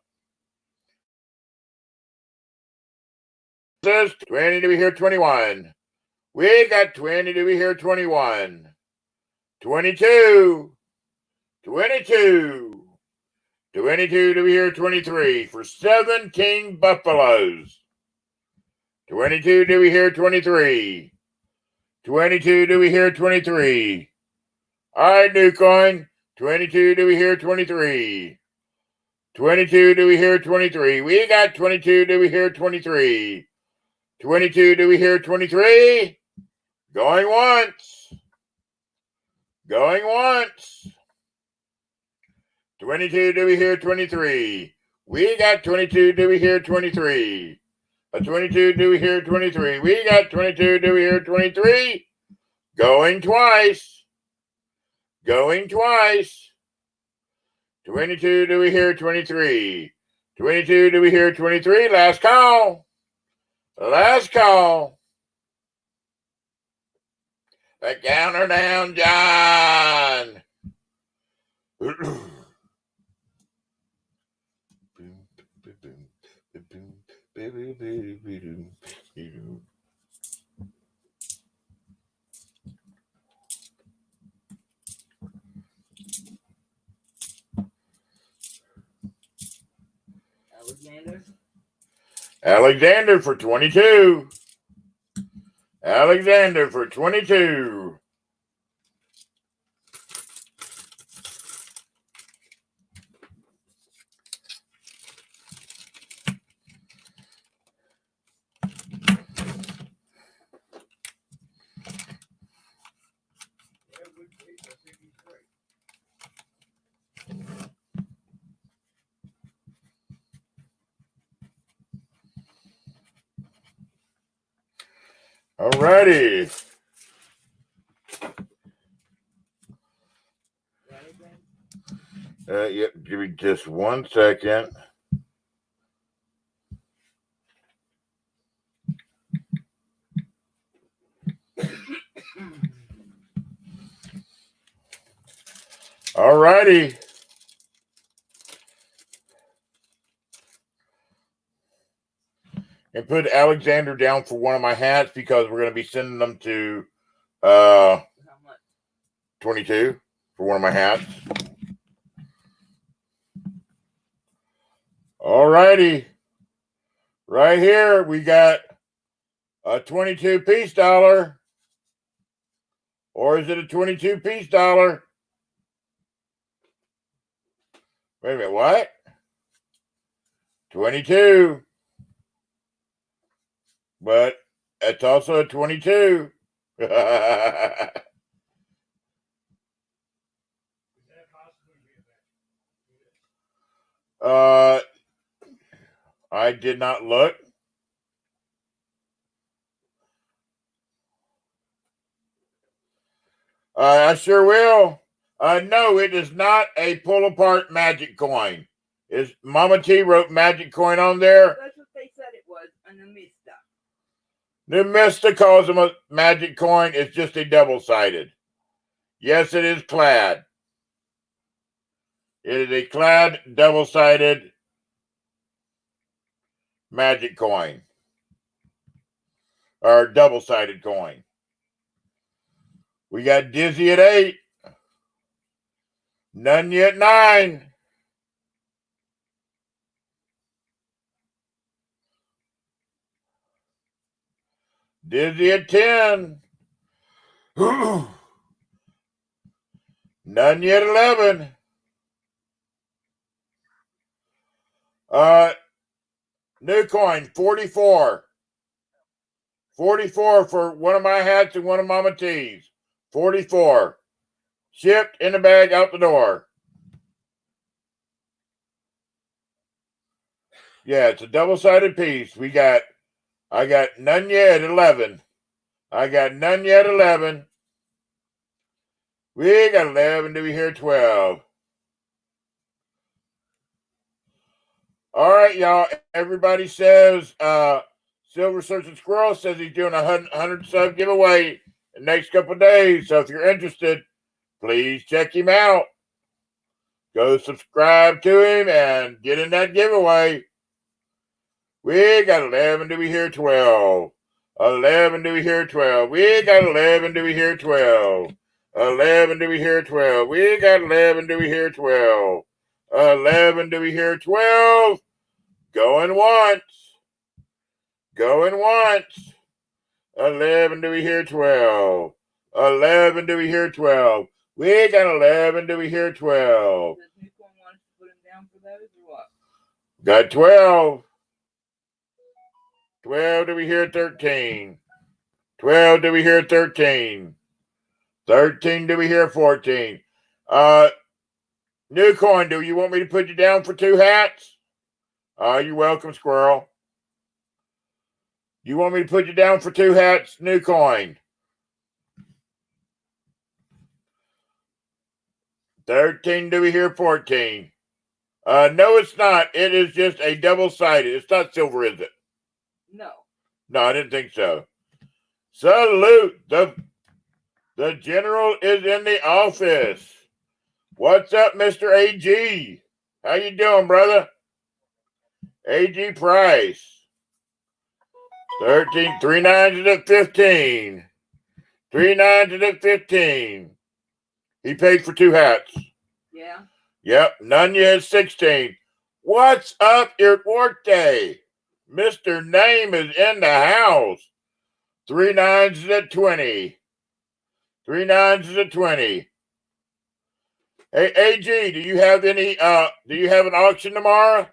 Says 20 to be here, 21. We got 20 to be here, 21. 22. 22. 22 to be here, 23. For 17 Buffaloes. 22 to be here, 23. 22 to be here, 23. All right, new coin. 22 to be here, 23. 22 to be here, 23. We got 22 to be here, 23. 22 to be here, 23. Going once. Going once. 22 to be here, 23. We got 22 to be here, 23. A 22 to be here, 23. We got 22 to be here, 23. Going twice. Going twice. 22 to be here, 23. 22 to be here, 23. Last call. Last call. The counter down, John. Alexander. Alexander for 22. Alexander for 22. All righty. Yep, give me just 1 second. All righty. And put Alexander down for one of my hats because we're going to be sending them to How much? 22 for one of my hats. All righty. Right here, we got a 22 piece dollar. Or is it a 22 piece dollar? Wait a minute, what? 22. But it's also a 22. I did not look. I sure will. No, it is not a pull apart magic coin. Is Mama T wrote magic coin on there? That's what they said it was, an Amista. New Mista calls them a magic coin. It's just a double-sided. Yes, it is clad. It is a clad, double-sided magic coin. Or double-sided coin. We got Dizzy at 8. None yet 9. Dizzy at 10. None yet 11. New coin, 44. 44 for one of my hats and one of Mama T's. 44. Shipped in a bag out the door. Yeah, it's a double-sided piece. I got none yet 11. I got none yet 11. We got 11. Do we hear 12? All right, y'all. Everybody says Silver Searching Squirrel says he's doing a 100 sub giveaway in the next couple of days. So if you're interested, please check him out. Go subscribe to him and get in that giveaway. We got 11. Do we hear 12? 11. Do we hear 12? We got 11. Do we hear 12? 11. Do we hear 12? We got 11. Do we hear 12? 11. Do we hear 12? Going once. Going once. 11. Do we hear 12? 11. Do we hear 12? We got 11. Do we hear 12? Does Newcomb want us to put him down for those or what? Got 12. 12. Do we hear 13? 12. Do we hear 13? 13. Do we hear 14? New coin, do you want me to put you down for 2 hats? You're welcome, Squirrel. You want me to put you down for 2 hats? New coin. 13, do we hear 14? No, it's not. It is just a double-sided. It's not silver, is it? No. No, I didn't think so. Salute. The general is in the office. What's up, Mr. AG? How you doing, brother? AG Price. 13, 3 9s at 15. 3 9s at 15. He paid for 2 hats. Yeah. Yep, none yet 16. What's up, Irtworkday? Mr. Name is in the house. 3 9s at 20. 3 9s at 20. Hey, AG, do you have an auction tomorrow?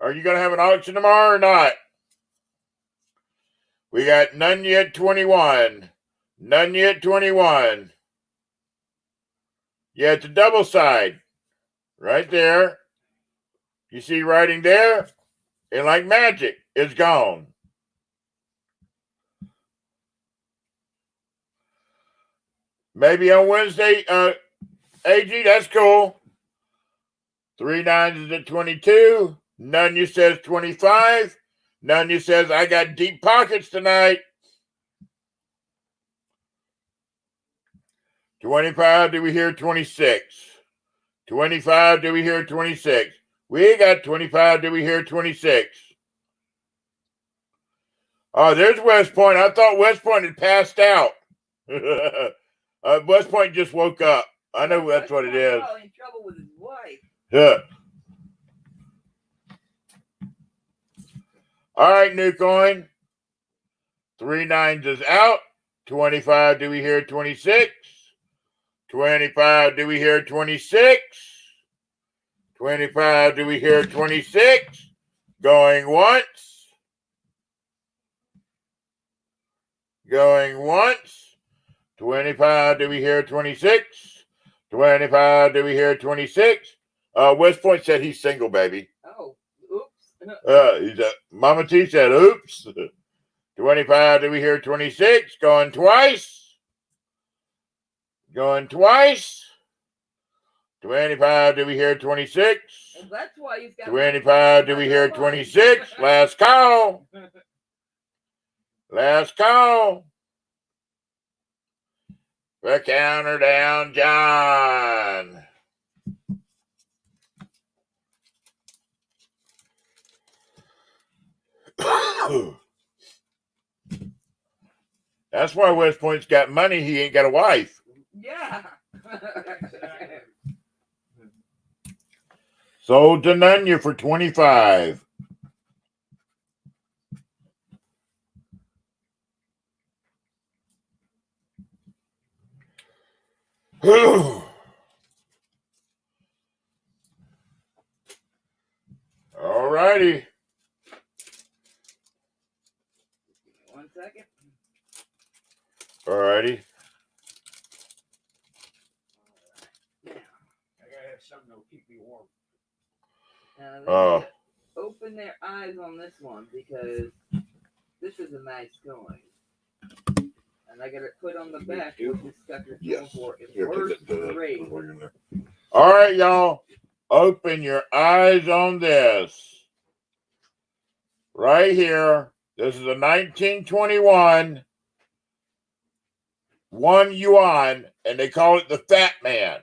Are you going to have an auction tomorrow or not? We got none yet 21. None yet 21. Yeah, it's a double side. Right there. You see writing there? And like magic, it's gone. Maybe on Wednesday, AG, that's cool. 3 9s at 22. None you says 25. None you says I got deep pockets tonight. 25, do we hear 26? 25, do we hear 26? We got 25, do we hear 26? Oh, there's West Point. I thought West Point had passed out. West Point just woke up. I know that's what it is. Probably in trouble with his wife. Yeah. All right, new coin. 3 nines is out. 25, do we hear 26? 25, do we hear 26? 25, do we hear 26? Going once. Going once. 25, do we hear 26? 25, do we hear 26? West Point said he's single, baby. Oh, oops. Mama T said, oops. 25, do we hear 26? Going twice. Going twice. 25, do we hear 26? Well, that's why you've got 25, do we hear 26? Last call. Last call. The counter down, John. That's why West Point's got money. He ain't got a wife. Yeah. Sold to Nunya for 25. All righty. 1 second. All righty. Now, I gotta have something that'll keep me warm. now they open their eyes on this one because this is a nice coin. And I got it put on the back what this sucker's going for. It's worth rate. All right, y'all. Open your eyes on this. Right here. This is a 1921 1 yuan, and they call it the Fat Man.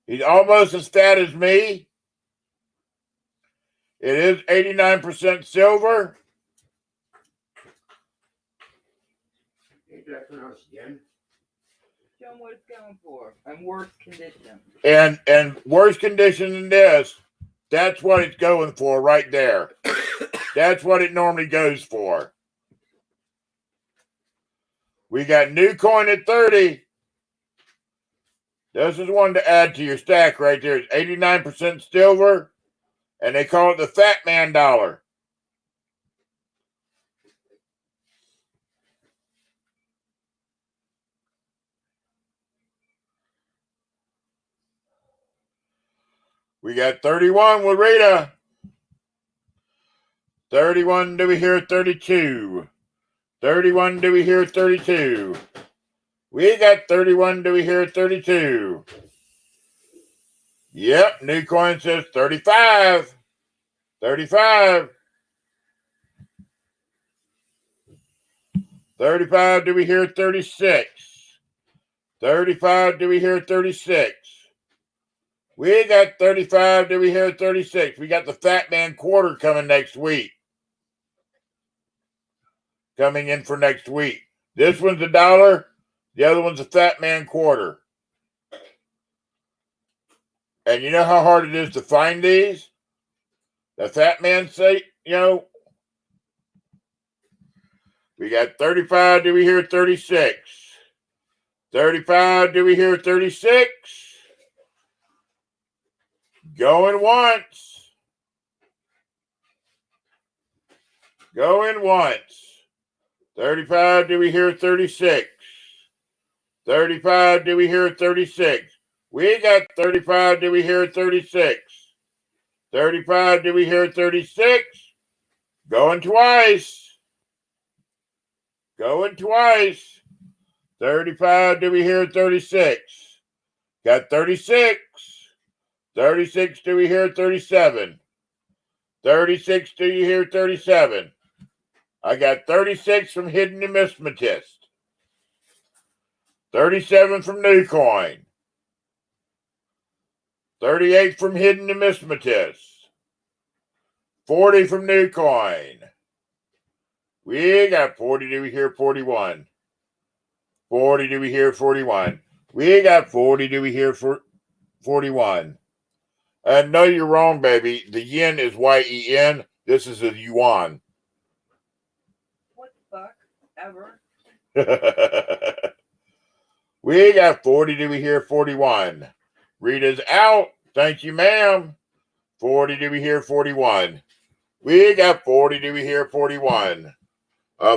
He's almost as fat as me. It is 89% silver. Ain't that pronounced yen? Show them what it's going for. And worse condition. And worse condition than this, that's what it's going for right there. That's what it normally goes for. We got new coin at 30. This is one to add to your stack right there. It's 89% silver, and they call it the Fat Man dollar. We got 31 with Rita. 31, do we hear 32? 31, do we hear 32? We got 31, do we hear 32? Yep, new coin says 35. 35. 35, do we hear 36? 35, do we hear 36? We got 35, do we hear 36? We got the Fat Man quarter coming next week. Coming in for next week. This one's $1. The other one's a Fat Man quarter. And you know how hard it is to find these? The Fat Man say, we got 35, do we hear 36? 35, do we hear 36? Going once. Going once. 35, do we hear 36? 35, do we hear 36? We got 35, do we hear 36? 35, do we hear 36? Going twice. Going twice. 35, do we hear 36? Got 36. 36, do we hear 37? 36, do you hear 37? I got 36 from Hidden Numismatist. 37 from New Coin. 38 from Hidden Numismatist. 40 from New Coin. We got 40. Do we hear 41? 40. Do we hear 41? We got 40. Do we hear 41? No, you're wrong, baby. The yen is Y-E-N. This is a yuan. What the fuck ever? We got 40. Do we hear 41? Rita's out. Thank you, ma'am. 40. Do we hear 41? We got 40. Do we hear 41?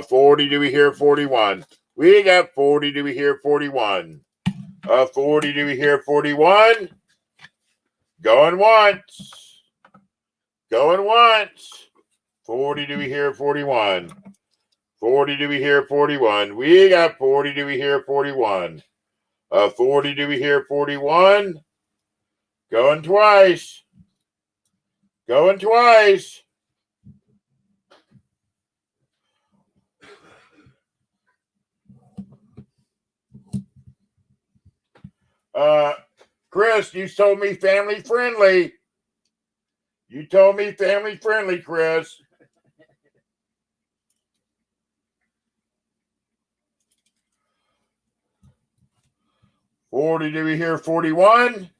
40. Do we hear 41? We got 40. Do we hear 41? 40. Do we hear 41? Going once. Going once. 40. Do we hear 41? 40. Do we hear 41? We got 40. Do we hear 41? 40. Do we hear 41? Going twice. Going twice. Chris, you told me family friendly. You told me family friendly, Chris. $40, do we hear 41?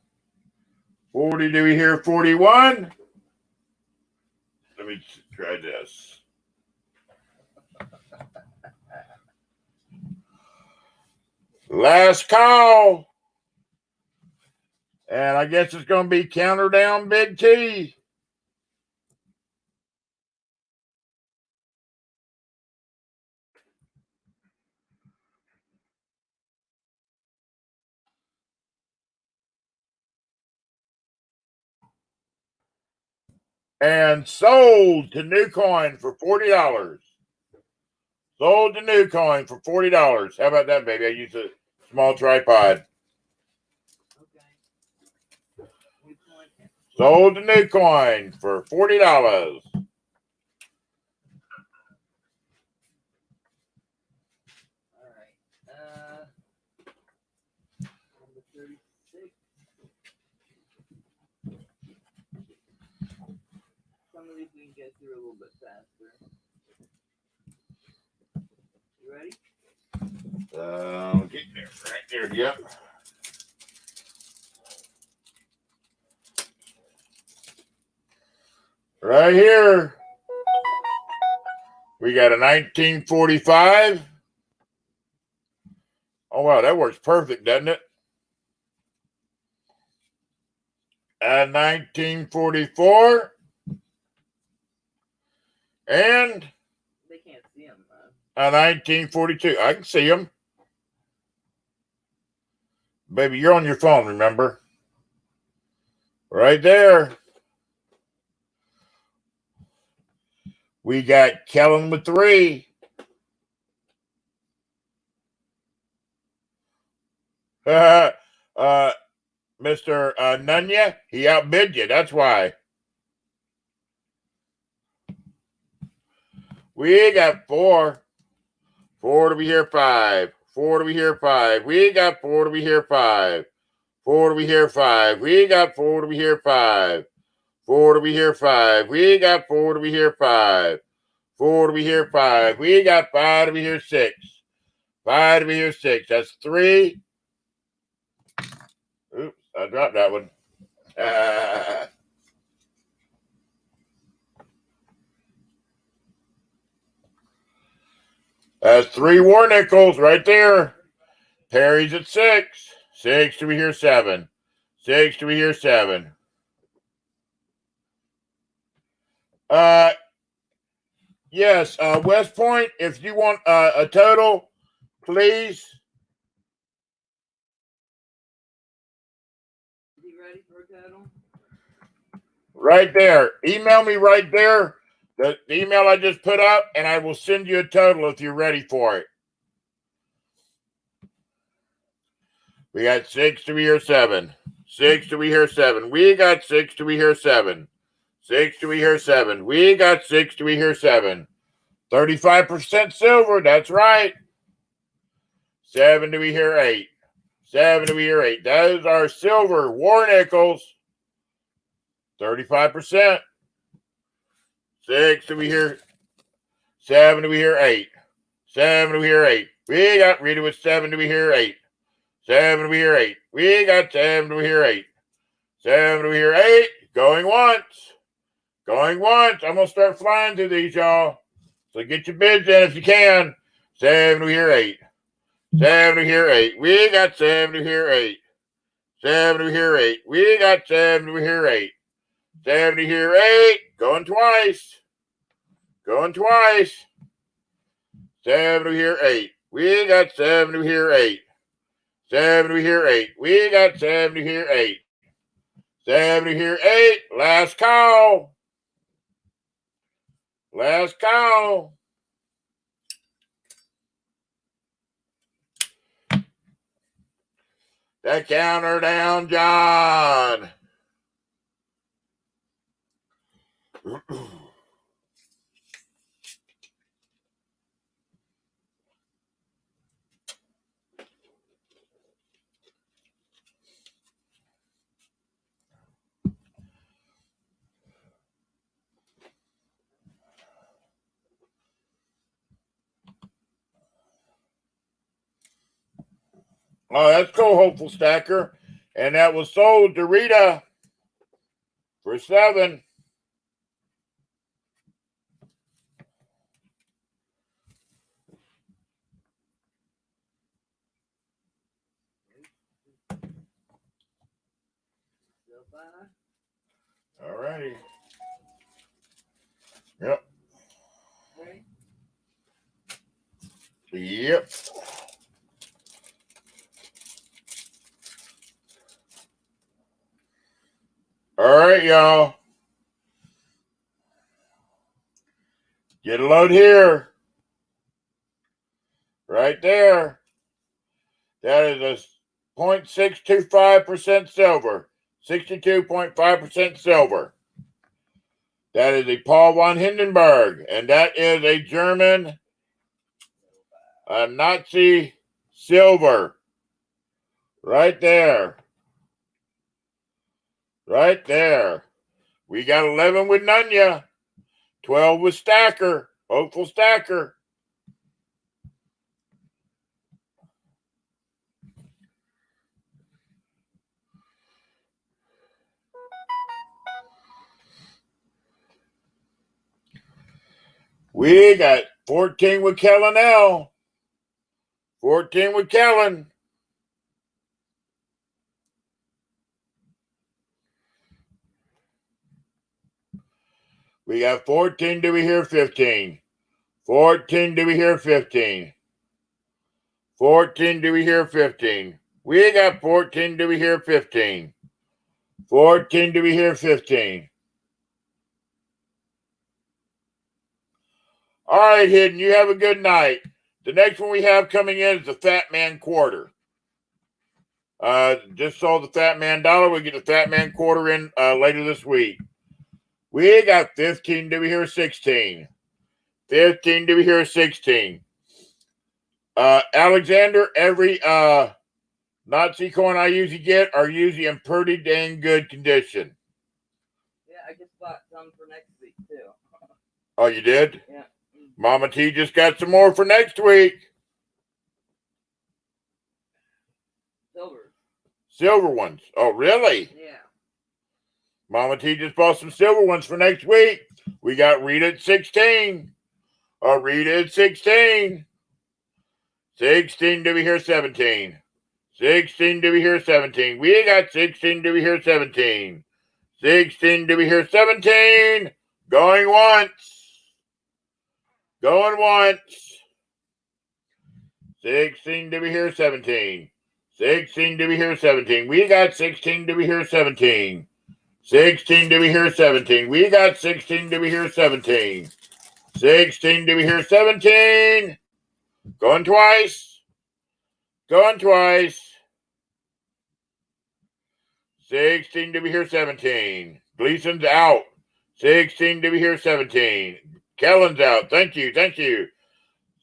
40, do we hear 41? Let me try this. Last call. And I guess it's going to be counter down Big T. And sold to New Coin for $40. Sold to New Coin for $40. How about that, baby? I use a small tripod. Sold to New Coin for $40. All right. Number 36. Some of these we can get through a little bit faster. You ready? Get there. Right there, yep. Right here, we got a 1945. Oh, wow, that works perfect, doesn't it? A 1944. And They can't see them, a 1942. I can see them. Baby, you're on your phone, remember? Right there. We got Kellen with 3. Mr. Nunya, he outbid you. That's why. We got 4. 4 to be here 5. 4 to be here 5. We got 4 to be here 5. 4 to be here 5. We got 4 to be here 5. 4 to be here 5. We got 4 to be here 5. 4 to be here 5. We got 5 to be here 6. 5 to be here 6. That's 3. Oops, I dropped that one. That's 3 war nickels right there. Perry's at 6. 6 to be here 7. 6 to be here 7. Yes, West Point, if you want a total, please. You ready for a total? Right there. Email me right there. The email I just put up, and I will send you a total if you're ready for it. We got 6 to be here 7. 6 to be here 7. We got 6 to be here 7. 6 to be here 7. We got 6 to be here 7. 35% silver. That's right. 7 do we hear 8? 7 do we hear 8? Those are silver war nickels. 35%. 6 do we hear? 7 do we hear 8? 7 do we hear 8? We got read it with 7 do we hear 8? 7 do we hear 8? We got 7 do we hear 8? 7 do we hear 8? Going once. Going once. I'm gonna start flying through these, y'all. So get your bids in if you can. 7 do we hear 8? 7 do we hear 8? We got 7 do we hear 8? 7 do we hear 8? We got 7 do we hear 8? 7 do we hear 8? Going twice. Going twice. 7 do we hear 8? We got 7 do we hear 8? 7 do we hear 8? We got 7 do we hear 8? 7 do we hear 8? Last call. Last call. That counter down, John. Oh, that's cool, Hopeful Stacker. And that was sold to Rita for 7. All righty. Yep. Right. Yep. All right, y'all. Get a load here. Right there. That is a 0.625% silver. 62.5% silver. That is a Paul von Hindenburg. And that is a German Nazi silver. Right there. Right there. We got 11 with Nunya. 12 with Stacker. Hopeful Stacker. We got 14 with Kellen L. 14 with Kellen. We got 14. Do we hear 15? 14. Do we hear 15? 14. Do we hear 15? We got 14. Do we hear 15? 14. Do we hear 15? All right, Hidden. You have a good night. The next one we have coming in is the Fat Man Quarter. Just sold the Fat Man Dollar. We get the Fat Man Quarter in later this week. We got 15. Do we hear 16? 15. Do we hear 16? Alexander, every Nazi coin I usually get are usually in pretty dang good condition. Yeah, I just bought some for next week, too. Oh, you did? Yeah. Mama T just got some more for next week. Silver. Silver ones. Oh, really? Yeah. Mama T just bought some silver ones for next week. We got Rita at 16. Rita at 16. 16, do we hear 17? 16, do we hear 17? We got 16, do we hear 17? 16, do we hear 17? Going once. Going once. 16, do we hear 17? 16, do we hear 17? We got 16, do we hear 17? 16, do we hear 17? We got 16, do we hear 17? 16, do we hear 17? Going twice. Going twice. 16, do we hear 17? Gleason's out. 16, do we hear 17? Kellen's out. Thank you. Thank you.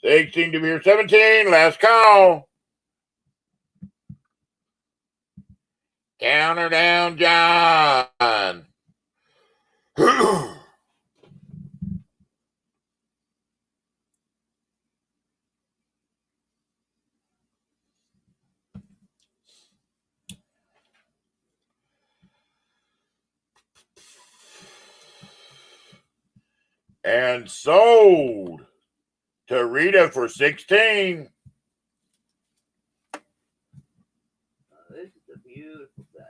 16, do we hear 17? Last call. Count her down, John. And sold to Rita for 16. This is a beautiful set.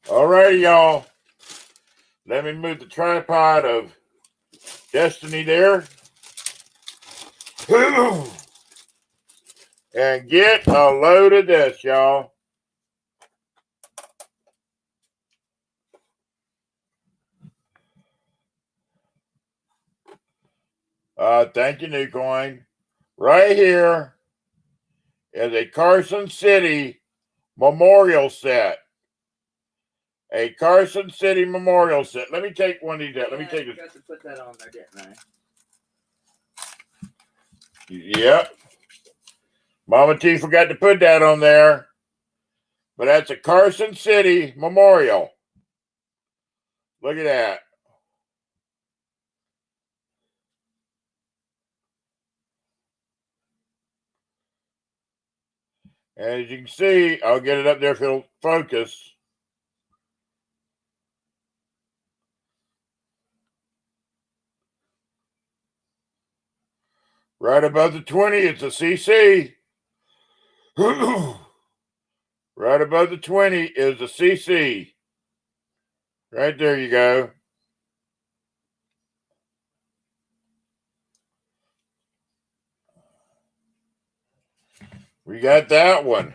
All righty, y'all. Let me move the tripod of Destiny there. And get a load of this, y'all. Thank you, New Coin. Right here is a Carson City memorial set. A Carson City memorial set. Let me take one of these out. Let me take I this. forgot to put that on there, didn't I? Yep. Mama T forgot to put that on there. But that's a Carson City memorial. Look at that. And as you can see, I'll get it up there if it'll focus. Right above the 20, it's a CC. Right above the 20 is a CC. Right there you go. We got that one.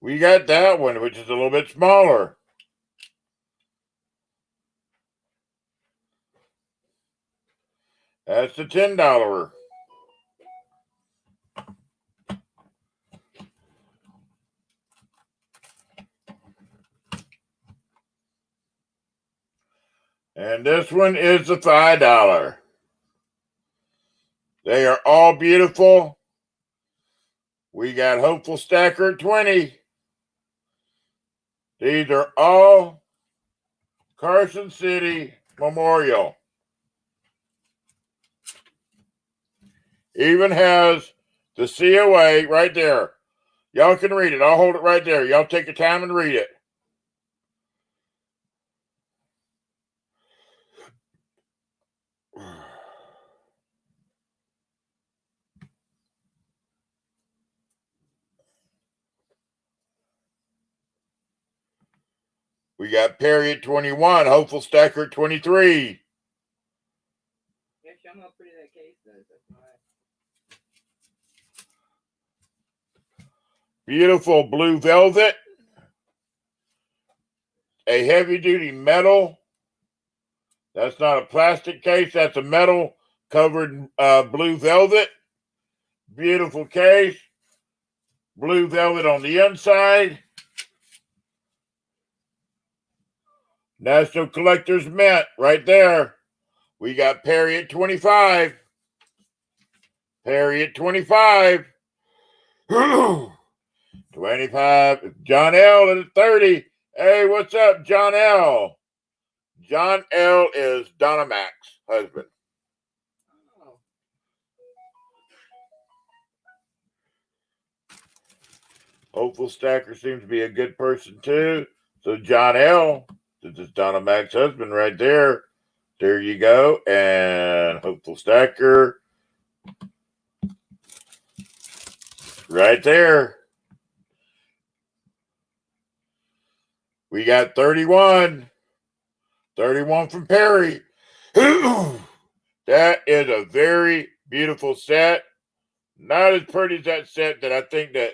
We got that one, which is a little bit smaller. That's the $10. And this one is the $5. They are all beautiful. We got Hopeful Stacker 20. These are all Carson City Memorial. Even has the COA right there. Y'all can read it. I'll hold it right there. Y'all take your time and read it. We got Perry at 21, Hopeful Stacker at 23. Yeah, show me how pretty that case is. That's nice. Beautiful blue velvet. A heavy-duty metal. That's not a plastic case. That's a metal covered blue velvet. Beautiful case. Blue velvet on the inside. National Collector's Mint right there. We got Perry at 25. Perry at 25. 25. John L. at 30. Hey, what's up, John L.? John L. is Donna Mac's husband. Oh. Hopeful Stacker seems to be a good person, too. So John L., this is Donna Mac's husband right there. There you go. And Hopeful Stacker right there. We got 31. 31 from Perry. That is a very beautiful set. Not as pretty as that set that I think that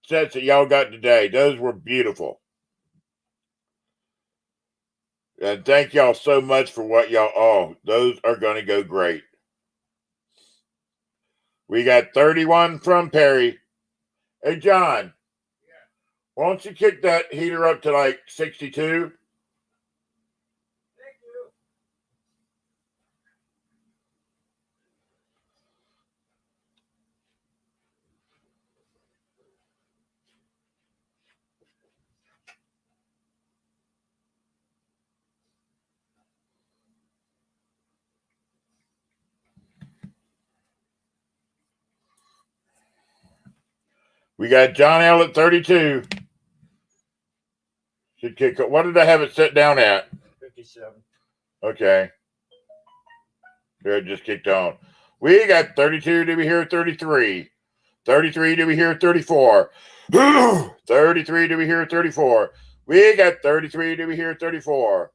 sets that y'all got today. Those were beautiful. And thank y'all so much for what y'all. Oh, those are going to go great. We got 31 from Perry. Hey, John. Why don't you kick that heater up to like 62? Thank you. We got John L at 32. Should kick up. What did I have it set down at? 57. Okay. There, it just kicked on. We got 32 to be here, 33. 33 to be here, 34. 33 to be here, 34. We got 33 to be here, 34.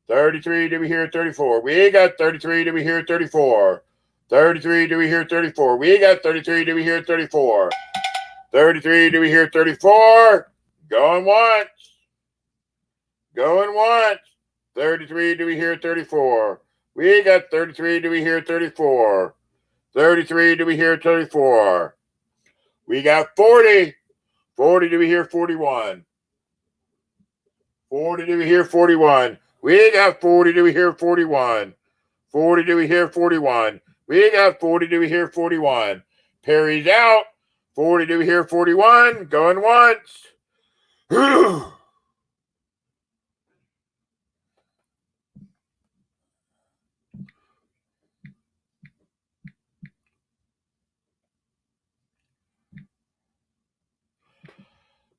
33 to be here, 34. We got 33 to be here, 34. 33 to be here, 34. We got 33 to be here, 34. 33 to be here, 34. Going once. Going once. 33 to be here, 34. We got 33 to be here, 34. 33 to be here, 34. We got 40. 40 to be here, 41. 40 to be here, 41. We got 40 to be here, 41. 40 to be here, 41. We got 40 to be here, 41. Perry's out. 40 to be here, 41. Going once.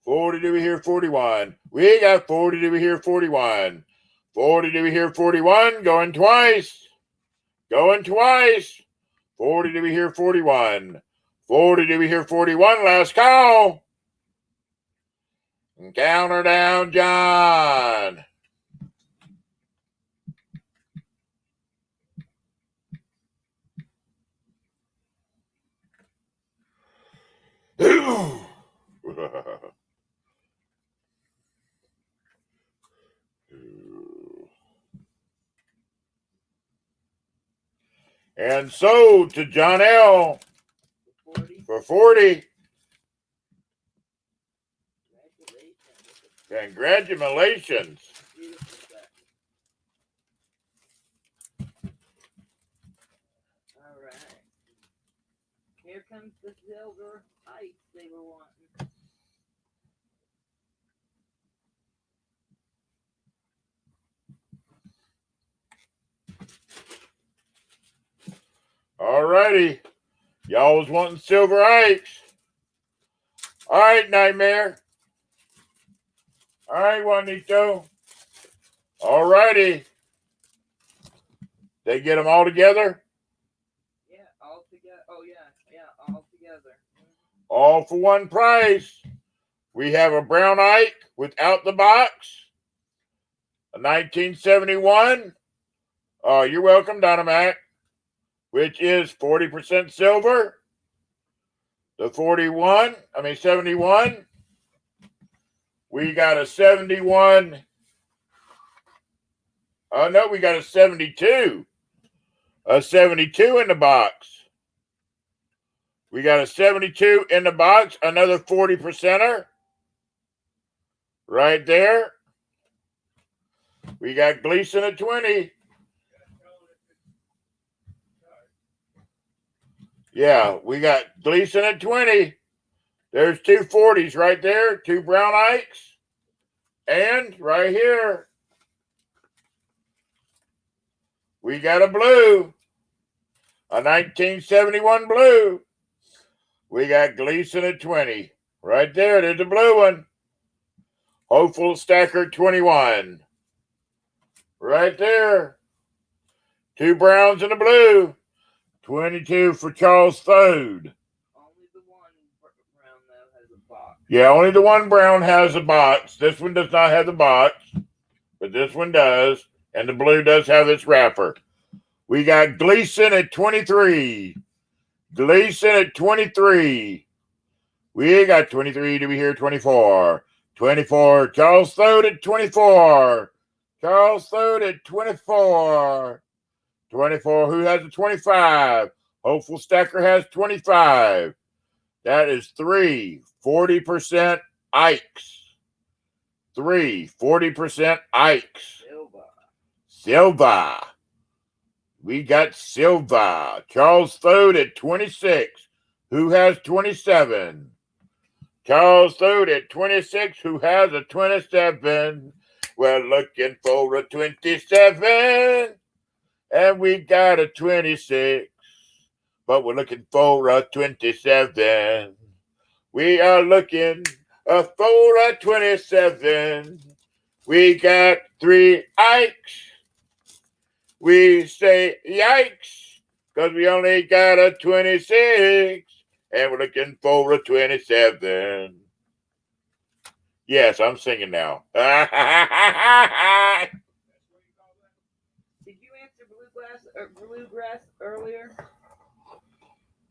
40 to be here, 41. We got 40 to be here, 41. 40 to be here, 41. Going twice. Going twice. 40 to be here, 41. 40 to be here, 41. Last call. And counter down, John. And sold to John L. 40. For 40. Congratulations. Beautiful stuff. All right. Here comes the silver ice they were wanting. All righty. Y'all was wanting silver ice. All right, Nightmare. All right, Juanito. All righty. They get them all together? Yeah, all together. Oh, yeah, all together. All for one price. We have a brown Ike without the box. A 1971. Oh, you're welcome, Dynamac. Which is 40% silver. The 71. We got a 71. Oh, no, we got a 72. A 72 in the box. We got a 72 in the box. Another 40%er. Right there. We got Gleason at 20. Yeah, we got Gleason at 20. There's two 40s right there. Two brown Ikes. And right here, we got a blue. A 1971 blue. We got Gleason at 20. Right there, there's a blue one. Hopeful Stacker 21. Right there. Two browns and a blue. 22 for Charles Fode. Only the one brown, though, has a box. Yeah, only the one brown has a box. This one does not have the box, but this one does. And the blue does have its wrapper. We got Gleason at 23. Gleason at 23. We got 23 to be here, 24. 24, Charles Fode at 24. Charles loaded 24. 24. Who has a 25? Hopeful Stacker has 25. That is 3 40% Ikes. 3 40% Ikes. Silva. We got Silva. Charles Thode at 26. Who has 27? Charles Thode at 26. Who has a 27? We're looking for a 27. And we got a 26. But we're looking for a 27. We are looking for a 27. We got 3 Ikes. We say yikes, because we only got a 26, and we're looking for a 27. Yes, I'm singing now. Did you answer Bluegrass earlier?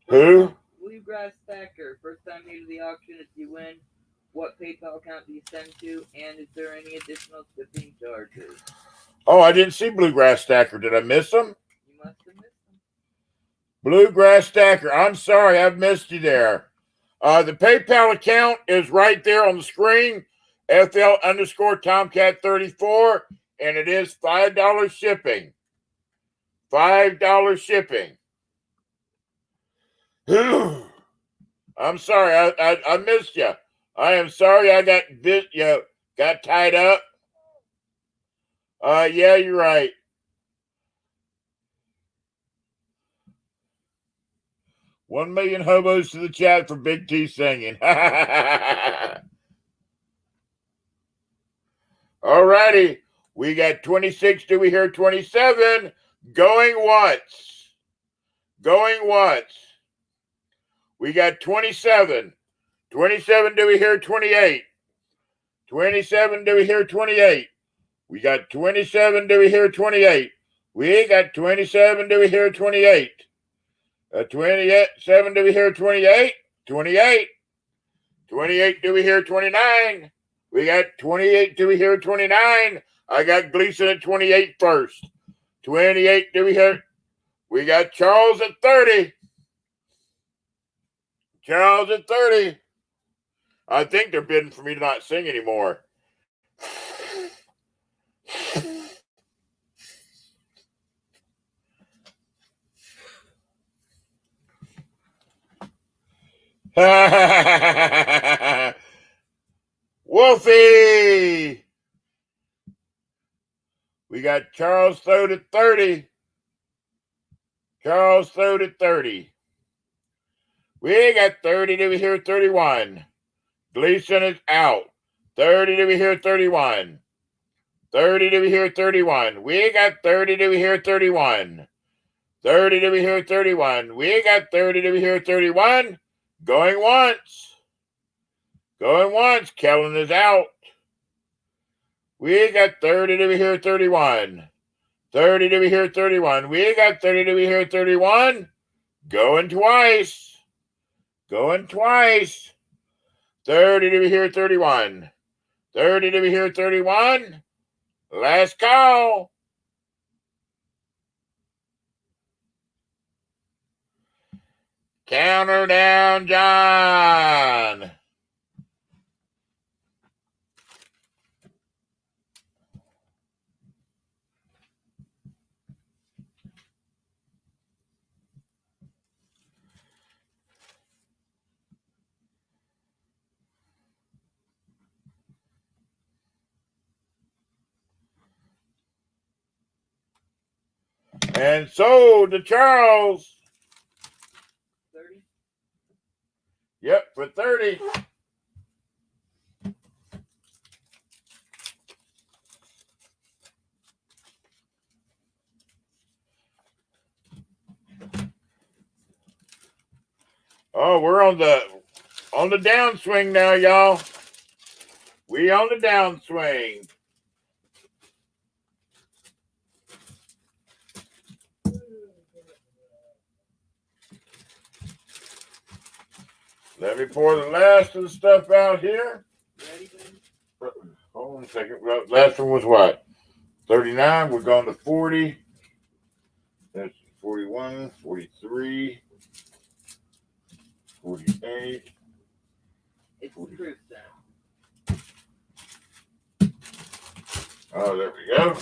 Who? Bluegrass Stacker. First time new to the auction. If you win, what PayPal account do you send to? And is there any additional shipping charges? Oh, I didn't see Bluegrass Stacker. Did I miss him? You must have missed him. Bluegrass Stacker. I'm sorry, I've missed you there. The PayPal account is right there on the screen. FL_Tomcat34. And it is $5 shipping. $5 shipping. I'm sorry, I missed you. I am sorry I got tied up. Yeah, you're right. 1 million hobos to the chat for Big T singing. Alrighty. We got 26. Do we hear 27? Going once. Going once. We got 27. 27. Do we hear 28? 27. Do we hear 28? We got 27. Do we hear 28? We got 27. Do we hear 28? 27. Do we hear 28? 28. 28. Do we hear 29? We got 28. Do we hear 29? I got Gleason at 28 first. 28. Do we hear? We got Charles at 30. Charles at 30. I think they're bidding for me to not sing anymore. Wolfie! We got Charles Thode at 30. Charles Thode at 30. We got 30. Do we hear 31? Gleason is out. 30. Do we hear 31? 30. Do we hear 31? We got 30. Do we hear 31? 30. Do we hear 31? We got 30. Do we hear 31? Going once. Going once. Kellen is out. We got 30. Do we hear 31? 30. Do we hear 31? We got 30. Do we hear 31? Going twice. Going twice. 30. Do we hear 31? 30. Do we hear 31? Last call. Counter down, John. And so to Charles. 30. Yep, for 30. Oh, we're on the downswing now, y'all. We on the downswing. Let me pour the last of the stuff out here. Ready, baby? Hold on a second. Last one was what? 39, we're going to 40. That's 41, 43, 48. It's the truth, then. Oh, there we go.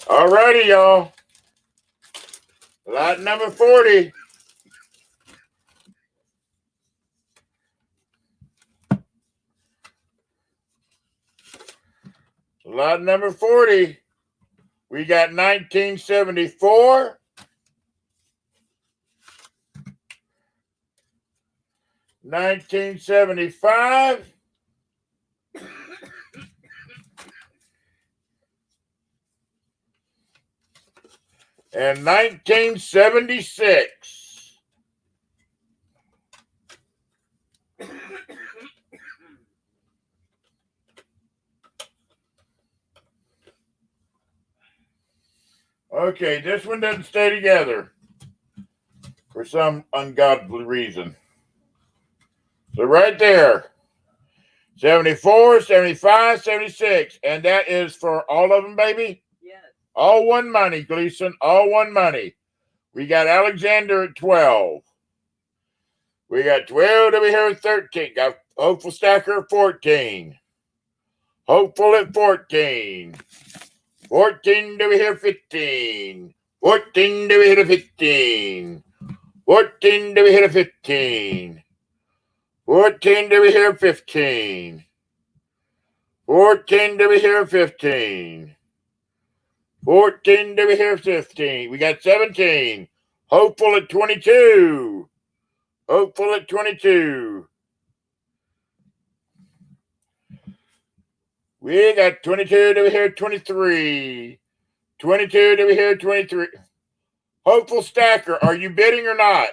All righty, y'all. Lot number 40. Lot number 40. We got 1974. 1975. And 1976. Okay, this one doesn't stay together for some ungodly reason. So right there, 74, 75, 76. And that is for all of them, baby? Yes. All one money, Gleason. All one money. We got Alexander at 12. We got 12 over here at 13. Got Hopeful Stacker at 14. Hopeful at 14. 14 over here, 15. 14 over here to 15. 14 over here to 15. 14 over here, 15. 14 over here, 15. 14 over here, 15. We got 17. Hopeful at 22. Hopeful at 22. We got 22 over here, 23. 22 over here, 23. Hopeful Stacker, are you bidding or not?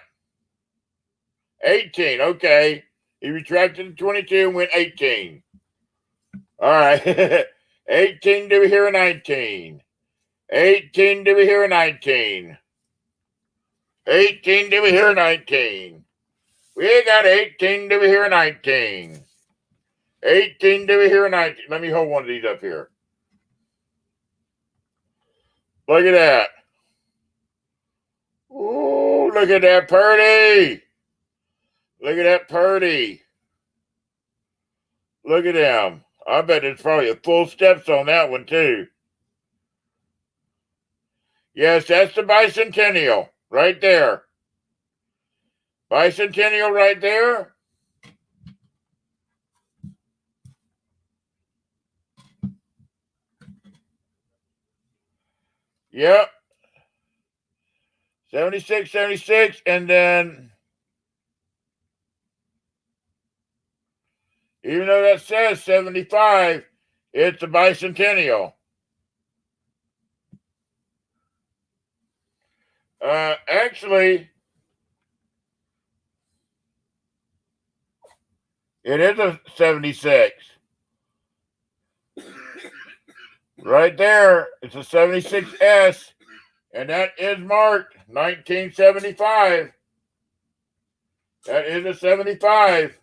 18, okay. He retracted the 22 and went 18. All right. 18 over here, 19. 18 over here, 19. 18 over here, 19. We got 18 over here, 19. 18 over here, 19. Let me hold one of these up here. Look at that. Ooh, look at that Purdy. Look at that Purdy. Look at him. I bet there's probably a full steps on that one, too. Yes, that's the Bicentennial right there. Bicentennial right there. Yep. 76, 76, and then even though that says 75, it's the Bicentennial. Actually, it is a 76. Right there, it's a 76S, and that is marked 1975. That is a 75.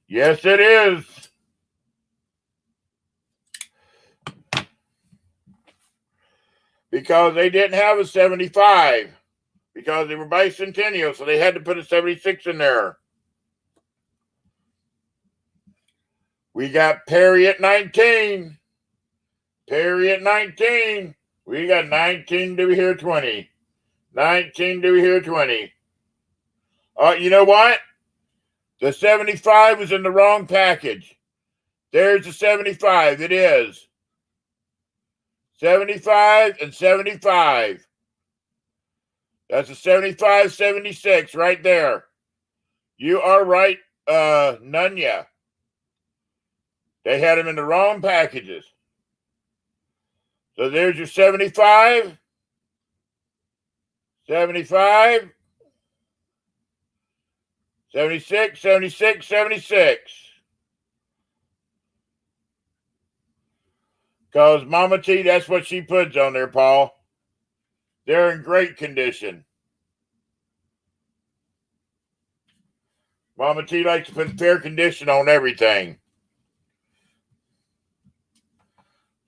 Yes, it is. Because they didn't have a 75. Because they were Bicentennial, so they had to put a 76 in there. We got Perry at 19. Perry at 19. We got 19 to here 20. 19 to here 20. You know what? The 75 was in the wrong package. There's the 75. It is. 75 and 75. That's a 75, 76 right there. You are right, Nunya. They had them in the wrong packages. So there's your 75, 75, 76, 76, 76. Because Mama T, that's what she puts on there, Paul. They're in great condition. Mama T likes to put fair condition on everything.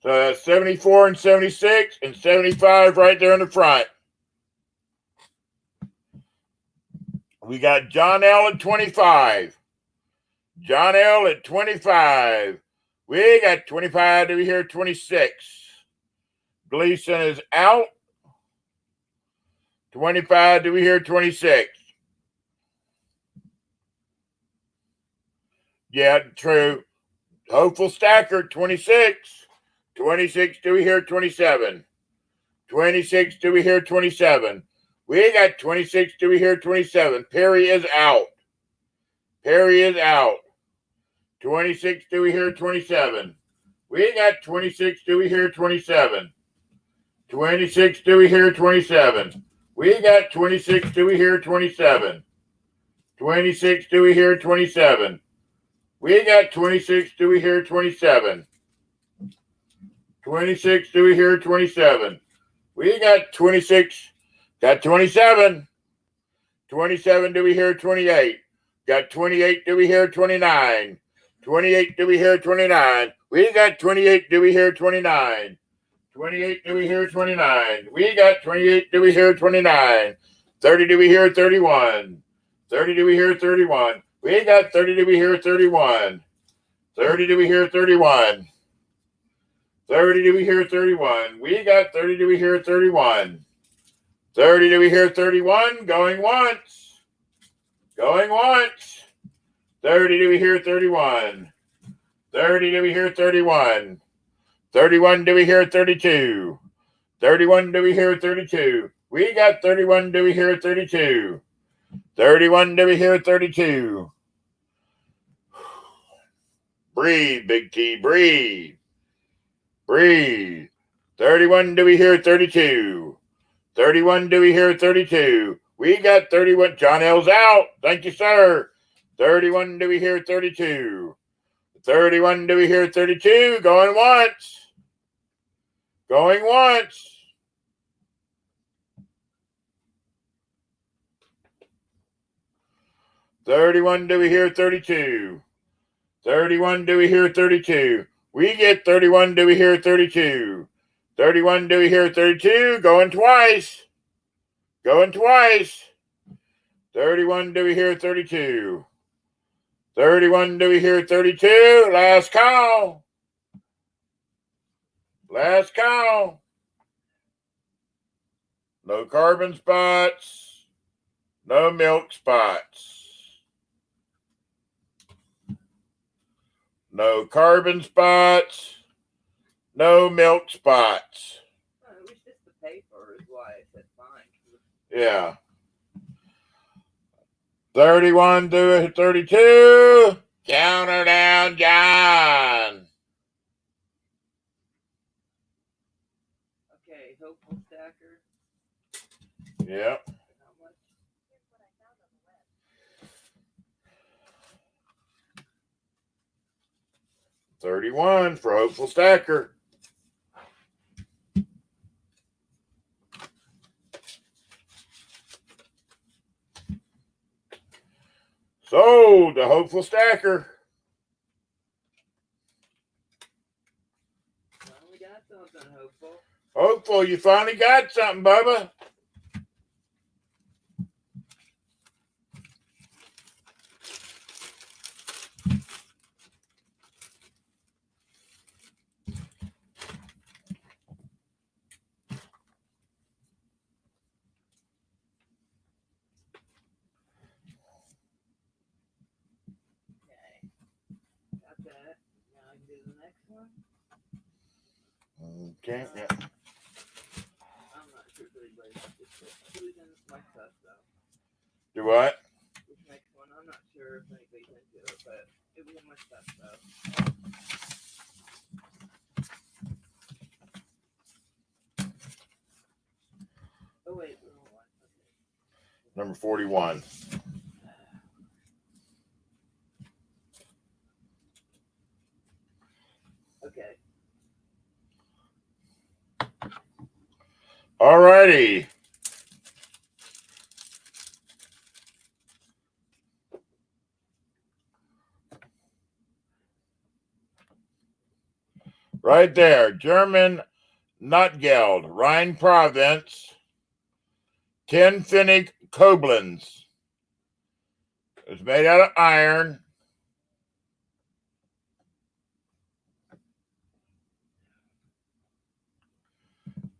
So that's 74 and 76 and 75 right there in the front. We got John L. at 25. John L. at 25. We got 25 over here, 26. Gleason is out. 25 to be here, 26. Yeah, true. Hopeful Stacker, 26. 26 to be here, 27. 26 to be here, 27. We got 26 to be here, 27. Perry is out. Perry is out. 26 to be here, 27. We got 26 to be here, 27. 26 to be here, 27. We got 26 to be here, 27. 26 to be here, 27. We got 26 to be here, 27. 26 to be here, 27. We got 26. Got 27. 27 to be here, 28. Got 28 to be here, 29. 28 to be here, 29. We got 28 to be here, 29. 28 to be here, 29. We got 28 to be here, 29. 30 to be here, 31. 30 to be here, 31. We got 30 to be here, 31. 30 to be here, 31. 30 to be here, 31. We got 30 to be here, 31. 30 to be here, 31. Going once. Going once. 30 to be here, 31. 30 to be here, 31. 31 to be here, 32. 31 to be here, 32. We got 31 to be here, 32. 31 to be here, 32. Breathe, Big T, breathe. Breathe. 31 to be here, 32. 31 to be here, 32. We got 31. John L's out. Thank you, sir. 31 to be here, 32. 31 to be here, 32. Going once. Going once. $31 to be here, 32. 31 to be here, 32. We get 31 to be here, 32. 31 to be here, 32. Going twice. Going twice. 31 to be here, 32. 31 to be here, 32. Last call. Last call. No carbon spots. No milk spots. No carbon spots. No milk spots. It was just the paper is why I said fine. Yeah. 31 to 32. Counter down, John. Okay, hopeful stacker. Yep. How much? 31 for hopeful stacker. Sold the hopeful stacker. Finally got something hopeful. Hopeful, you finally got something, Bubba. Got that. Now I can do the next one. Okay. Yeah. I'm not sure if anybody wants this, but who's in my stuff though? Do what? This next one, I'm not sure if anybody's into it, but it was in my stuff though. Oh wait, wrong one. Okay. Number 41. Okay. All righty. Right there. German Nutgeld, Rhine Province. 10 Finnick Koblenz. It's made out of iron.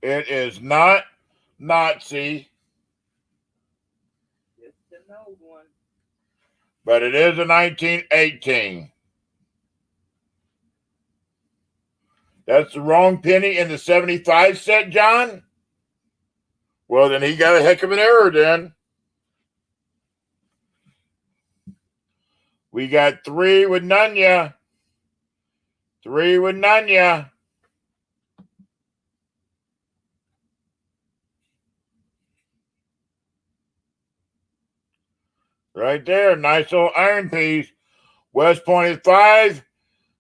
It is not Nazi, Just an old one. but it is a 1918. That's the wrong penny in the 75 set, John? Well, then he got a heck of an error then. We got 3 with Nunya. 3 with Nunya. Right there. Nice little iron piece. West Point at 5.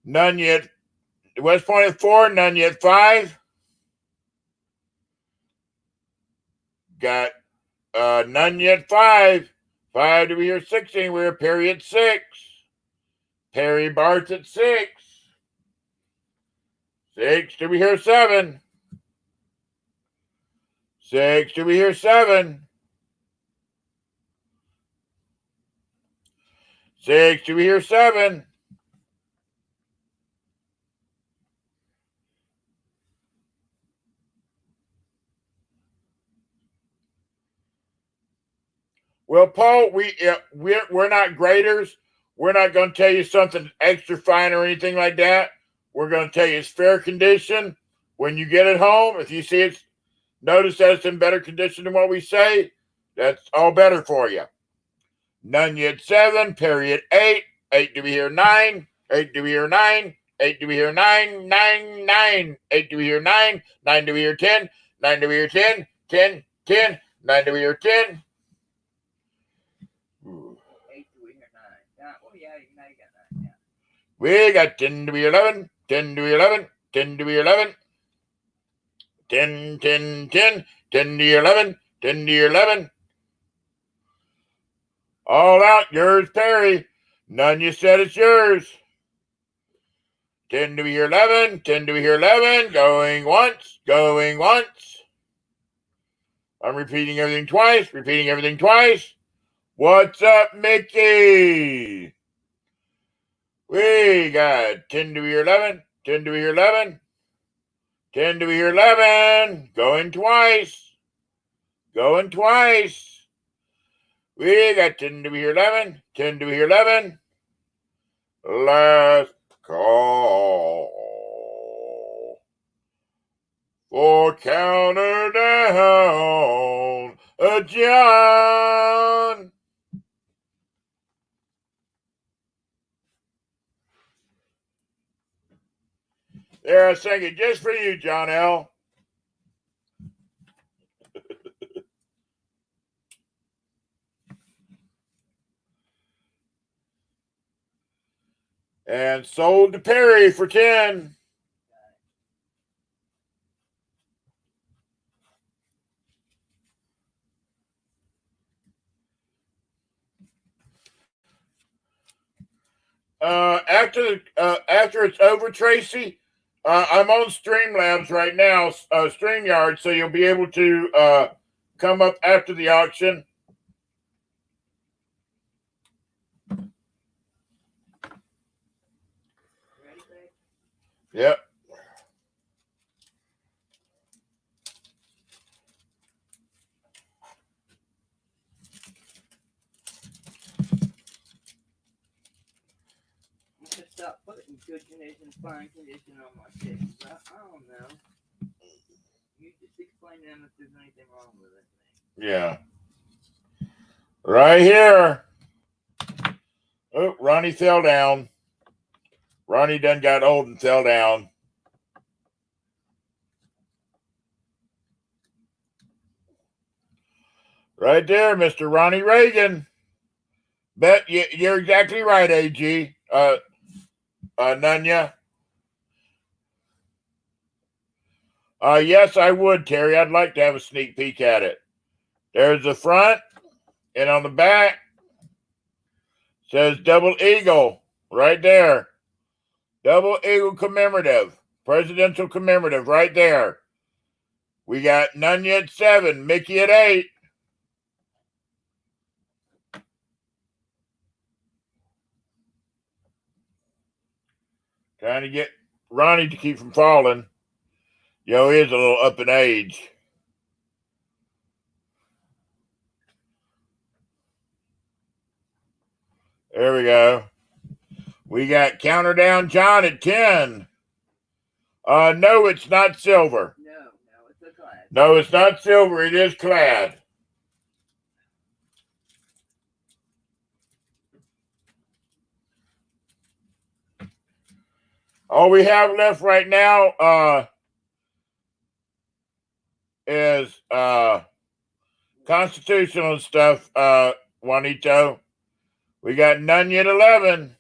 Nunya. West Point at 4. Nunya at 5. Got Nunya at 5. 5 to be here 16. We're Perry at 6. Perry Bart's at 6. 6 to be here 7. 6 to be here 7. 6 to be here 7. Well, Paul, we're not graders. We're not going to tell you something extra fine or anything like that. We're going to tell you it's fair condition. When you get it home, if you see it's, notice that it's in better condition than what we say, that's all better for you. Nunya at 7, Perry at 8, 8 to be here 9, 8 to be here 9, 8 to be here 9, 9, 9, 8 to be here 9, 9 to be here 10, 9 to be here 10, 10, 10, 9 to be here 10. 8 to be here 9. Oh, yeah, now you got 9, yeah. We got 10 to be 11, 10 to be 11, 10 to be 11, 10, 10, 10, 10 to 11, 10 to 11. All out, yours, Perry. None you said it's yours. 10 to be here 11, 10 to be here 11, going once, going once. I'm repeating everything twice, repeating everything twice. What's up, Mickey? We got 10 to be here 11, 10 to be here 11, 10 to be here 11, going twice, going twice. We got 10 to be here 11, 10 to be here 11. Last call for counter down, John. There, I sang it just for you, John L. And sold to Perry for 10. After it's over, Tracy, I'm on Streamlabs right now, StreamYard, so you'll be able to come up after the auction. Ready, Greg? Yep. You should stop putting good condition, fine condition on my shit. I don't know. You just explain to them if there's anything wrong with it. Yeah. Right here. Oh, Ronnie fell down. Ronnie done got old and fell down. Right there, Mr. Ronnie Reagan. Bet you're exactly right, AG. Nunya. Yes, I would, Terry. I'd like to have a sneak peek at it. There's the front, and on the back says Double Eagle right there. Double Eagle Commemorative. Presidential Commemorative right there. We got Nunya at 7, Mickey at 8. Trying to get Ronnie to keep from falling. Yo, he is a little up in age. There we go. We got Counter Down John at 10. No, it's not silver. No, it's a clad. No, it's not silver. It is clad. All we have left right now is constitutional stuff, Juanito. We got Nunya at 11.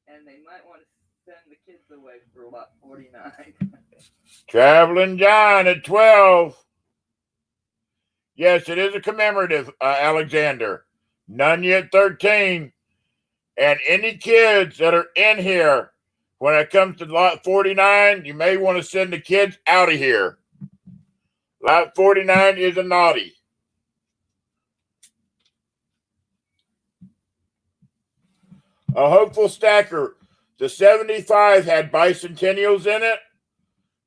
And they might want to send the kids away for lot 49. Traveling John at 12. Yes, it is a commemorative, Alexander. Nunya at 13. And any kids that are in here, when it comes to lot 49, you may want to send the kids out of here. Lot 49 is a naughty. A hopeful stacker. The 75 had Bicentennials in it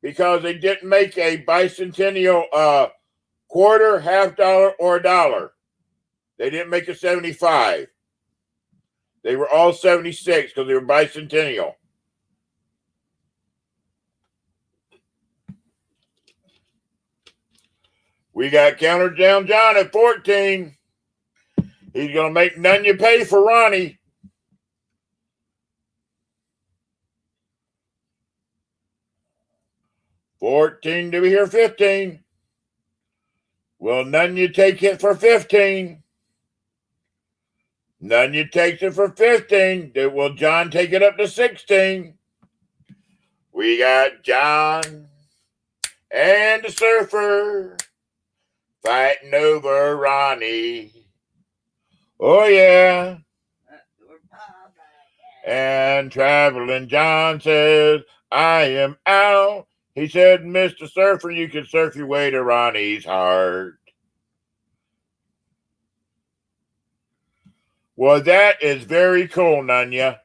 because they didn't make a Bicentennial quarter, $50, or $1. They didn't make a 75. They were all 76 because they were Bicentennial. We got Counter Down John at 14. He's going to make Nunya pay for Ronnie. $14 to be here, 15. Will Nunya take it for 15? Nunya takes it for 15. Will John take it up to 16? We got John and the Surfer fighting over Ronnie. Oh, yeah. And Traveling John says, I am out. He said, Mr. Surfer, you can surf your way to Ronnie's heart. Well, that is very cool, Nunya.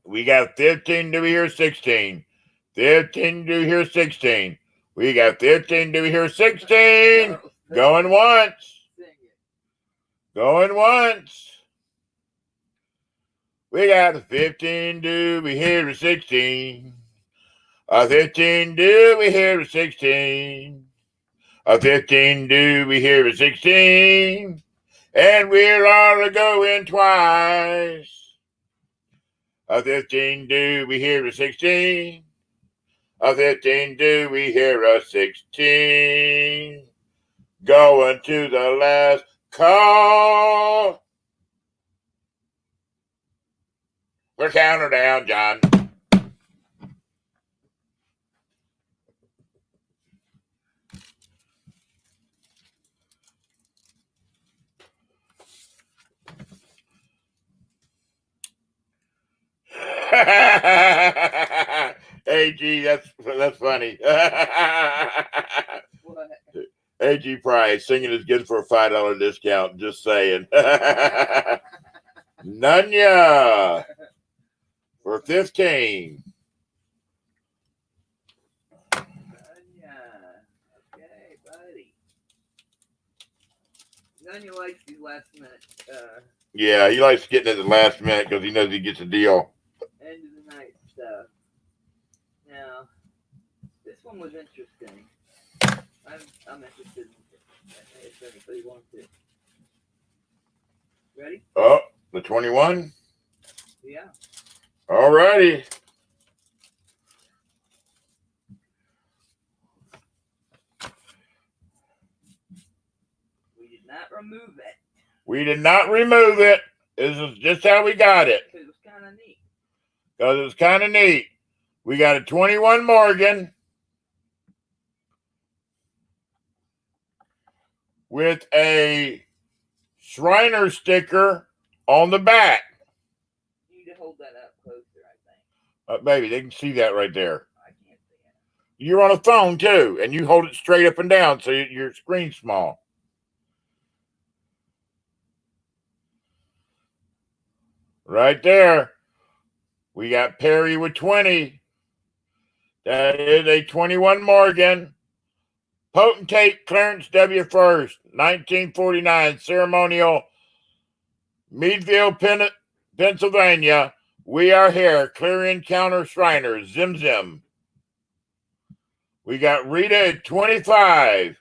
We got 15 to be here, 16. 15 to be here, 16. We got 15 to be here, 16. Going once. Going once. We got 15 to be here to 16. 15 do we hear at 16. 15 do we hear at 16. And we're all going twice. 15 do we hear at 16. 15 do we hear at 16. Going to the last call. We're counting down, John. AG, that's funny. AG Price singing is good for a $5 discount. Just saying. Nunya for 15. Okay, buddy. Nunya likes these last minute. Yeah, he likes getting at the last minute because he knows he gets a deal. End of the night stuff. Now, this one was interesting. I'm interested in if anybody wants it. Ready? Oh, the 21? Yeah. All righty. We did not remove it. We did not remove it. This is just how we got it. It was kind of neat. Because it was kind of neat. We got a 21 Morgan with a Shriner sticker on the back. Baby, they can see that right there. I can't see it. You're on a phone too, and you hold it straight up and down so your screen's small. Right there. We got Perry with 20. That is a 21 Morgan. Potentate Clarence W. First, 1949, ceremonial, Meadville, Pennsylvania. We are here. Clear Counter Shriners. Zim Zim. We got Rita at 25.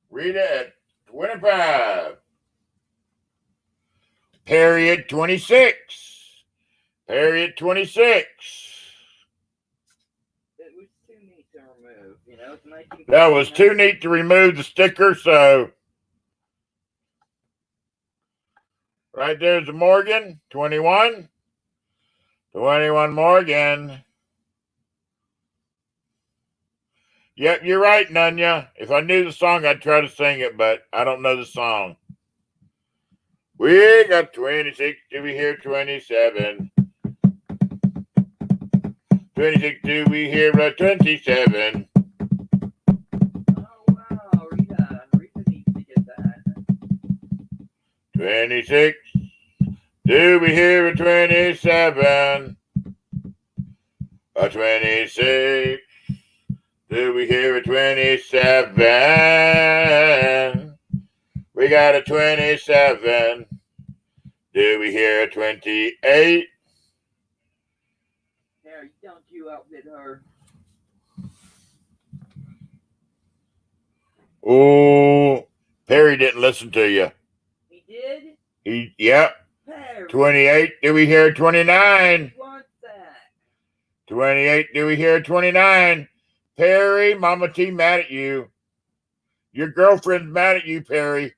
Rita at 25. Perry at 26. Perry at 26. It was too neat to remove. You know, it's 1949. That was too neat to remove the sticker, so right there's the Morgan, 21. 21 Morgan. Yep, you're right, Nunya. If I knew the song, I'd try to sing it, but I don't know the song. We got 26 to be here, 27. 26 to be here, 27. Oh, wow, Rita. Rita needs to get that. 26 to be here, 27. 26 to be here, 27. We got a 27. Do we hear a 28? Harry, don't you outbid her. Oh, Perry didn't listen to you. He did? Yep. Perry. 28. Do we hear 29? What's that? 28. Do we hear 29? Perry, Mama T mad at you. Your girlfriend's mad at you, Perry.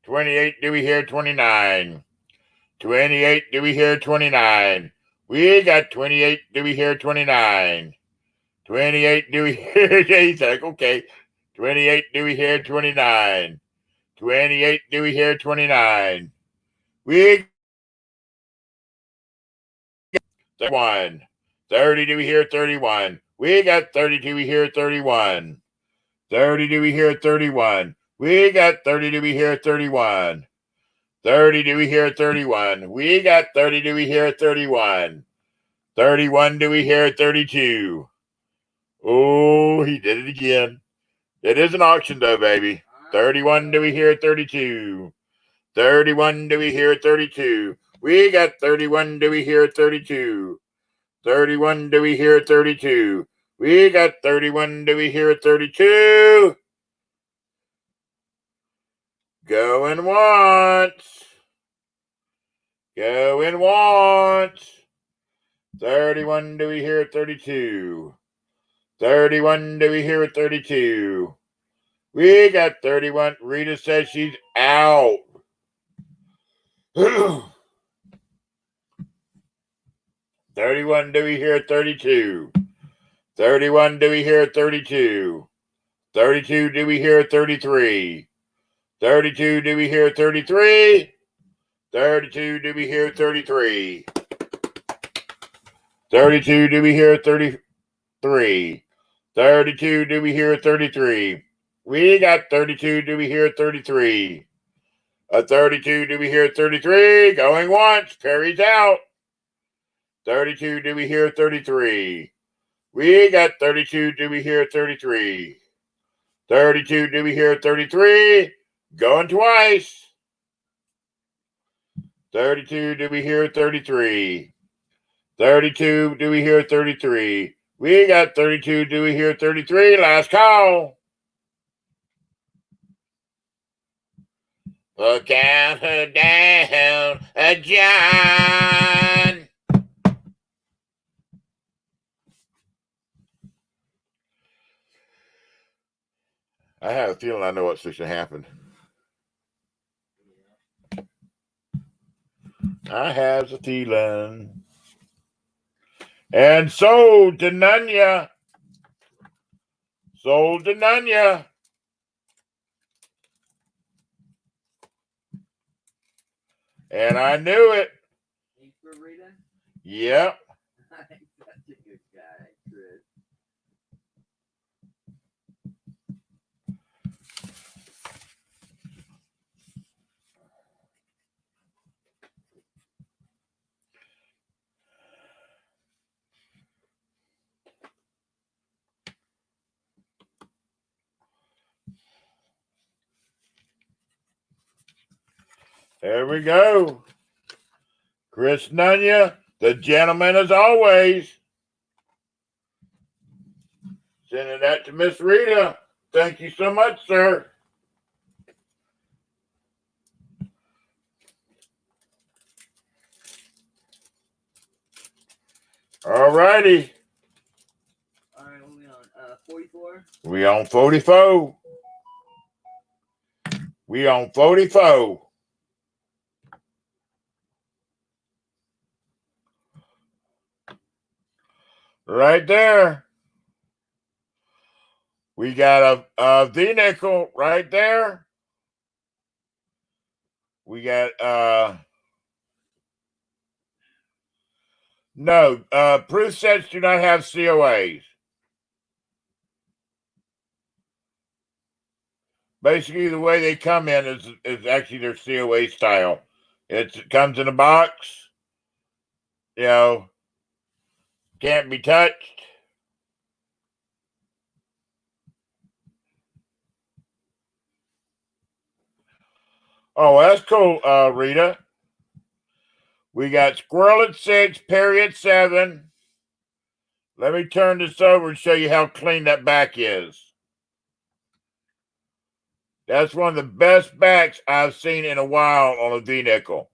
28. Do we hear 29? 28. Do we hear 29? We got 28. Do we hear 29? 28. Do we hear? He's like, okay. 28. Do we hear 29? 28. Do we hear 29? We got 31. 30. Do we hear 31? We got 30. Do we hear 31? 30. Do we hear 31? We got 30. Do we hear 31? 30. Do we hear 31? We got 30. Do we hear 31? 31. Do we hear 32? Oh, he did it again. It is an auction, though, baby. 31. Do we hear 32? 31. Do we hear 32? We got 31. Do we hear 32? 31. Do we hear 32? We got 31. Do we hear 32? Going once. Going once. 31. Do we hear 32? 31. Do we hear 32? We got 31. Rita says she's out. 31. Do we hear 32? 31. Do we hear 32? 32. Do we hear 33? 32. Do we hear 33? 32. Do we hear 33? 32. Do we hear 33? 32. Do we hear 33? We got 32. Do we hear 33? A 32. Do we hear 33? Going once. Perry's out. 32. Do we hear 33? We got 32. Do we hear 33? 32. Do we hear 33? Going twice. 32. Do we hear 33? 32. Do we hear 33? We got 32. Do we hear 33? Last call. Look out down, John. I have a feeling I know what's going to happen. I have a feeling. And sold to Nunya. Sold to Nunya. And I knew it. He's for Rita? Yep. I'm such a good guy, Chris. There we go. Chris Nunya, the gentleman as always. Sending that to Miss Rita. Thank you so much, sir. All righty. All right, what are we on? 44? We on 44. We on 44. Right there. We got a V-nickel right there. We got no, proof sets do not have COAs. Basically, the way they come in is actually their COA style. It comes in a box, you know, can't be touched. Oh, that's cool, Rita. We got squirrel at 6, Perry at 7. Let me turn this over and show you how clean that back is. That's one of the best backs I've seen in a while on a V-nickel.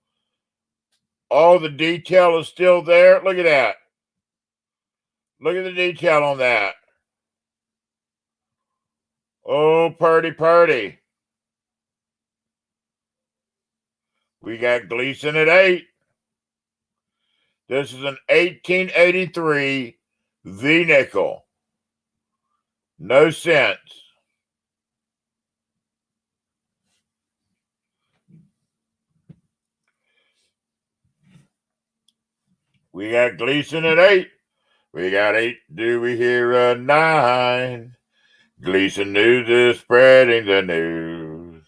All the detail is still there. Look at that. Look at the detail on that. Oh, purdy. We got Gleason at 8. This is an 1883 V-nickel. No cents. We got Gleason at 8. We got 8. Do we hear a 9? Gleason News is spreading the news.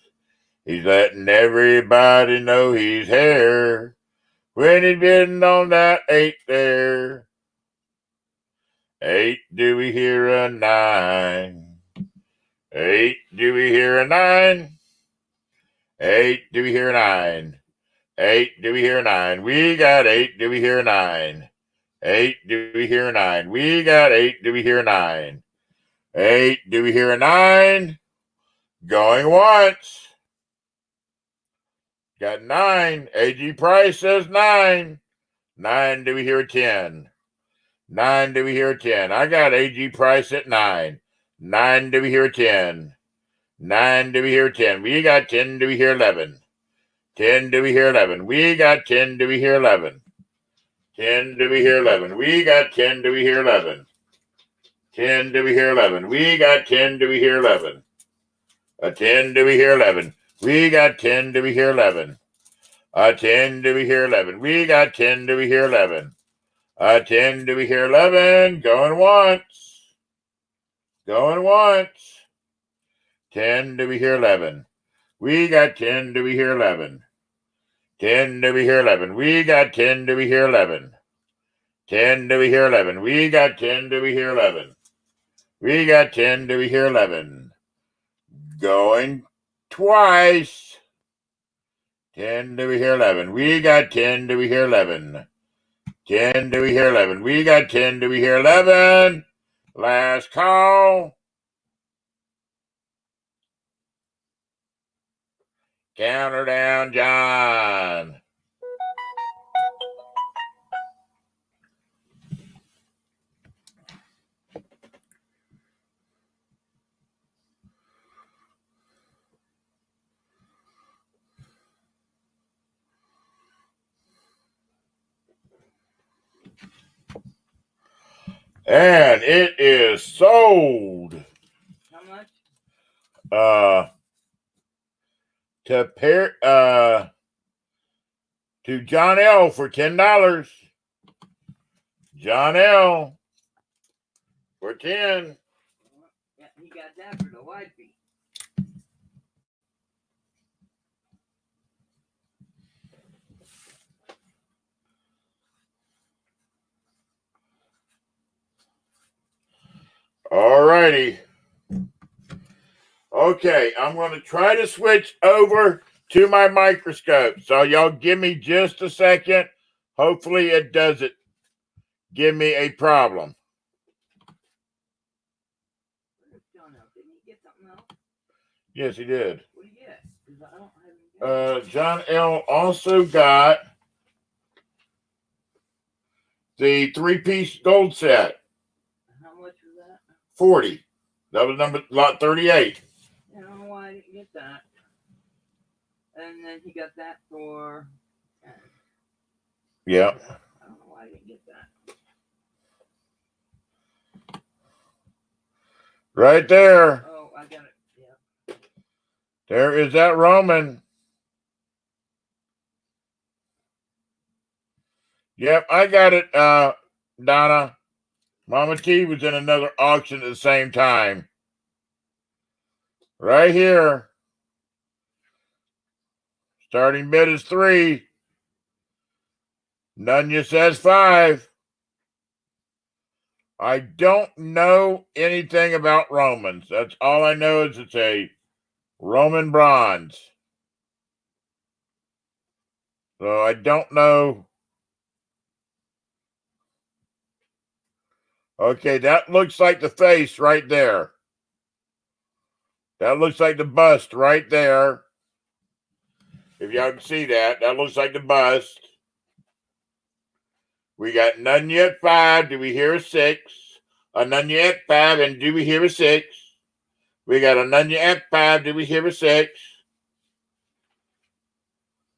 He's letting everybody know he's here when he's bidding on that 8 there. 8, do we hear a 9? 8, do we hear a 9? 8, do we hear a 9? 8, do we hear a 9? We got 8, do we hear a 9? 8, do we hear a 9? We got 8, do we hear a 9? 8, do we hear a 9? Going once. Got 9. AG Price says 9. 9, do we hear a 10? 9, do we hear a 10? I got AG Price at 9. 9, do we hear a 10? 9, do we hear a 10? We got 10, do we hear 11? 10, do we hear 11? We got 10, do we hear 11? 10, do we hear 11? We got 10, do we hear 11? 10, do we hear 11? We got 10, do we hear 11? A 10, do we hear 11? We got 10, do we hear 11? A 10, do we hear 11? We got 10, do we hear 11? A 10, do we hear 11? Going once. Going once. 10, do we hear 11? We got 10, do we hear 11? 10, do we hear 11? We got 10, do we hear 11? 10, do we hear 11? We got 10, do we hear 11? We got 10, do we hear 11? Going twice. 10, do we hear 11? We got 10, do we hear 11? 10, do we hear 11? We got 10, do we hear 11? Last call. Counter down, John. And it is sold. How much? To to John L. for $10. John L. for 10. Yeah, he got that for the wifey. All righty. Okay, I'm going to try to switch over to my microscope. So y'all give me just a second. Hopefully it doesn't give me a problem. John L. Didn't he get something else? Yes, he did. What did he get? 'Cause I don't have any. John L. also got the 3-piece gold set. How much was that? 40. That was lot 38. I don't know why I didn't get that. And then he got that for 10. Yeah. I don't know why I didn't get that. Right there. Oh, I got it. Yeah. There is that Roman. Yep, I got it, Donna. Mama T was in another auction at the same time. Right here. Starting bid is 3. Nunya says 5. I don't know anything about Romans. That's all I know is it's a Roman bronze. So I don't know. Okay, that looks like the face right there. That looks like the bust right there. If y'all can see that, that looks like the bust. We got Nunya at 5. Do we hear a 6? A Nunya at 5, and do we hear a 6? We got a Nunya at 5. Do we hear a 6?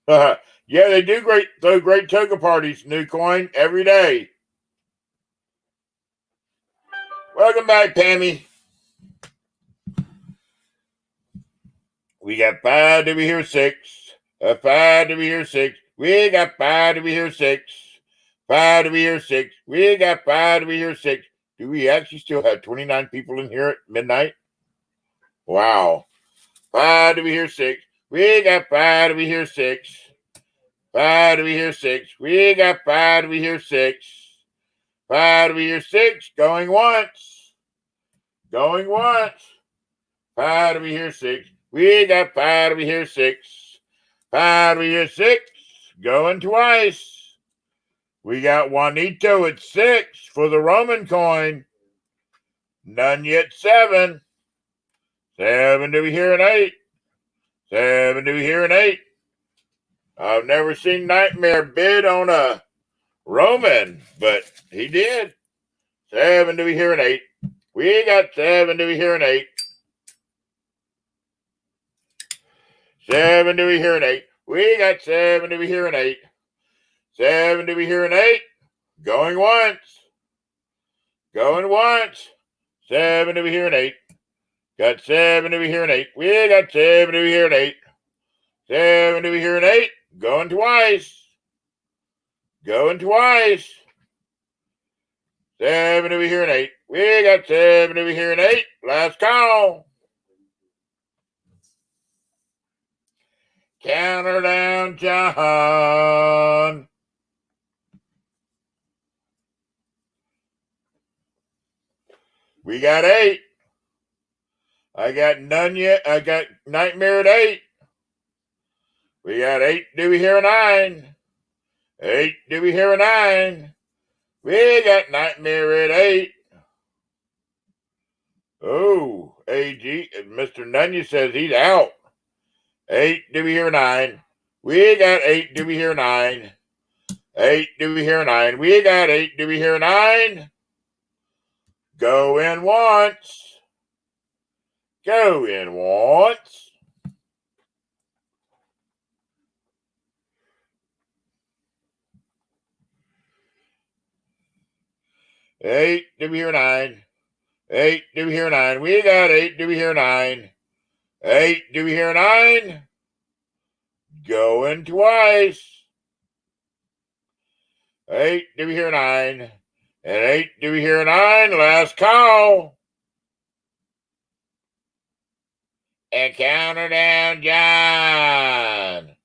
Yeah, they do throw great toga parties. New coin every day. Welcome back, Pammy. We got 5. Do we hear 6? A 5. Do we hear 6? We got 5. Do we hear 6? 5. Do we hear 6? We got 5. Do we hear 6? Do we actually still have 29 people in here at midnight? Wow. 5. Do we hear 6? We got 5. Do we hear 6? 5. Do we hear 6? We got 5. Do we hear 6? 5. Do we hear 6? Going once. Going once. 5. Do we hear 6? We got 5. Do we hear 6? 5. Do we hear 6? Going twice. We got Juanito at 6 for the Roman coin. None yet 7. 7. Do we hear an 8? 7. Do we hear an 8? I've never seen Nightmare bid on a Roman, but he did. 7. Do we hear an 8? We got 7. Do we hear an 8? 7. Do we hear an 8? We got 7. Do we hear an 8? 7. Do we hear an 8? Going once. Going once. 7. Do we hear an 8? Got 7. Do we hear an 8? We got 7. Do we hear an 8? 7. Do we hear an 8? Going twice. Going twice. 7. Do we hear an 8? We got 7. Do we hear an 8? Last call. Counter down, John. We got 8. I got none yet. I got Nightmare at 8. We got 8. Do we hear a 9? 8. Do we hear a 9? We got Nightmare at 8. Oh, AG. Mr. Nunya says he's out. 8. Do we hear a 9? We got 8. Do we hear a 9? 8. Do we hear a 9? We got 8. Do we hear a 9? Go in once. Go in once. Eight. Do we hear 9? 8. Do we hear 9? We got 8. Do we hear 9? 8. Do we hear 9? Going twice. 8, do we hear 9? And 8, do we hear 9? Last call. And counter down, John.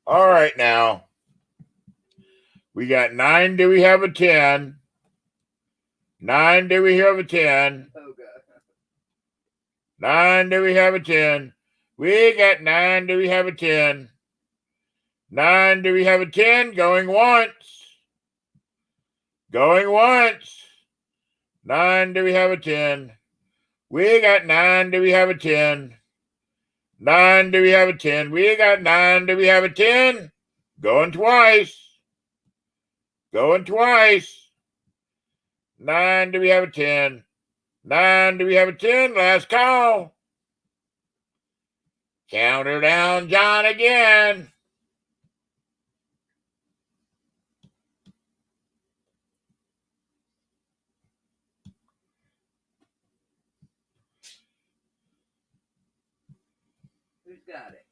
All right, now. We got 9. Do we have a 10? 9. Do we have a 10? Oh, God. 9. Do we have a 10? We got 9. Do we have a 10? 9. Do we have a 10? Going once. Going once. 9. Do we have a 10? We got 9. Do we have a 10? 9. Do we have a 10? We got 9. Do we have a 10? Going twice. Going twice. 9. Do we have a 10? 9. Do we have a 10? Last call. Counter down, John, again. Who's got it?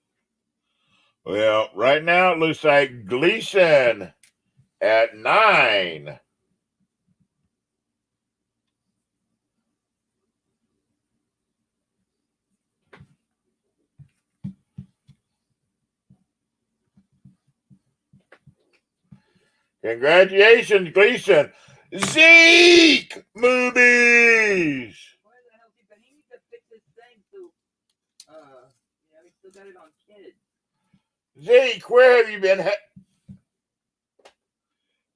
Well, right now it looks like Gleason at 9. Congratulations, Gleason. Zeke movies. Where the hell he been? He needs to fix his thing to, he still got it on kids. Zeke, where have you been?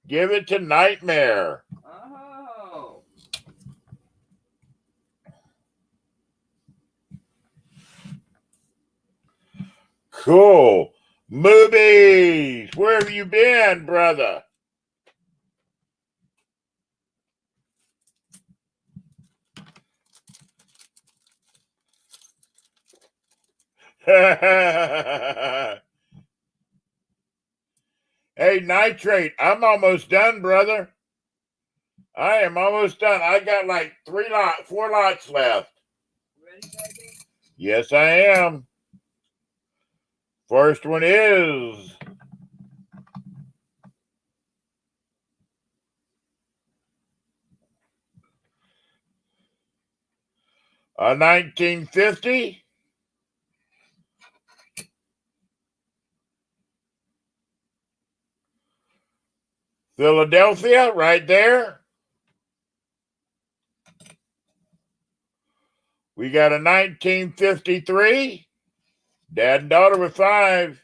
Give it to Nightmare. Oh. Cool. Movies. Where have you been, brother? Hey, Nitrate, I'm almost done, brother. I am almost done. I got like 4 lots left. Ready, baby? Yes, I am. First one is a 1950. Philadelphia, right there. We got a 1953. Dad and daughter with 5.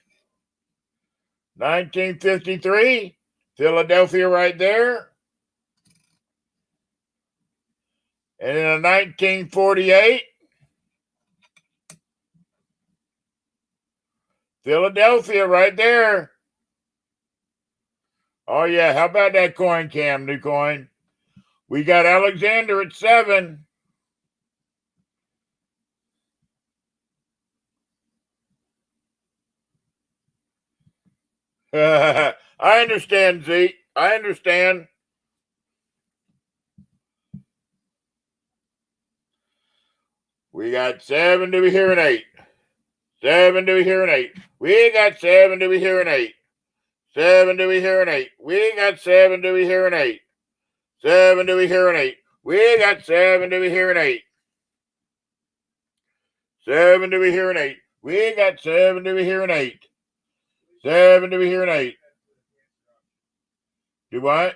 1953. Philadelphia, right there. And in a 1948. Philadelphia, right there. Oh, yeah. How about that coin, Cam? New coin. We got Alexander at 7. I understand, Zeke. I understand. We got 7. Do we hear an 8? 7. Do we hear an 8? We got 7. Do we hear an 8? 7. Do we hear an 8? We got 7. Do we hear an 8? 7. Do we hear an 8? We got 7. Do we hear an 8? 7. Do we hear an 8? We got 7. Do we hear an 8? 7. Do we hear an 8? Do what?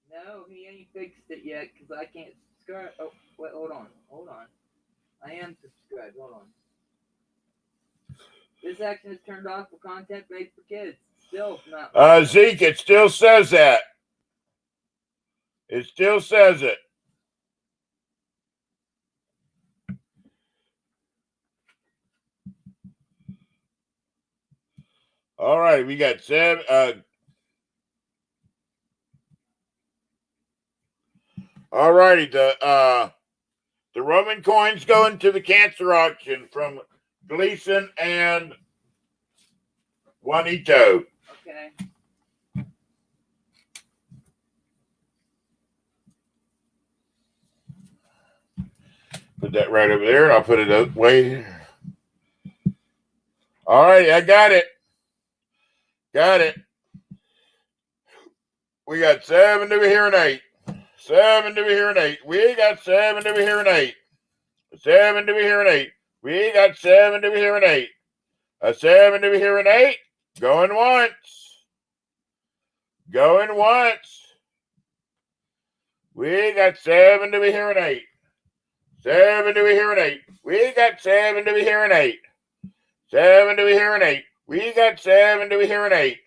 No, he ain't fixed it yet because I can't subscribe. Oh, wait, hold on. I am subscribed. Hold on. This action is turned off for content made for kids. Still not. Zeke, it still says that. It still says it. All right, we got 7. All righty, the The Roman coins going to the cancer auction from Gleason and Juanito. Okay. Put that right over there, and I'll put it away. All right, I got it. Got it. We got 7 to be here and 8. 7 to be here and 8. We got 7 to be here and 8. 7 to be here and 8. We got 7 to be here and 8. A 7 to be here and 8. Going once. Going once. We got 7 to be here and 8. 7 to be here and 8. We got 7 to be here and 8. 7 to be here and 8. We got 7 to be here and 8.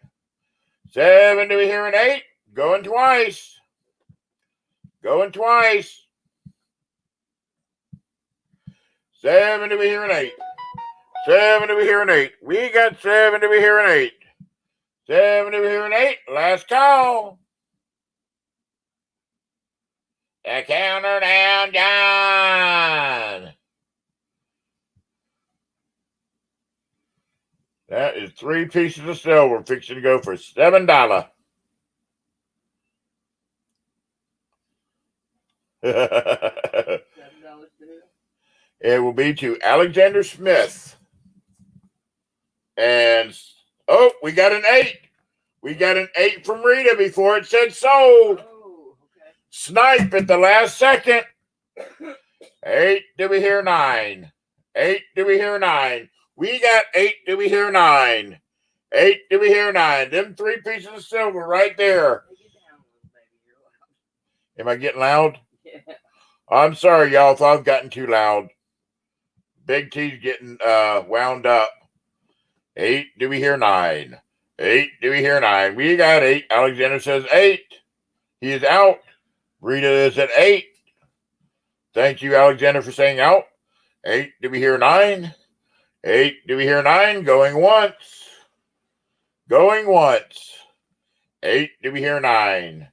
7 to be here and 8. Going twice. Going twice. 7 to be here and 8. 7 to be here and 8. We got 7 to be here and 8. 7 to be here and 8. Last call. The counter down, John. That is 3 pieces of silver fixing to go for $7. $7 too. It will be to Alexander Smith. And, oh, we got an 8. We got an 8 from Rita before it said sold. Oh, okay. Snipe at the last second. 8 to be here 9. 8 to be here 9. We got 8 to be here 9. 8 to be here 9. Them 3 pieces of silver right there. Take it down a little, baby. You're loud. Am I getting loud? Yeah. I'm sorry, y'all, if I've gotten too loud. Big T's getting wound up. 8 to be here 9. 8 to be here 9. We got 8. Alexander says 8. He is out. Rita is at 8. Thank you, Alexander, for saying out. 8 to be here 9. 8 to be here 9. Going once. Going once. 8 to be here 9.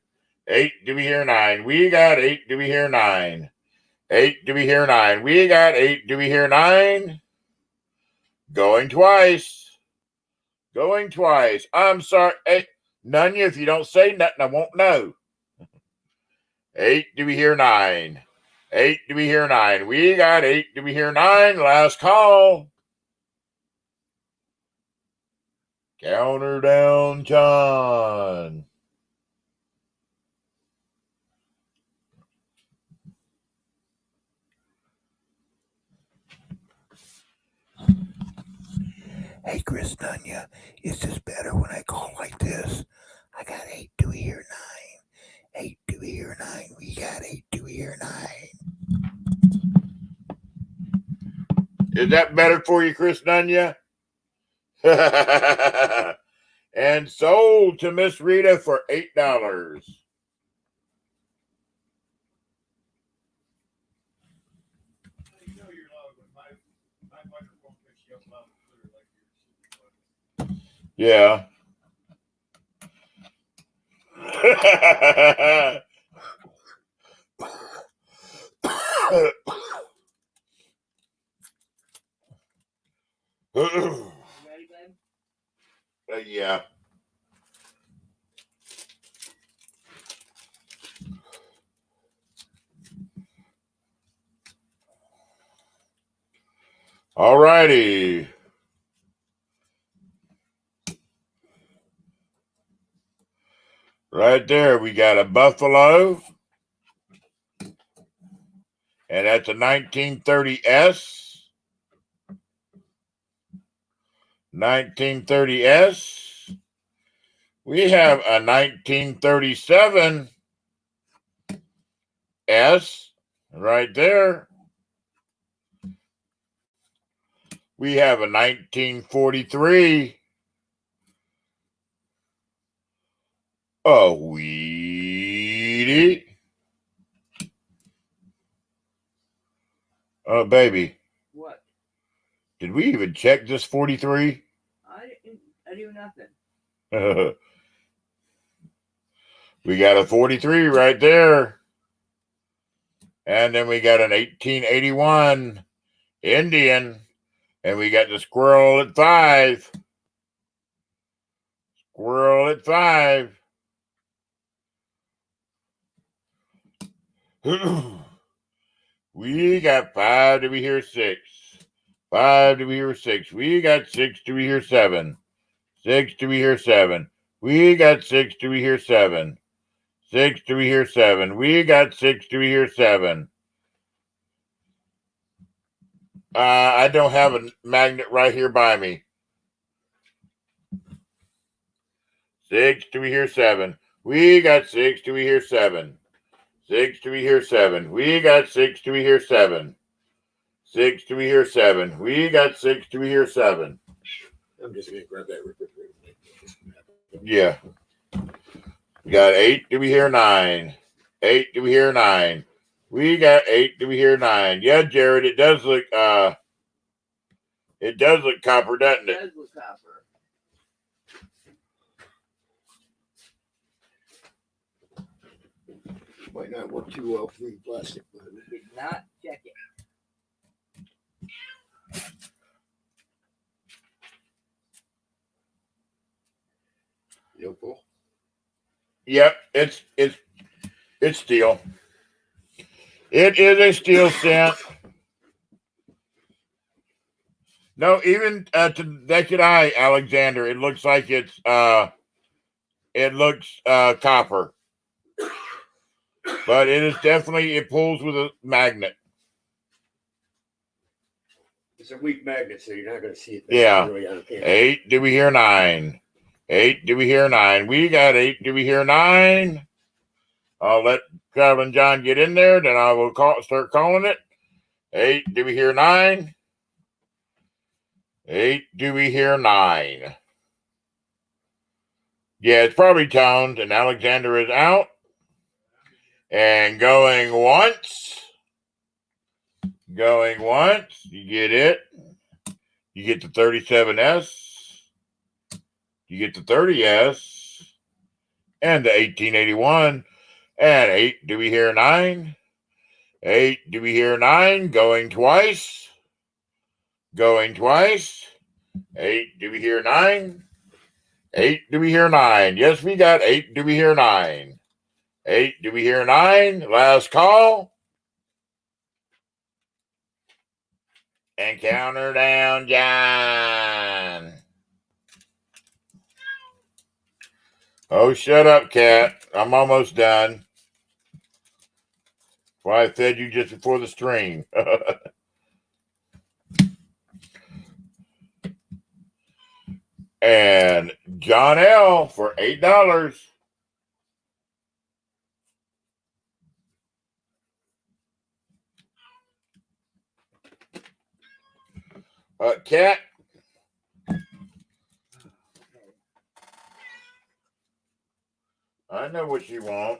8 to be here 9. We got 8 to be here 9. 8 to be here 9. We got 8 to be here 9. Going twice. Going twice. I'm sorry. Hey, none of you, if you don't say nothing, I won't know. 8 to be here 9. 8 to be here 9. We got 8 to be here 9. Last call. Counter down, John. Hey, Chris Dunya, is this better when I call like this? I got 8 to here 9. 8 to here 9. We got 8 to here 9. Is that better for you, Chris Dunya? And sold to Miss Rita for $8. Yeah. Ready, babe? Yeah. All righty. Right there, we got a Buffalo. And that's a 1930S. 1930S. We have a 1937 S right there. We have a 1943. A Wheatie. Oh, baby. What? Did we even check this 43? I do nothing. We got a 43 right there. And then we got an 1881 Indian. And we got the squirrel at 5. Squirrel at 5. We got 5 to be here 6. 5 to be here 6. We got 6 to be here 7. 6 to be here 7. We got 6 to be here 7. 6 to be here 7. We got 6 to be here 7. I don't have a magnet right here by me. 6 to be here 7. We got 6 to be here 7. 6 to be here 7. We got 6 to be here 7. 6 to be here 7. We got 6 to be here 7. I'm just gonna grab that refrigerator. Yeah. We got 8 to be here 9. 8 to be here 9. We got 8 to be here 9. Yeah, Jared, it does look copper, doesn't It it? does look copper. Might not work too well for the plastic, but Did not check it. no pull. Yep, it's steel. It is a steel cent. No, even to the naked eye, Alexander, it looks like it's copper. But it is definitely, it pulls with a magnet. It's a weak magnet, so you're not gonna see it. Yeah. Really on camera. 8 to be here 9. 8 to be here 9. We got 8 to be here 9. I'll let Traveling John get in there, then I will start calling it. 8 to be here 9. 8 to be here 9. Yeah, it's probably toned, and Alexander is out. And going once. Going once. You get it. You get the 37S. You get the 30S. And the 1881. And 8 to be here 9. 8 to be here 9. Going twice. Going twice. 8 to be here 9. 8 to be here 9. Yes, we got 8 to be here 9. 8 to be here 9. Last call. And counter down, John. Oh, shut up, cat. I'm almost done. Why I fed you just before the stream. And John L. for $8. Cat. I know what you want.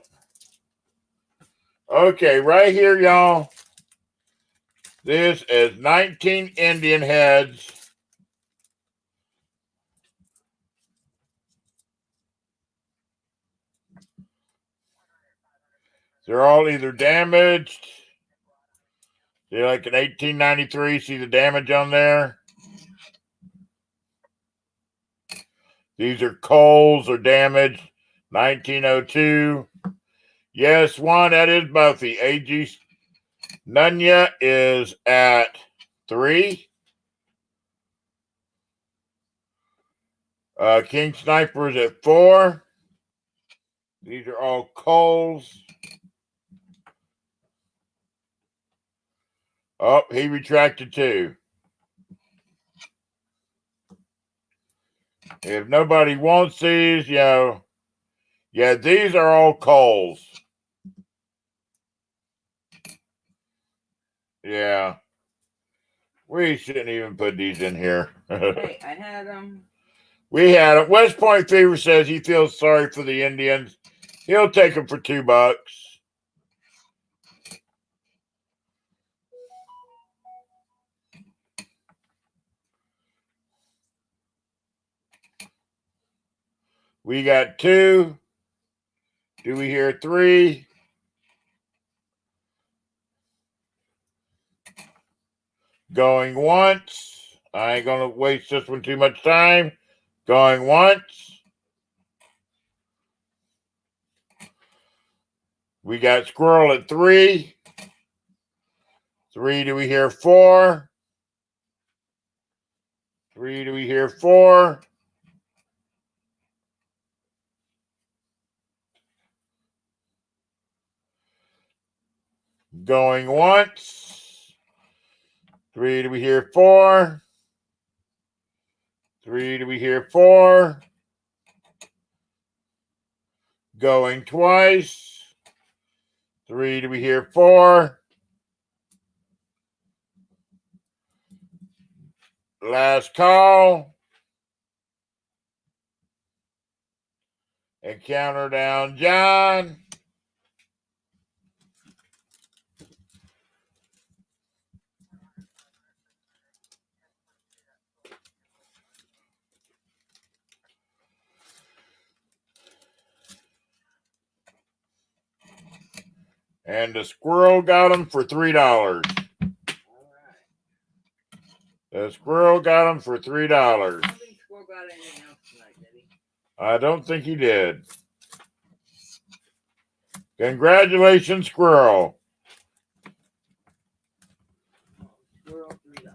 Okay, right here, y'all. This is 19 Indian heads. They're all either damaged. They're like an 1893. See the damage on there? These are coals or damaged. 1902. Yes, one, that is Buffy. AG Nunya is at 3. King Sniper is at 4. These are all coals. Oh, he retracted 2. If nobody wants these, yeah, these are all coals. Yeah. We shouldn't even put these in here. Hey, I had them. We had it. West Point Fever says he feels sorry for the Indians. He'll take them for $2. We got 2. Do we hear 3? Going once. I ain't going to waste this one too much time. Going once. We got squirrel at 3. 3, do we hear 4? 3, do we hear 4? Going once. 3, do we hear 4? 3, do we hear 4? Going twice. 3, do we hear 4? Last call. And counter down, John. And the squirrel got him for $3. All right. The squirrel got him for $3. I don't think Squirrel got anything else tonight, did he? I don't think he did. Congratulations, squirrel. Squirrel, $3.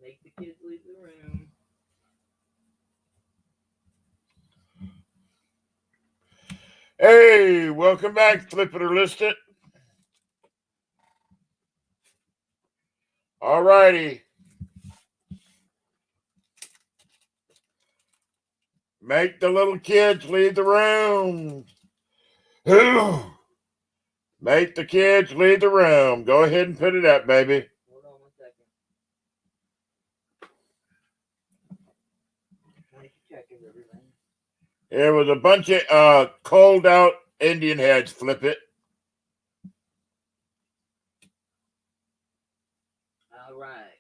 Make the kids leave the room. Hey, welcome back, Flip It or List It. All righty. Make the little kids leave the room. Make the kids leave the room. Go ahead and put it up, baby. Hold on 1 second. Why don't you check everything? There was a bunch of cold out Indian heads, Flip It. All right.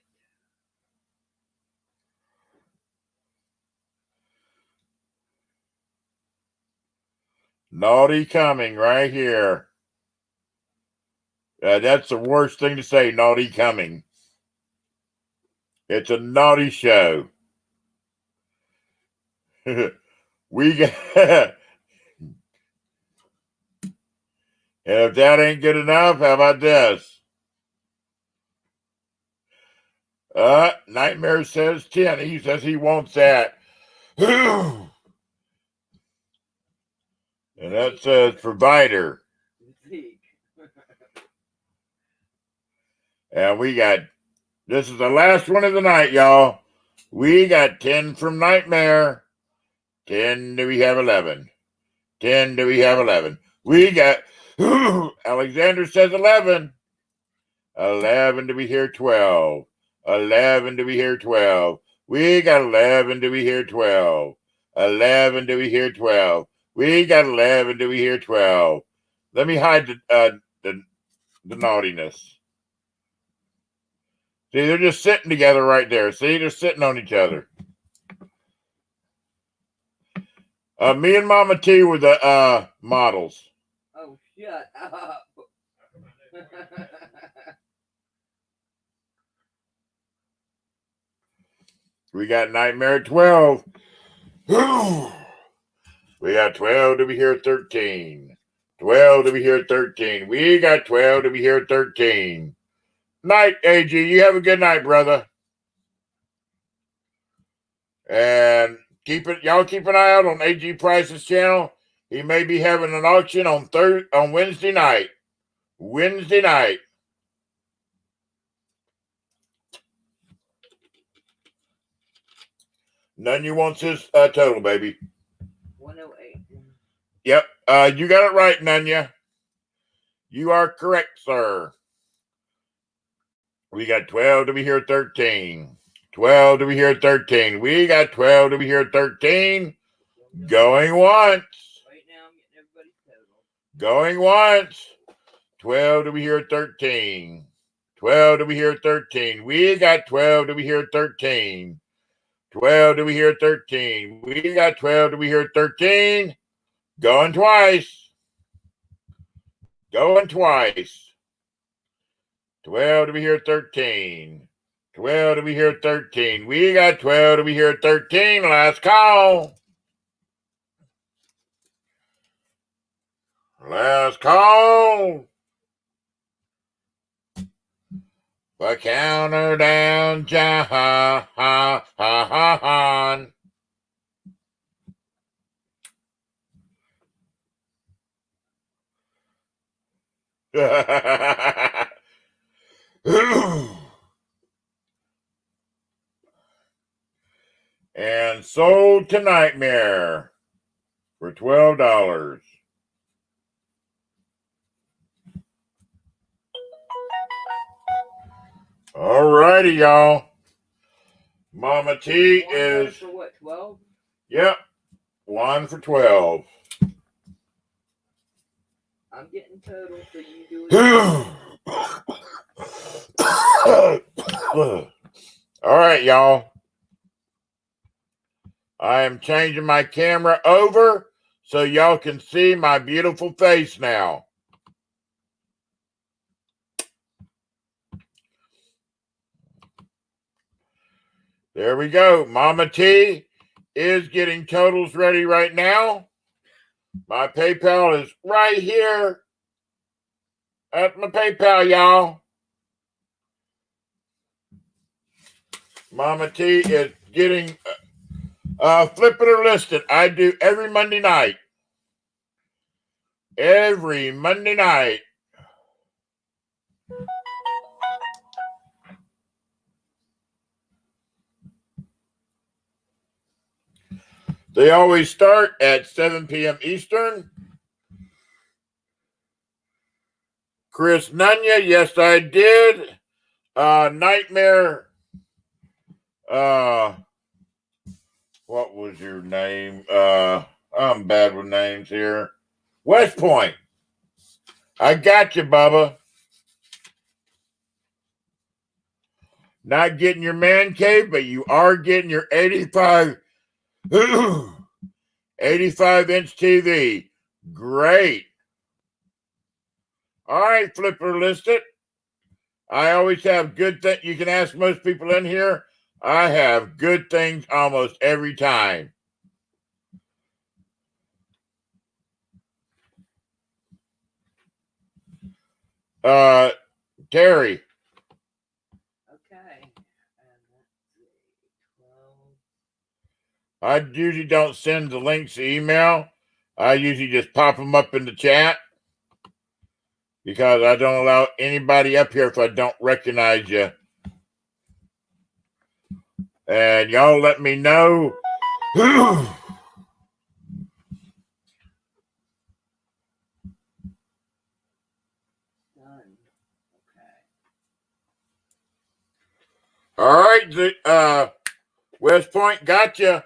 Naughty coming right here. That's the worst thing to say, naughty coming. It's a naughty show. We got, and if that ain't good enough, how about this? Nightmare says 10. He says he wants that. And that says provider. Zeke. And we got, this is the last one of the night, y'all. We got 10 from Nightmare. 10, do we have 11? 10, do we have 11? We got, Alexander says 11. 11, do we hear 12? 11, do we hear 12? We got 11, do we hear 12? 11, do we hear 12? We got 11, do we hear 12? Let me hide the naughtiness. See, they're just sitting together right there. See, they're sitting on each other. Me and Mama T were the models. Oh, shut up. We got Nightmare at 12. We got 12 to be here at 13. 12 to be here at 13. We got 12 to be here at 13. Night, AG. You have a good night, brother. And y'all keep an eye out on AG Price's channel. He may be having an auction on Wednesday night. Wednesday night. Nunya wants his total, baby. 108. Yep. You got it right, Nunya. You are correct, sir. We got 12 to be here at 13. 12 to be here at 13. We got 12 to be here at 13. Going once. Right now, I'm getting everybody's total. Going once. 12 to be here at 13. 12 to be here at 13. We got 12 to be here at 13. 12 to be here at 13. We got 12 to be here at 13. Going twice. Going twice. 12 to be here 13. 12 to be here 13. We got 12 to be here 13. Last call. Last call. The counter down, John. And sold to Nightmare for $12. All righty, y'all. Mama T One is, for what, 12? yep, 1 for 12. I'm getting total, so you do it. All right, y'all. I am changing my camera over so y'all can see my beautiful face now. There we go. Mama T is getting totals ready right now. My PayPal is right here. That's my PayPal, y'all. Mama T is getting flip it or list it. I do every Monday night. Every Monday night. They always start at 7 p.m. Eastern. Chris Nunya, yes, I did. Nightmare. What was your name? I'm bad with names here. West Point. I got you, Bubba. Not getting your man cave, but you are getting your 85 85-inch TV. Great. All right, flipper list it. I always have good things. You can ask most people in here. I have good things almost every time. Terry. Okay. I usually don't send the links to email. I usually just pop them up in the chat because I don't allow anybody up here if I don't recognize you. And y'all let me know. Done. Okay. All right, West Point, gotcha.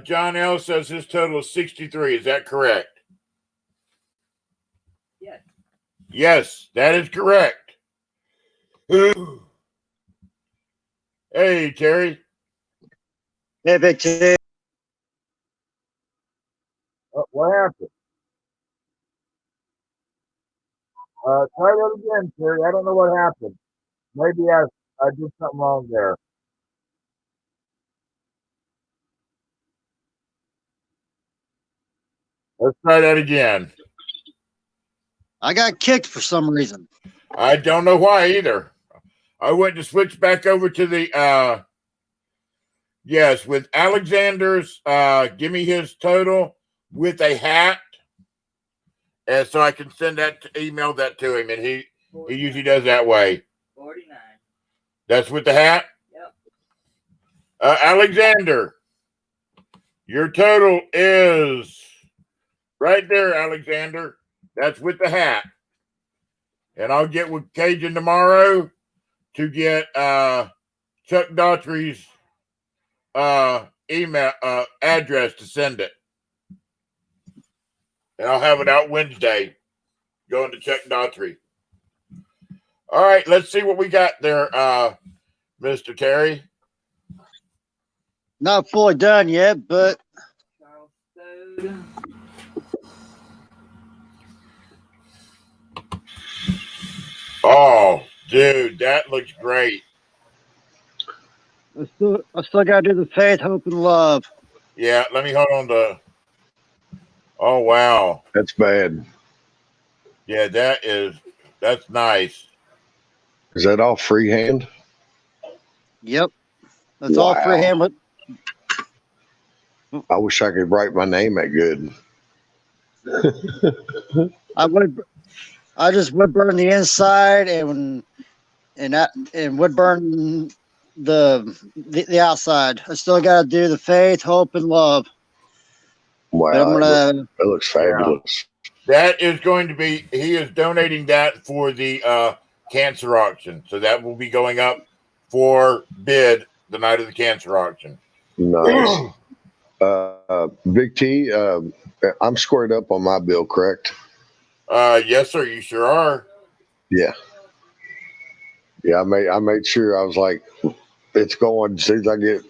John L. says his total is 63. Is that correct? Yes. Yes, that is correct. Hey, Terry. Hey, Big T. What happened? Try that again, Terry. I don't know what happened. Maybe I did something wrong there. Let's try that again. I got kicked for some reason. I don't know why either. I went to switch back over to the yes, with Alexander's give me his total with a hat. And so I can send that email that to him, and he usually does that way. 49. That's with the hat? Yep. Alexander, your total is right there, Alexander. That's with the hat. And I'll get with Cajun tomorrow to get Chuck Daughtry's email address to send it. And I'll have it out Wednesday going to Chuck Daughtry. All right, let's see what we got there, Mr. Terry. Not fully done yet, but Charles Stode. Oh, dude, that looks great. I still gotta do the faith, hope, and love. Yeah, let me hold on to. Oh wow. That's bad. Yeah, that's nice. Is that all freehand? Yep. That's all freehand. But I wish I could write my name that good. I just would burn the inside and would burn the outside. I still gotta do the faith, hope, and love. Wow, But I'm gonna. that looks fabulous. That is going to be. He is donating that for the cancer auction, so that will be going up for bid the night of the cancer auction. Nice. Big T, I'm squared up on my bill, correct? Yes, sir. You sure are. Yeah. Yeah, I made sure. I was like, it's going as soon as I get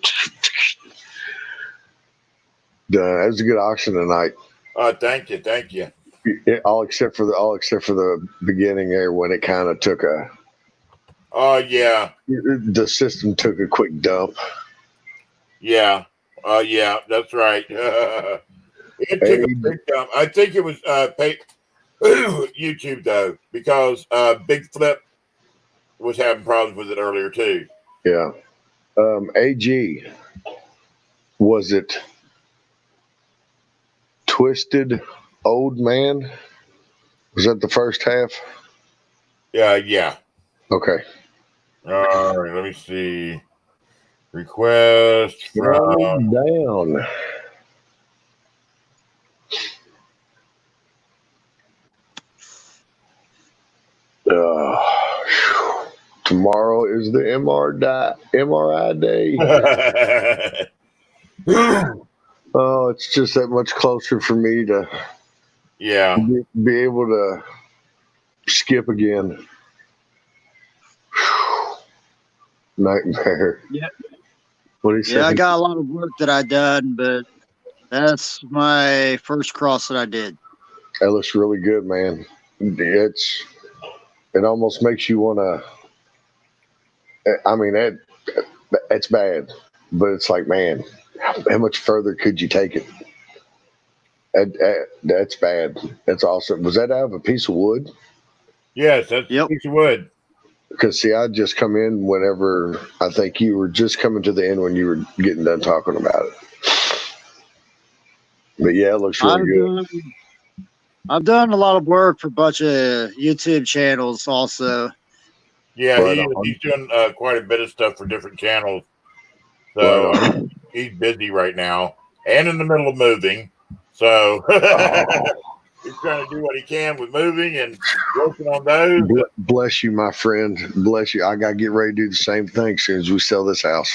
done. It was a good auction tonight. Thank you. All except for the beginning there when it kind of took Yeah. the system took a quick dump. Yeah. Yeah, that's right. It took a big dump. I think it was YouTube though, because Big Flip was having problems with it earlier too. Yeah. AG, was it Twisted Old Man? Was that the first half? Yeah. Okay. All right, let me see. Request from Down. Tomorrow is the MRI day. Oh, it's just that much closer for me to be able to skip again. Nightmare. Yeah. What do you say? Yeah, I got a lot of work that I done, but that's my first cross that I did. That looks really good, man. It almost makes you want to. I mean, it's bad, but it's like, man, how much further could you take it? That's bad. That's awesome. Was that out of a piece of wood? Yes, that's a piece of wood. Because, see, I just come in whenever I think you were just coming to the end when you were getting done talking about it. But, yeah, it looks really good. I've done a lot of work for a bunch of YouTube channels also. Yeah, he's doing quite a bit of stuff for different channels. So he's busy right now and in the middle of moving. So he's trying to do what he can with moving and working on those. Bless you, my friend. Bless you. I got to get ready to do the same thing as soon as we sell this house.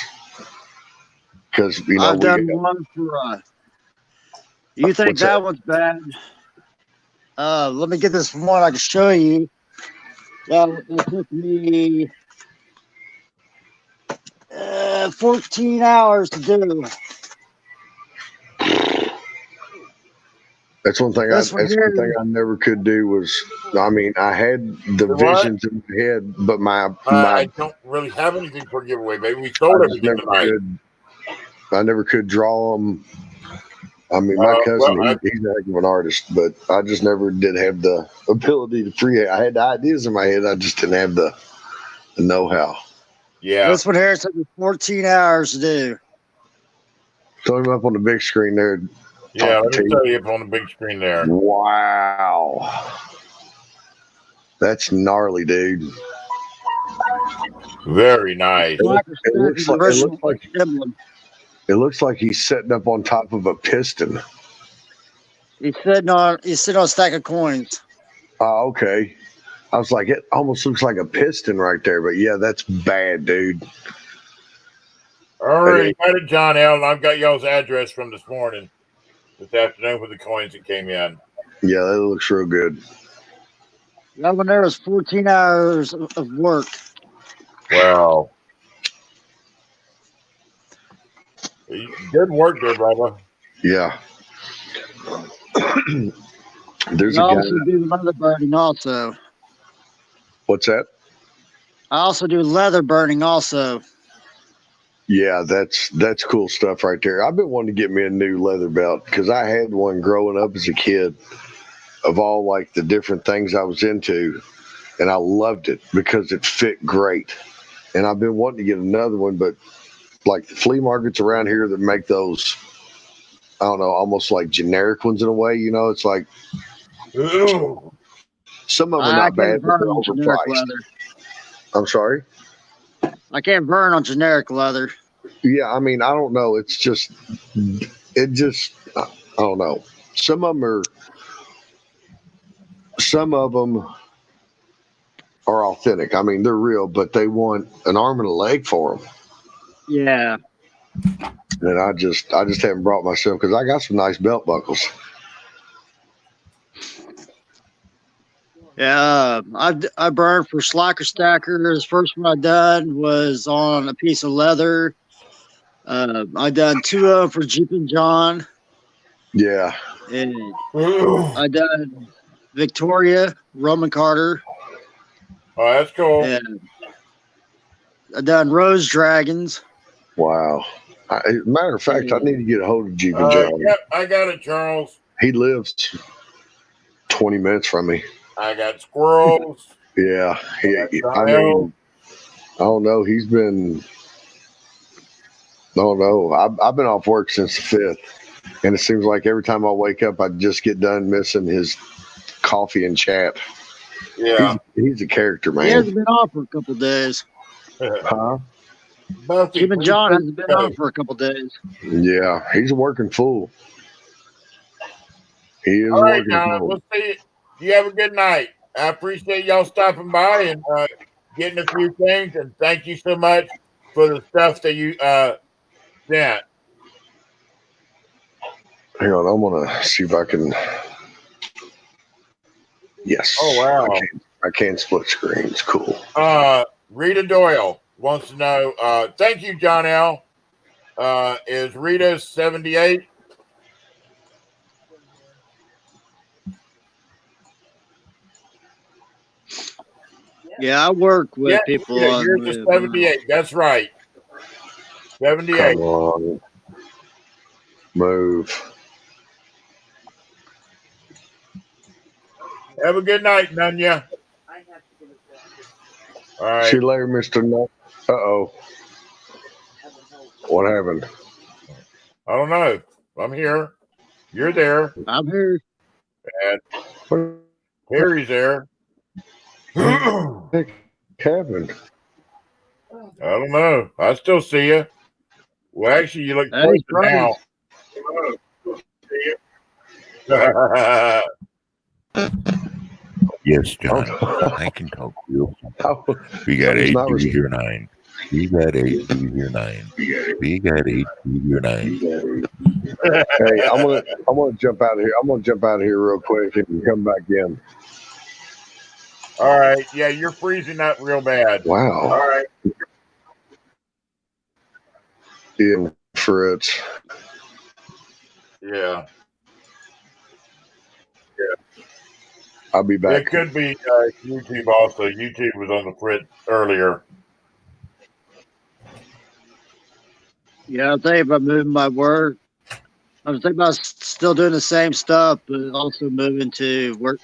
Because, I've done one for. You think that one's bad? Let me get this one I can show you. It took me 14 hours to do. That's one thing. That's one thing I never could do was. I mean, I had the visions in my head, but I don't really have anything for giveaway. Maybe we sold everything tonight. I never could draw them. I mean, my cousin, he's a heck of an artist, but I just never did have the ability to create. I had the ideas in my head. I just didn't have the know-how. Yeah. This one here took me 14 hours to do. Throw him up on the big screen there. Yeah, let me tell you up on the big screen there. Wow. That's gnarly, dude. Very nice. It looks like he's sitting up on top of a piston. He's sitting on a stack of coins. Oh, okay. I was like, it almost looks like a piston right there, but yeah, that's bad, dude. All right, got it, John L. I've got y'all's address from this afternoon with the coins that came in. Yeah, that looks real good. That one there was 14 hours of work. Wow. Good work there, brother. Yeah. There's you a guy. also do the mother birding also. What's that? I also do leather burning also. Yeah, that's cool stuff right there. I've been wanting to get me a new leather belt because I had one growing up as a kid of all like the different things I was into, and I loved it because it fit great. And I've been wanting to get another one, but like the flea markets around here that make those, I don't know, almost like generic ones in a way. You know, it's like Ooh. some of them are I not can't bad, but burn they're on generic overpriced. leather. I'm sorry. I can't burn on generic leather. Yeah, I mean, I don't know. It's just, I don't know. Some of them are authentic. I mean, they're real, but they want an arm and a leg for them. Yeah. And I just haven't brought myself because I got some nice belt buckles. Yeah, I burned for Slacker Stackers. First one I done was on a piece of leather. I done 2 of them for Jeep and John, Yeah, and Ooh. I done Victoria Roman Carter, Oh, that's cool. and I done Rose Dragons. wow. Matter of fact, I need to get a hold of Jeep and John. Yep, I got it, Charles. He lives 20 minutes from me. I got squirrels. Yeah, I Donnell. mean, I don't know. He's been, I don't know. I've been off work since the 5th, and it seems like every time I wake up, I just get done missing his coffee and chat. Yeah. He's a character, He man. hasn't been on for a couple days. Huh? Buffy, Jeep and John please hasn't been go. on for a couple days. Yeah, he's a working fool. He is All right, working John. fool. We'll see. You have a good night. I appreciate y'all stopping by and getting a few things, and thank you so much for the stuff that you sent. Hang on, I'm gonna see if I can. Yes. Oh wow. I can split screens. Cool. Rita Doyle wants to know. Thank you, John L. Is Rita 78? Yeah, I work with people Yeah, on yours is 78. That's right. 78. Come on. Move. Have a good night, Nunya. I have to give it back. All right. See you later, Mr. Nut. Uh-oh. What happened? I don't know. I'm here. You're there. I'm here. And Harry's there. I What happened? don't know. I still see you. Well, actually, you look Hey, closer now. Yes, John. I can talk to you. We got I was 8, not you res- hear 9. We got 8, you hear 9. We got 8, you hear 9. Hey, I'm gonna jump out of here. I'm gonna jump out of here real quick and come back in. All right. Yeah, you're freezing up real bad. Wow. All right. Ian Fritz. Yeah. I'll be back. It could be YouTube also. YouTube was on the fritz earlier. Yeah, I'm thinking about moving my work. I was thinking about still doing the same stuff, but also moving to work,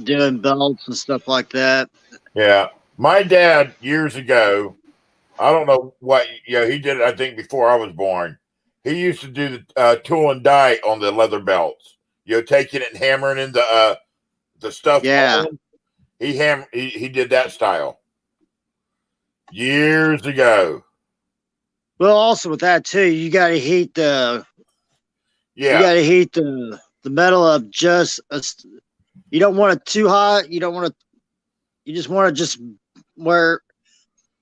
doing belts and stuff like that. Yeah. My dad, years ago, I don't know what, he did it, I think, before I was born. He used to do the tool and die on the leather belts. Taking it and hammering in the stuff. Yeah. On. He did that style years ago. Well, also with that too, you got to heat the. Yeah. You got to heat the metal up just. You don't want it too hot. You don't want to. You just want it just where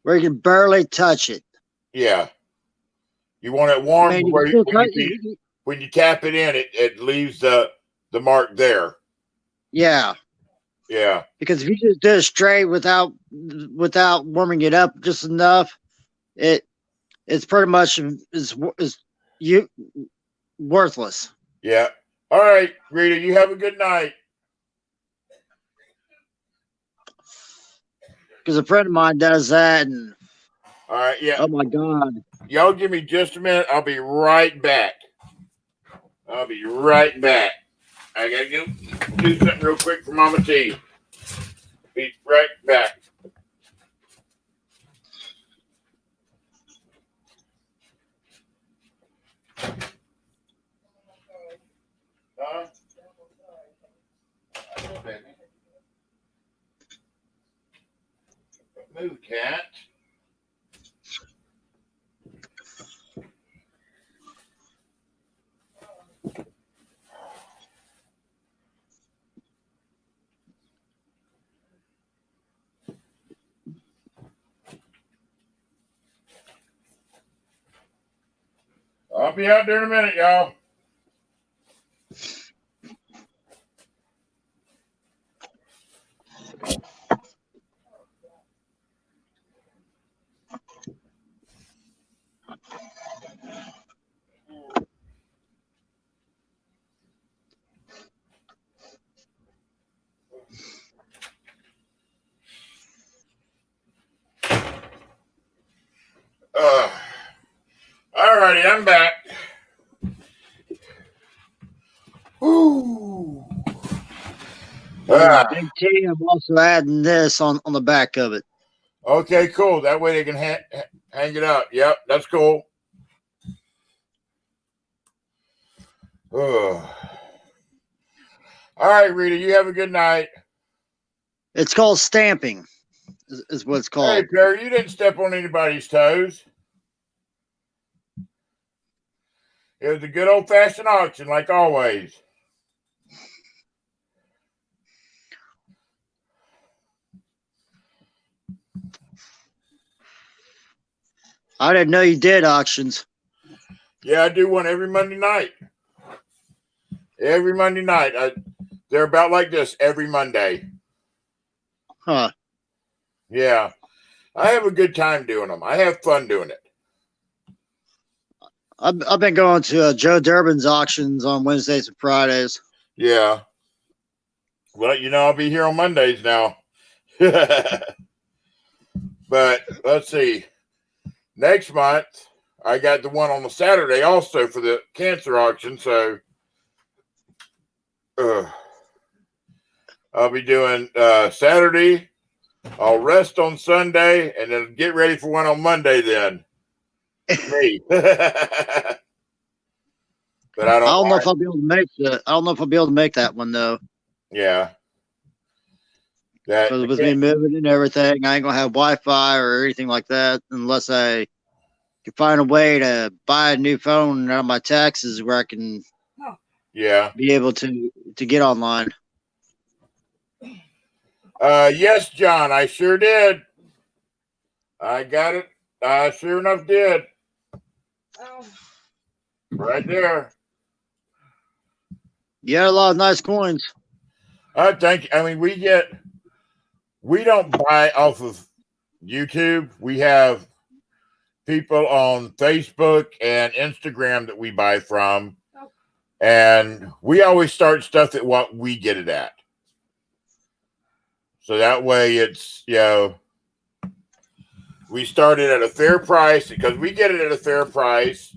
you can barely touch it. Yeah. You want it warm Man, where when you tap it in, it leaves the mark there. Yeah. Yeah. Because if you just do it straight without warming it up just enough, it's pretty much is worthless. Yeah. All right, Rita, you have a good night. because a friend of mine does that, and All right, yeah. oh my god, Y'all give me just a minute. I'll be right back. I gotta go do something real quick for Mama T. Be right back. Huh? Move, cat. I'll be out there in a minute, y'all. Alrighty, I'm back. Woo. Big T. I'm also adding this on the back of it. Okay, cool. That way they can hang it up. Yep, that's cool. All right, Rita, you have a good night. It's called stamping, is what it's called. Hey, Perry, you didn't step on anybody's toes. It was a good old-fashioned auction, like always. I didn't know you did auctions. Yeah, I do one every Monday night. Every Monday night. They're about like this every Monday. Huh. Yeah. I have a good time doing them. I have fun doing it. I've been going to Joe Durbin's auctions on Wednesdays and Fridays. Yeah. Well, I'll be here on Mondays now. But let's see. Next month, I got the one on the Saturday also for the cancer auction. So I'll be doing Saturday. I'll rest on Sunday and then get ready for one on Monday then. Me. But I don't know if I'll be able to make that. I don't know if I'll be able to make that one though. Yeah. Because with me moving and everything, I ain't gonna have Wi-Fi or anything like that unless I can find a way to buy a new phone out of my taxes where I can be able to get online. Yes, John, I sure did. I got it. I sure enough did. Right there. Yeah, a lot of nice coins. Thank you. I mean, we don't buy off of YouTube. We have people on Facebook and Instagram that we buy from. And we always start stuff at what we get it at. So that way it's, we started at a fair price because we get it at a fair price.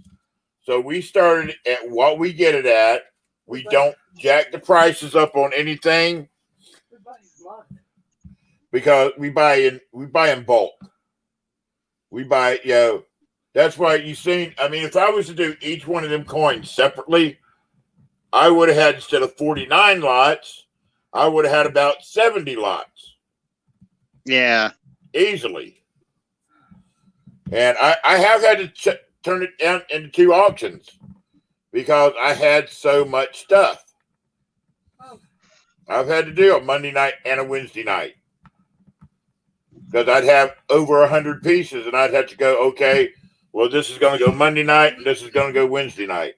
So we started at what we get it at. We don't jack the prices up on anything because we buy in bulk. We buy, that's why you seen. I mean, if I was to do each one of them coins separately, I would have had, instead of 49 lots, I would have had about 70 lots. Yeah. Easily. And I have had to turn it down into 2 auctions because I had so much stuff. I've had to do a Monday night and a Wednesday night because I'd have over 100 pieces and I'd have to go, okay, well, this is going to go Monday night and this is going to go Wednesday night.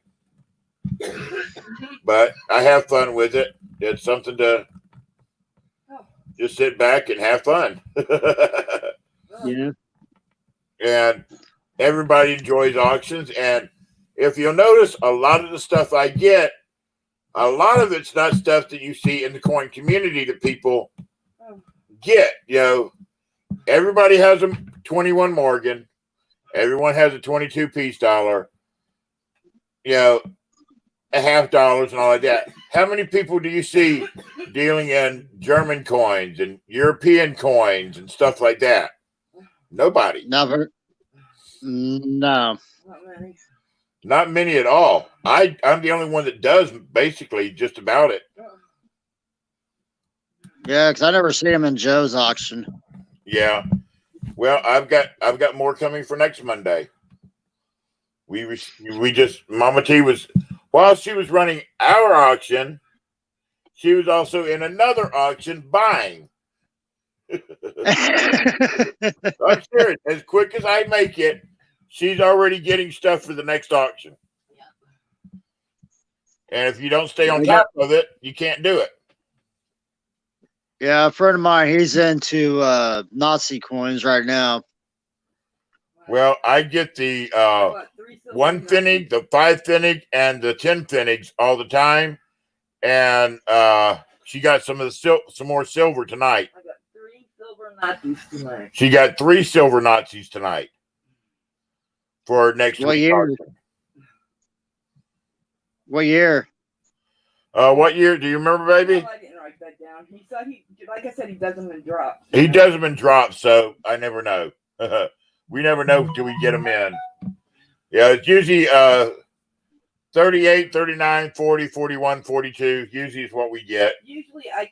But I have fun with it. It's something to just sit back and have fun. Yeah. And everybody enjoys auctions. And if you'll notice, a lot of the stuff I get, a lot of it's not stuff that you see in the coin community that people get. everybody has a 21 Morgan. Everyone has a 22 piece dollar. You know, a $50 and all like that. How many people do you see dealing in German coins and European coins and stuff like that? Nobody. Never. No. Not many. Not many at all. I'm the only one that does basically just about it. Yeah, because I never see him in Joe's auction. Yeah. Well, I've got more coming for next Monday. We just Mama T was while she was running our auction, she was also in another auction buying. I'm serious. As quick as I make it, she's already getting stuff for the next auction. And if you don't stay on top of it, you can't do it. Yeah, a friend of mine, he's into Nazi coins right now. Well, I get the 1 pfennig, the 5 pfennig, and the 10 pfennigs all the time. And she got some more silver tonight. I got 3 silver Nazis tonight. She got 3 silver Nazis tonight for next week. What year? What year? What year? Do you remember, baby? I didn't write that down. He said like I said, he does them in drops. He does them in drops, so I never know. We never know till we get them in. Yeah, it's usually 38, 39, 40, 41, 42. Usually is what we get. Usually I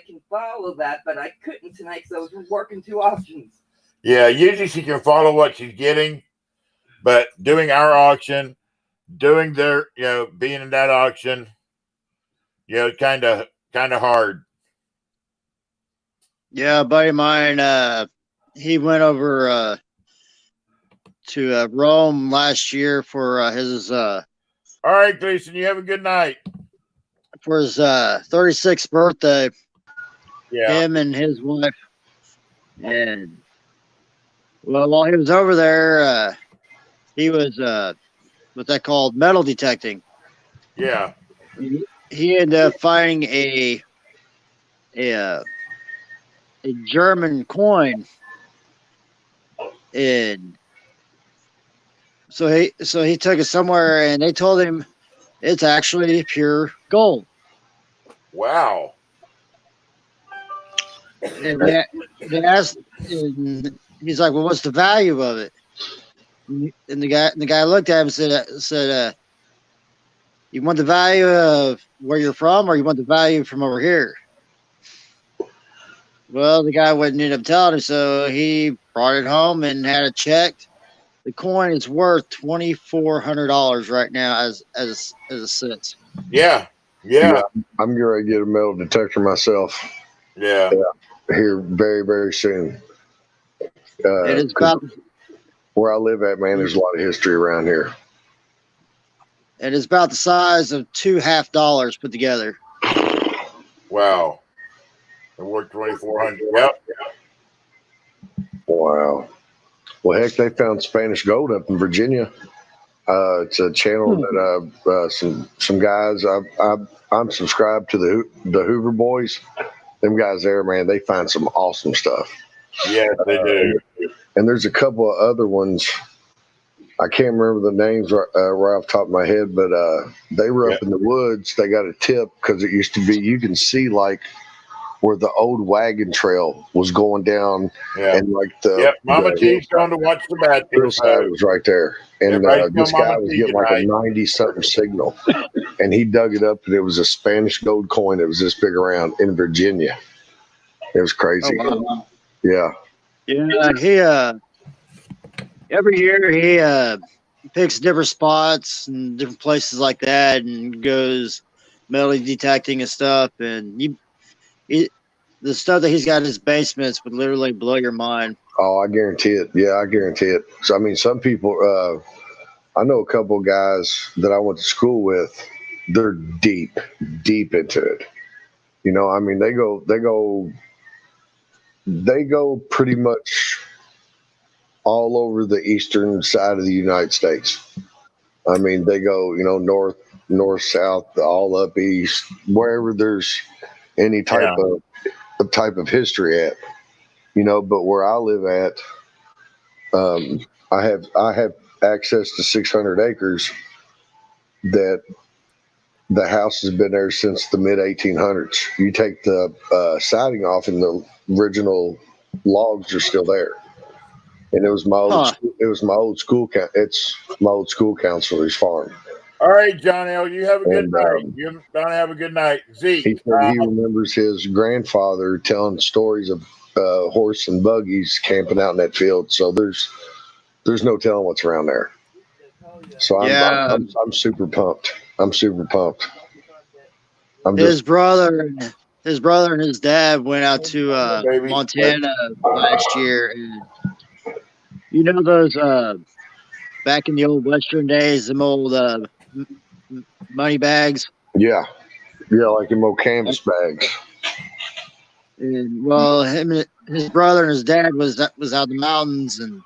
can follow that, but I couldn't tonight because I was working 2 auctions. Yeah, usually she can follow what she's getting, but doing our auction, doing their, being in that auction, kind of hard. Yeah, a buddy of mine, he went over to Rome last year for his all right, Gleason, you have a good night. For his 36th birthday. Yeah. Him and his wife. And well, while he was over there, he was what they called metal detecting. Yeah. He ended up finding a German coin, and so he took it somewhere, and they told him it's actually pure gold. Wow. And they asked, and he's like, "Well, what's the value of it?" And the guy looked at him and said, "You want the value of where you're from, or you want the value from over here?" Well, the guy wouldn't end up telling him, so he brought it home and had it checked. The coin is worth $2,400 right now as it sits. Yeah. I'm going to get a metal detector myself. Yeah. Here very, very soon. It is about where I live at, man. There's a lot of history around here. It is about the size of $2 $2.50 put together. Wow. It worked 2,400. Yep. Wow. Well, heck, they found Spanish gold up in Virginia. It's a channel that some guys I'm subscribed to the Hoover Boys. Them guys there, man, they find some awesome stuff. Yes, they do. And there's a couple of other ones. I can't remember the names right off the top of my head, but they were up in the woods. They got a tip because it used to be, you can see like where the old wagon trail was going down, and like Mama T's going to watch the bat. Hillside was right there, and this guy was getting like a 90-something signal, and he dug it up, and it was a Spanish gold coin that was this big around in Virginia. It was crazy. Oh, wow. Yeah. He every year he picks different spots and different places like that, and goes metal detecting and stuff, and the stuff that he's got in his basements would literally blow your mind. Oh, I guarantee it. Yeah, I guarantee it. So, I mean, some people, I know a couple of guys that I went to school with, they're deep into it. I mean, they go pretty much all over the eastern side of the United States. I mean, they go, north, south, all up east, wherever there's any type of history at, But where I live at, I have access to 600 acres that the house has been there since the mid 1800s. You take the siding off, and the original logs are still there. And it was my old Huh. it's my old school counselor's farm. All right, John L. You have a good And, night. You don't have a good night, Zeke. He said he remembers his grandfather telling stories of horse and buggies camping out in that field. So there's no telling what's around there. So I'm super pumped. I'm super pumped. His brother and his dad went out to Montana last year, and those back in the old Western days, them old money bags. Yeah, like them old canvas bags. And his brother and his dad was out in the mountains and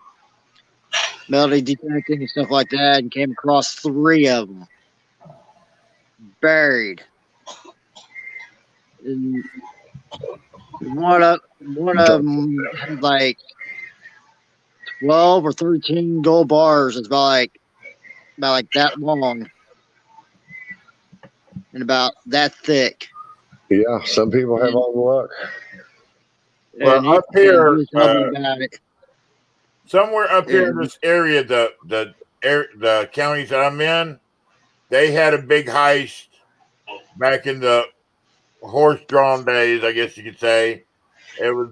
metal detecting and stuff like that, and came across 3 of them buried. And one of them had like 12 or 13 gold bars. It's about that long and about that thick. Yeah, some people have all the luck. Well, up here, he was telling me about it. Somewhere up here in this area, the counties that I'm in, they had a big heist back in the horse-drawn days, I guess you could say. It was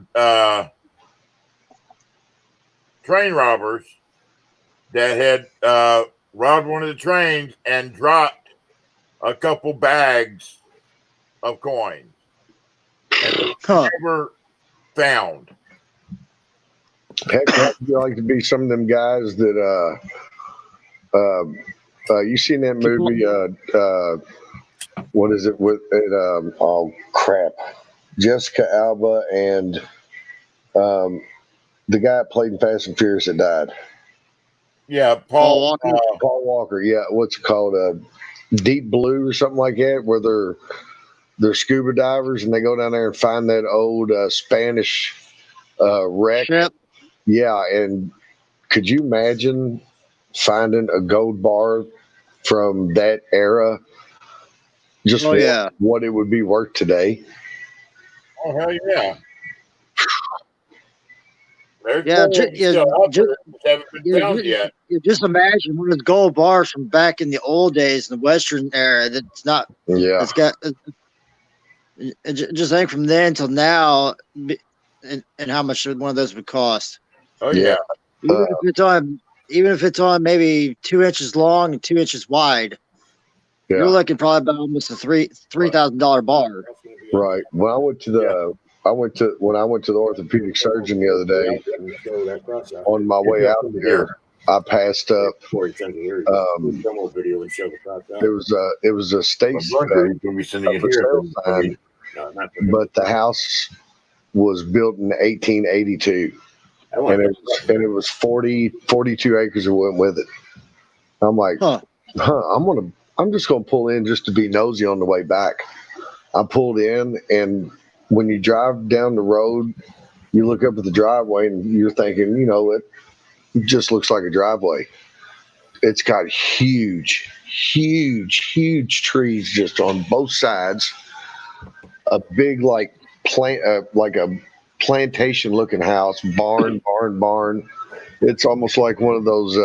train robbers that had robbed one of the trains and dropped a couple bags of coins. And it was never found. Heck, I'd like to be some of them guys that you seen that movie what is it with it oh crap, Jessica Alba and the guy that played in Fast and Furious that died. Yeah, Paul Walker. Paul Walker, yeah, what's it called, Deep Blue or something like that, where they're scuba divers and they go down there and find that old Spanish wreck. Ship. Yeah, and could you imagine finding a gold bar from that era? Just what it would be worth today. Oh, hell yeah. Just imagine one of those gold bars from back in the old days in the Western era. That's not. Yeah. It's got. Just think from then till now, and how much one of those would cost. Oh yeah. Even if it's on maybe 2 inches long and 2 inches wide, you're looking probably about almost a $3,000 bar. Right. When I went to the orthopedic surgeon the other day, on my way out here, I passed up. It was a state sign, but the house was built in 1882. And it was 42 acres that went with it. I'm like, I'm just gonna pull in just to be nosy on the way back. I pulled in, and when you drive down the road, you look up at the driveway and you're thinking, it just looks like a driveway. It's got huge trees just on both sides. A big like a plantation looking house, barn. It's almost like one of those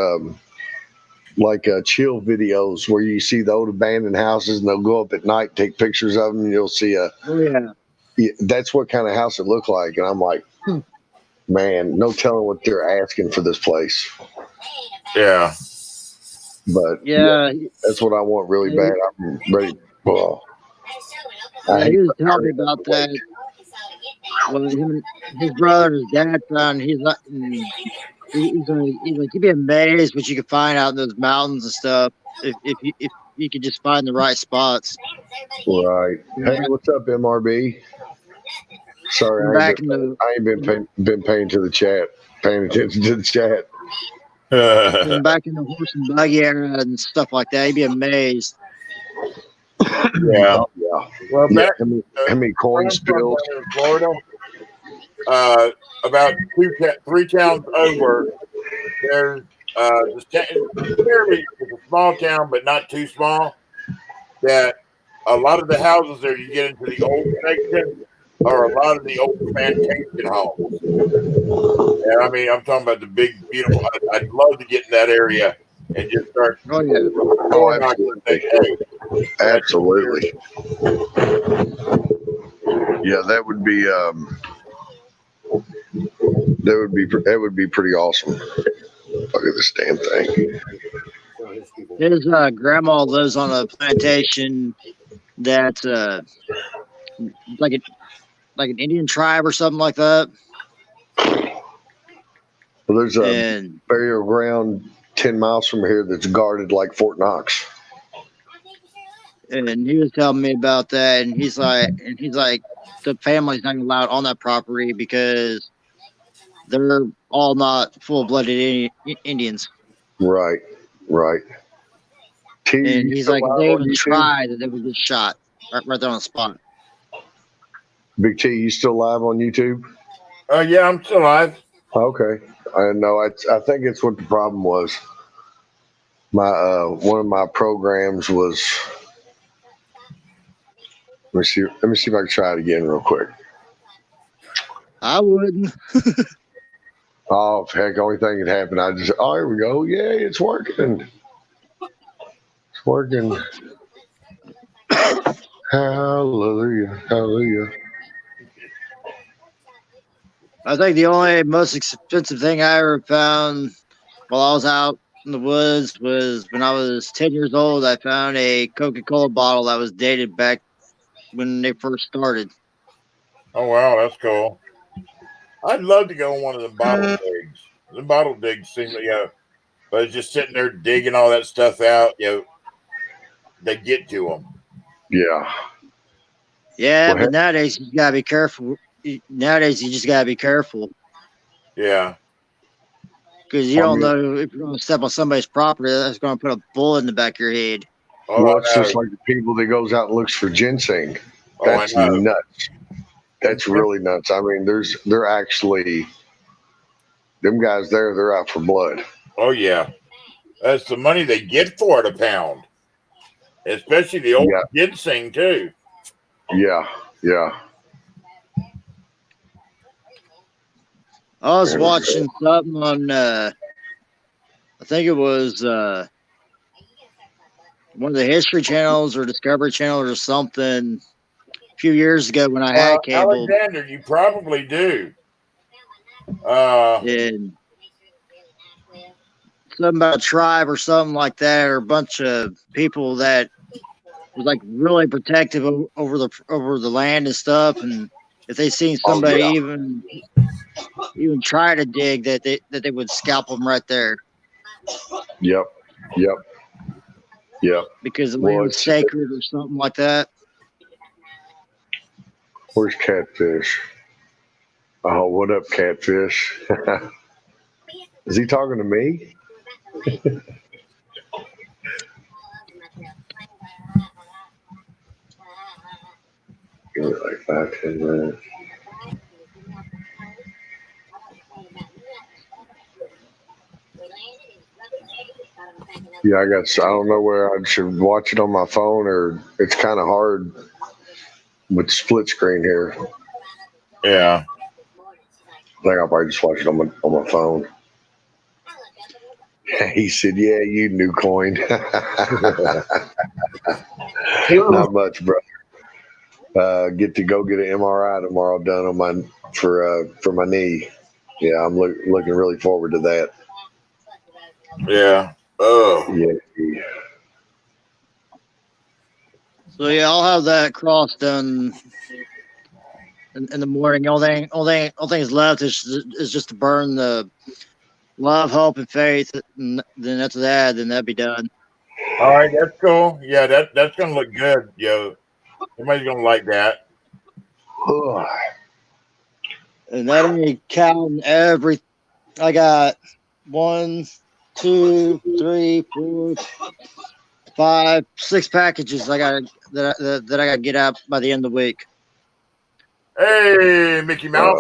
chill videos where you see the old abandoned houses and they'll go up at night, take pictures of them, and you'll see that's what kind of house it looked like. And I'm like, man, no telling what they're asking for this place. Yeah. But that's what I want really bad. I'm ready. Well, he was telling me about that. Well, his brother and his dad found. He's like, you'd be amazed what you could find out in those mountains and stuff if you could just find the right spots. Right. Hey, what's up, MRB? Sorry, I ain't been paying to the chat, paying attention to the chat. Back in the horse and buggy era and stuff like that, you'd be amazed. Yeah. Well, how many coins spilled? In Florida, about three towns over, there's it's a small town, but not too small. That a lot of the houses there, you get into the old section, are a lot of the old plantation homes. And I mean, I'm talking about the big, beautiful. I'd love to get in that area and just start. Oh yeah. Oh, absolutely. Hey, Absolutely. Yeah, that would be pretty awesome. Look at this damn thing. His grandma lives on a plantation that's like an Indian tribe or something like that. Well, there's a And burial ground 10 miles from here that's guarded like Fort Knox. and he was telling me about that, and he's like, the family's not allowed on that property because they're all not full-blooded Indians. Right. T, And you he's still like, if live they on even YouTube? try, that they would get shot right there on the spot. Big T, you still live on YouTube? yeah, I'm still alive. Okay. I know. I think it's what the problem was. My one of my programs was. Let me see if I can try it again real quick. I wouldn't. Oh heck! Only thing that happened, here we go. Yay! It's working. It's working. Hallelujah! Hallelujah! I think the only most expensive thing I ever found while I was out in the woods was when I was 10 years old. I found a Coca-Cola bottle that was dated back when they first started. Oh wow, that's cool. I'd love to go on one of the bottle digs. The bottle digs seem but it's just sitting there digging all that stuff out. They get to them. Yeah. Yeah, Well, but nowadays you gotta be careful. Nowadays you just gotta be careful Yeah. because you don't know if you're gonna step on somebody's property that's gonna put a bullet in the back of your head. Well, it's just like the people that goes out and looks for ginseng. That's nuts. That's really nuts. I mean, they're actually them guys there. They're out for blood. Oh yeah, that's the money they get for it a pound, especially the old ginseng too. Yeah. I was watching something on, I think it was one of the History channels or Discovery Channel or something a few years ago when I had cable. Alexander, you probably do. And something about a tribe or something like that, or a bunch of people that was like really protective over the land and stuff. And if they seen somebody even try to dig, that they would scalp them right there. Yep. Because the land was sacred or something like that. Where's Catfish? Oh, what up, Catfish? Is he talking to me? Give it like 5-10 minutes. Yeah, I don't know where I should watch it on my phone, or it's kind of hard with split screen here. Yeah. I think I'll probably just watch it on my phone. He said, "Yeah, you new coin." Not much, bro. Get to go get an MRI tomorrow done on for my knee. Yeah, I'm looking really forward to that. Yeah. Oh. Yeah. So yeah, I'll have that cross done in the morning. All thing is left is just to burn the love, hope, and faith. And then after that, then that'd be done. All right, that's cool. Yeah, that's gonna look good, yo. Everybody's gonna like that. And that ain't counting every. I got 1, 2, 3, 4, 5, 6 packages I got that I got to get out by the end of the week. Hey, Mickey Mouse.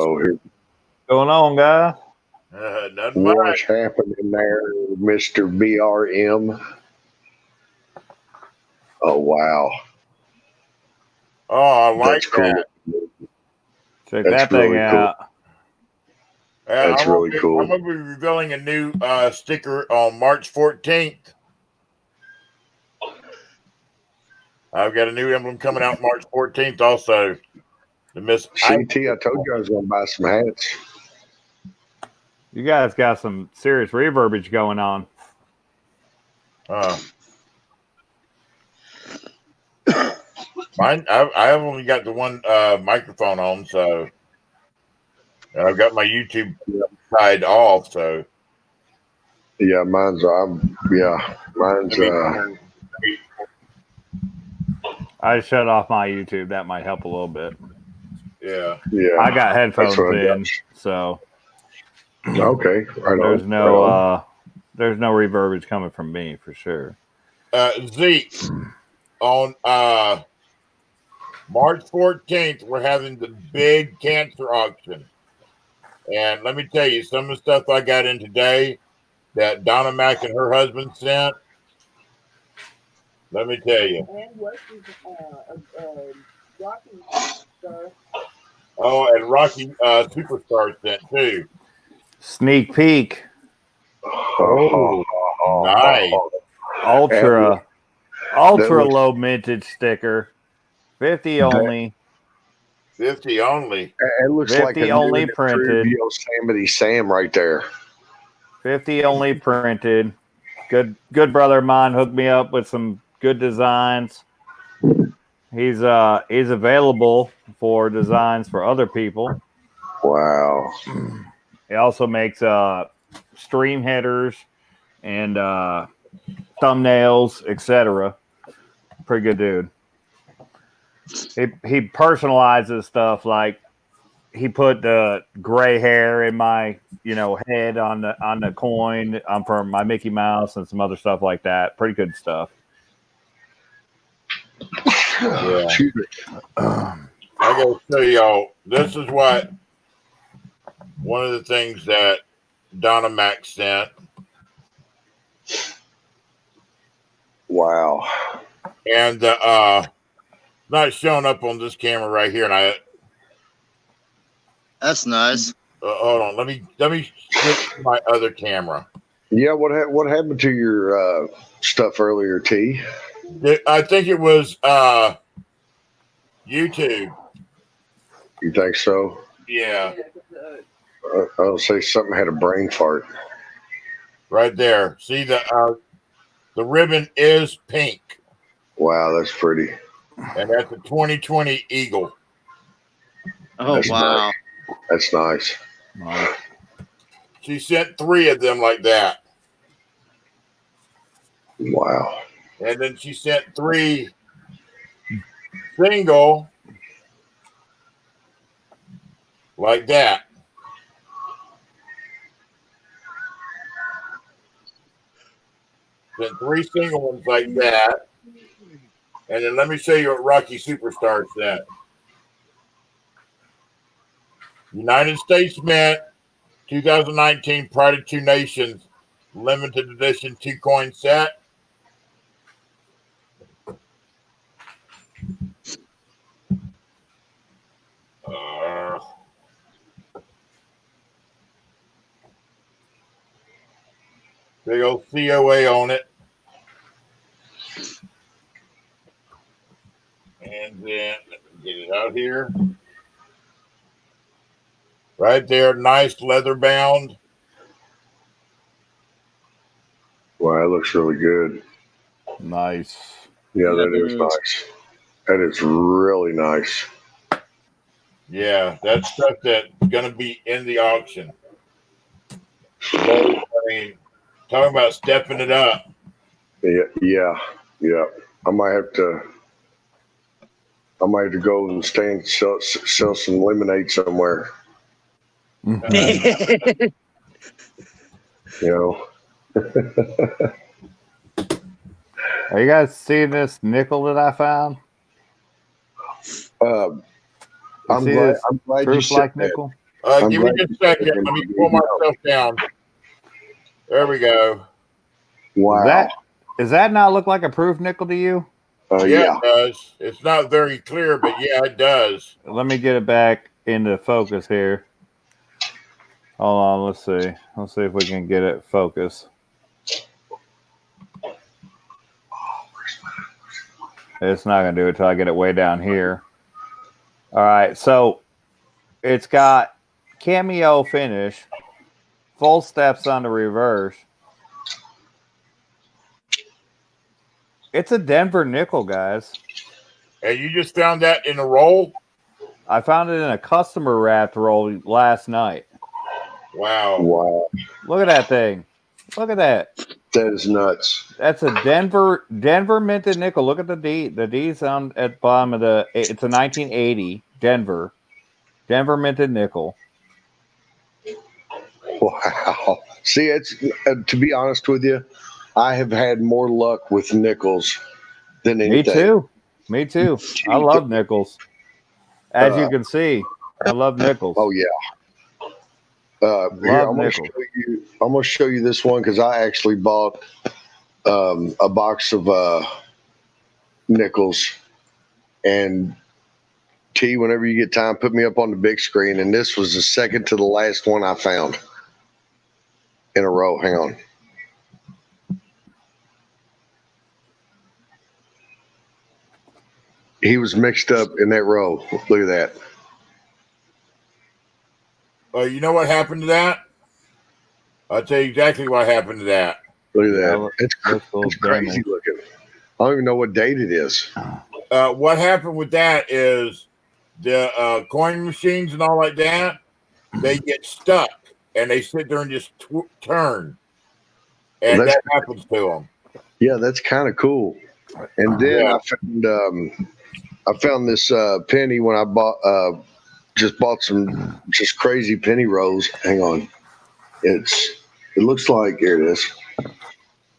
going on, guys? Nothing much. What's happening there, Mr. BRM? Oh, wow. Oh, I like That's cool. that. Check That's that thing really cool. out. That's I'm gonna really cool. I'm going to be revealing a new sticker on March 14th. I've got a new emblem coming out March 14th also. The Miss CT, I told you I was going to buy some hats. You guys got some serious reverbage going on. Mine, I've only got the one microphone on, so, and I've got my YouTube tied off, so. Yeah, mine's. I shut off my YouTube. That might help a little bit. Yeah. Yeah. I got headphones what I got. in, so Okay, right there's on. no right on. there's no reverbage coming from me for sure. Zeke, on March 14th, we're having the big cancer auction. And let me tell you, some of the stuff I got in today that Donna Mack and her husband sent, let me tell you. And what is Rocky Star? Oh, and Rocky Superstar sent too. Sneak peek, Oh, nice. ultra looks- low mintage sticker, 50 only. 50 only. It looks 50 like a only new printed. Yosemite Sam right there. 50 only printed. Good brother of mine hooked me up with some good designs. He's available for designs for other people. Wow. He also makes stream headers and thumbnails, etc. Pretty good dude. He personalizes stuff, like he put the gray hair in my head on the coin for my Mickey Mouse and some other stuff like that. Pretty good stuff. Yeah. I gotta show y'all. This is what one of the things that Donna Mack sent. Wow. And not showing up on this camera right here. And That's nice. hold on. Let me switch to my other camera. Yeah, what happened to your stuff earlier, T? I think it was YouTube. You think so? Yeah, I'll say something had a brain fart. right there. See the ribbon is pink, Wow, that's pretty. and that's a 2020 Eagle. Oh, That's wow. That's nice. She sent 3 of them like that, Wow. and then she sent 3 single like that. Sent 3 single ones like that, and then let me show you what Rocky Superstar sent. United States Mint 2019 Pride of Two Nations limited edition 2-coin set. Big old COA on it. And then let me get it out here. Right there, nice leather bound. Wow, that looks really good. Nice. Yeah, that is nice. That is really nice. Yeah, that's stuff that's going to be in the auction. I mean, talking about stepping it up. Yeah. I might have to go and sell some lemonade somewhere. You know. Are you guys seeing this nickel that I found? I'm glad you said like that. nickel. I'm Give me glad just a you second. said Let me that. pull myself down. There we go. Wow. Does that not look like a proof nickel to you? Yeah, it does. It's not very clear, but yeah, it does. Let me get it back into focus here. Hold on, let's see. Let's see if we can get it focused. It's not going to do it till I get it way down here. All right, so it's got cameo finish, full steps on the reverse. It's a Denver nickel, guys. And you just found that in a roll? I found it in a customer wrapped roll last night. Wow. Wow. Look at that thing. Look at that. That is nuts. That's a Denver minted nickel. Look at the D. The D's on at the bottom of the. It's a 1980 Denver minted nickel. Wow. See, it's to be honest with you, I have had more luck with nickels than anything. Me too. I love nickels. As you can see, I love nickels. Oh yeah. Here, I'm going to show you this one because I actually bought a box of nickels. And T, whenever you get time, put me up on the big screen. And this was the second to the last one I found in a row. Hang on. He was mixed up in that row. Look at that. You know what happened to that? I'll tell you exactly what happened to that. Look at that. It's crazy looking. I don't even know what date it is. What happened with that is the coin machines and all like that, they get stuck and they sit there and just turn. And that happens to them. Yeah, that's kind of cool. And then I found this penny when I bought some just crazy penny rolls. Hang on. It looks like, here it is.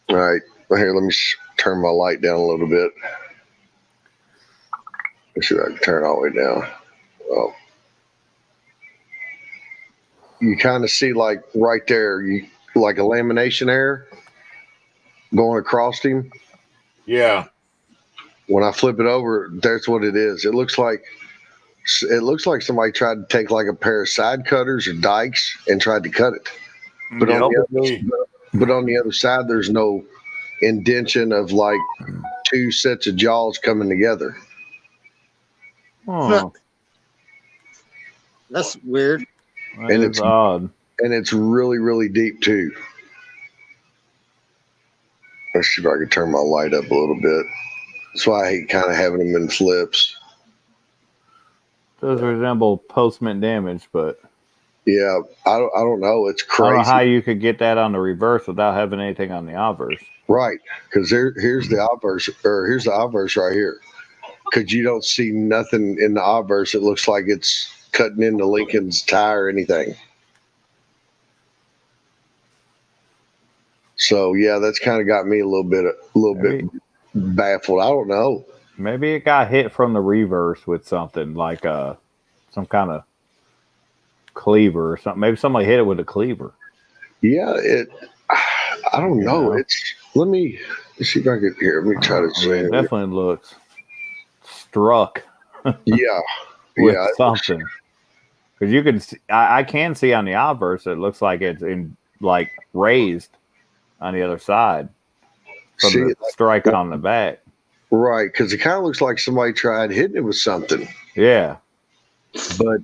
All right. Here, let me turn my light down a little bit. Let's see if I can turn it all the way down. Oh. You kind of see like right there, like a lamination error going across him. Yeah. When I flip it over, that's what it is. It looks like somebody tried to take like a pair of side cutters or dikes and tried to cut it. But on the other side, there's no indentation of like two sets of jaws coming together. Oh, That's weird. And it's odd. And it's really, really deep too. Let's see if I can turn my light up a little bit. That's why I hate kind of having them in flips. Does resemble postment damage, but yeah, I don't know. It's crazy. I don't know how you could get that on the reverse without having anything on the obverse. Right, because here's the obverse, or here's the obverse right here. Because you don't see nothing in the obverse. It looks like it's cutting into Lincoln's tie or anything. So yeah, that's kind of got me a little bit baffled. I don't know. Maybe it got hit from the reverse with something like some kind of cleaver or something. Maybe somebody hit it with a cleaver. Yeah, I don't know. Let me see if I can here. Let me try to see. It definitely looks struck. Yeah, with something. Because you can see, I can see on the obverse, it looks like it's in like raised on the other side from the strike on the back. Right, because it kind of looks like somebody tried hitting it with something. Yeah, but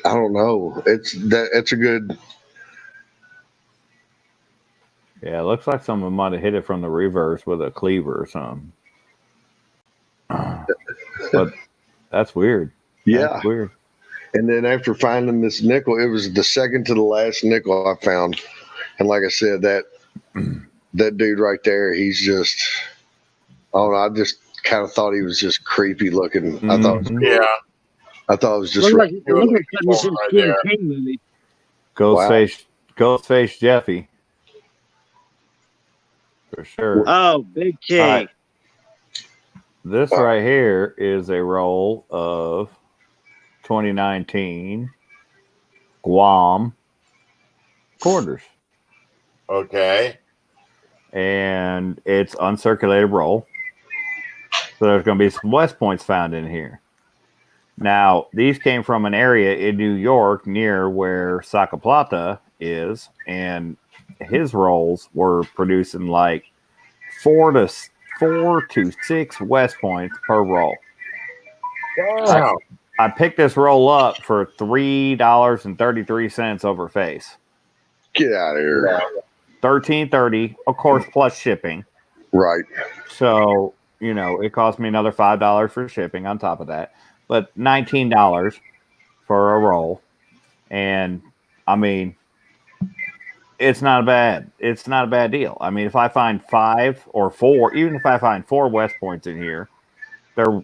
I don't know. It's a good. Yeah, it looks like someone might have hit it from the reverse with a cleaver or something. But that's weird. Yeah, that's weird. And then after finding this nickel, it was the second to the last nickel I found. And like I said, that dude right there, he's just, I don't know, I just kind of thought he was just creepy looking. Mm-hmm. I thought it was I thought it was just like movie. Ghostface Jeffy. For sure. Oh, Big K. Right. This right here is a roll of 2019 Guam quarters. Okay. And it's uncirculated roll. So there's going to be some West Points found in here. Now, these came from an area in New York near where Saca Plata is, and his rolls were producing like 4 to 6 West Points per roll. Wow. I picked this roll up for $3.33 over face. Get out of here. $13.30, of course, plus shipping. Right. So, it cost me another $5 for shipping on top of that, but $19 for a roll. And I mean, it's not bad. It's not a bad deal. I mean, if I find 5 or 4, even if I find 4 West Points in here,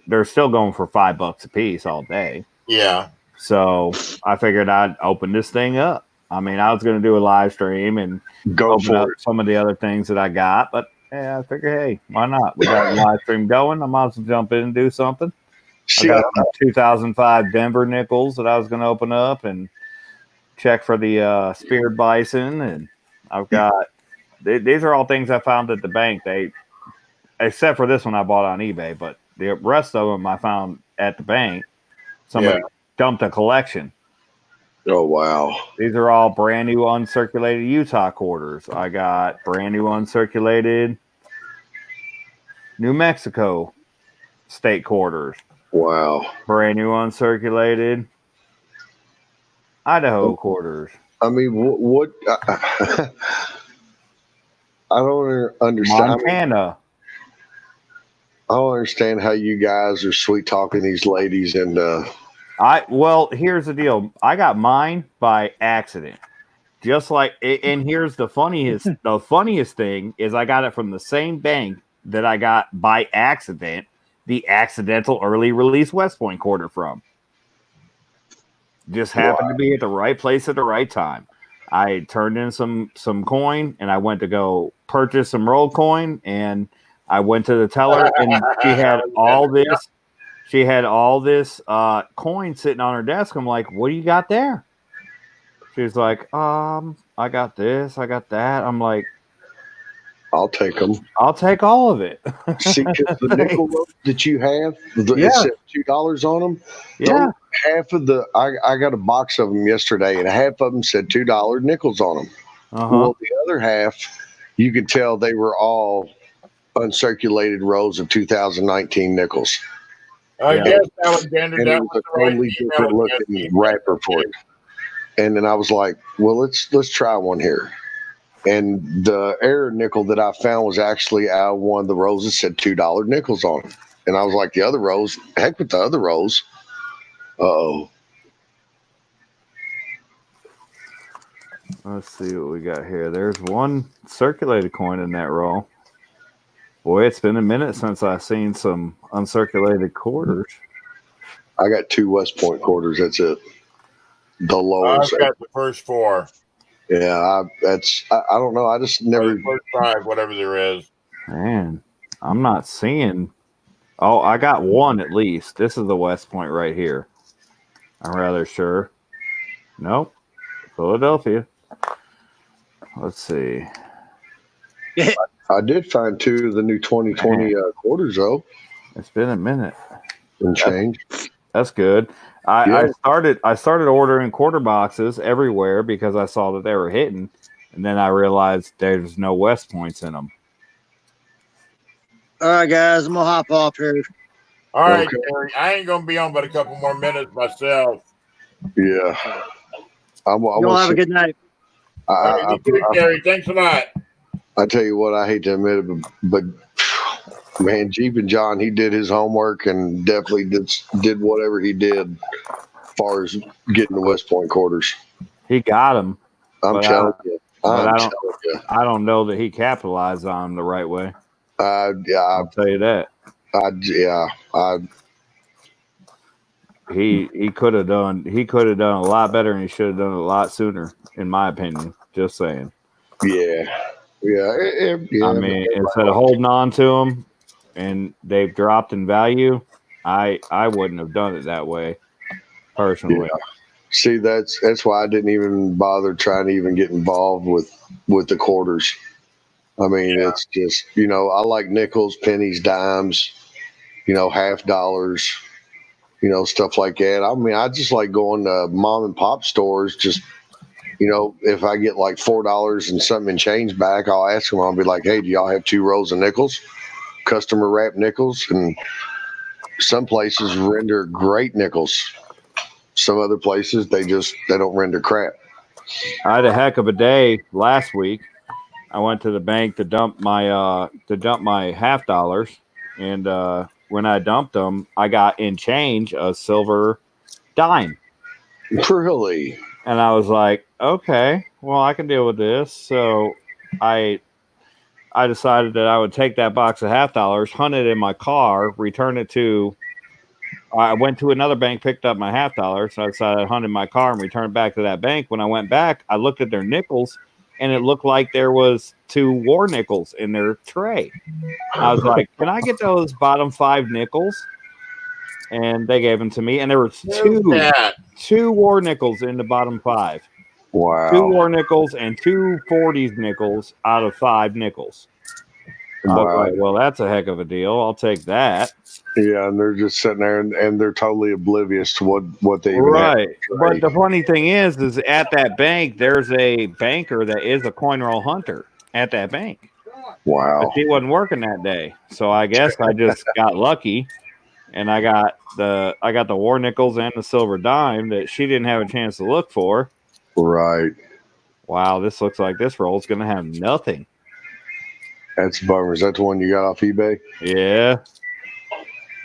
they're still going for $5 a piece all day. Yeah. So I figured I'd open this thing up. I mean, I was going to do a live stream and open up some of the other things that I got, but I figured, hey, why not? We got a live stream going. I might as well jump in and do something. I got some 2005 Denver nickels that I was going to open up and check for the speared bison. And I've got, these are all things I found at the bank. Except for this one I bought on eBay, but the rest of them I found at the bank. Somebody dumped a collection. Oh, wow. These are all brand new uncirculated Utah quarters. I got brand new uncirculated New Mexico state quarters. Wow. Brand new uncirculated Idaho quarters. I mean, what I don't understand. Montana. I don't understand how you guys are sweet talking these ladies and Well, here's the deal. I got mine by accident. Just like, and here's the funniest thing is I got it from the same bank that I got by accident the accidental early release West Point quarter from. Just happened to be at the right place at the right time. I turned in some coin and I went to go purchase some roll coin, and I went to the teller and she had all this. She had all this coin sitting on her desk. I'm like, what do you got there? She's like, I got this, I got that. I'm like, I'll take them. I'll take all of it. See, because the nickel rolls that you have, it said $2 on them. Yeah. Half of I got a box of them yesterday, and half of them said $2 nickels on them. Well, the other half, you could tell they were all uncirculated rolls of 2019 nickels. I guess, Alexander, and that it was a totally different looking wrapper for it. And then I was like, well, let's try one here. And the error nickel that I found was actually out of one of the rolls that said $2 nickels on it. And I was like, the other rolls, heck with the other rolls. Uh-oh. Let's see what we got here. There's one circulated coin in that roll. Boy, it's been a minute since I've seen some uncirculated quarters. I got 2 West Point quarters. That's it. The lowest. I've got the first 4. Yeah, I don't know. I just never. First 5, whatever there is. Man, I'm not seeing. Oh, I got one at least. This is the West Point right here. I'm rather sure. Nope. Philadelphia. Let's see. I did find 2 of the new 2020 quarters, though. It's been a minute. And change. That's good. I started ordering quarter boxes everywhere because I saw that they were hitting, and then I realized there's no West Points in them. All right, guys, I'm gonna hop off here. All right, Gary, I ain't gonna be on but a couple more minutes myself. Yeah. Y'all have a good night. You too, Gary. Thanks a lot. I tell you what, I hate to admit it, but man, Jeep and John, he did his homework and definitely did whatever he did as far as getting the West Point quarters. He got them. I'm telling you. I don't know that he capitalized on them the right way. I'll tell you that. He could have done a lot better, and he should have done it a lot sooner, in my opinion. Just saying. Yeah. I mean, instead of holding on to them, and they've dropped in value, I wouldn't have done it that way, personally. Yeah. See, that's why I didn't even bother trying to even get involved with the quarters. I mean, it's just, I like nickels, pennies, dimes, half dollars, stuff like that. I mean, I just like going to mom and pop stores. Just, if I get like $4 and something in change back, I'll ask them. I'll be like, hey, do y'all have 2 rolls of nickels, customer wrapped nickels? And some places render great nickels. Some other places, they don't render crap. I had a heck of a day last week. I went to the bank to dump my half dollars, and when I dumped them, I got in change a silver dime. Really? And I was like, okay, well, I can deal with this. So I decided that I would take that box of half dollars, hunt it in my car, return it to. I went to another bank, picked up my half dollar, so I decided to hunt in my car and return it back to that bank. When I went back, I looked at their nickels, and it looked like there was 2 war nickels in their tray. I was like, can I get those bottom 5 nickels? And they gave them to me, and there was 2 war nickels in the bottom 5. Wow. 2 war nickels and 2 40s nickels out of 5 nickels. I was like, well, that's a heck of a deal. I'll take that. Yeah, and they're just sitting there, and they're totally oblivious to what they even right. have. But the funny thing is at that bank, there's a banker that is a coin roll hunter at that bank. Wow. But he wasn't working that day, so I guess I just got lucky, and I got the war nickels and the silver dime that she didn't have a chance to look for. Right. Wow, this looks like this roll's going to have nothing. That's a bummer. Is that the one you got off eBay? Yeah.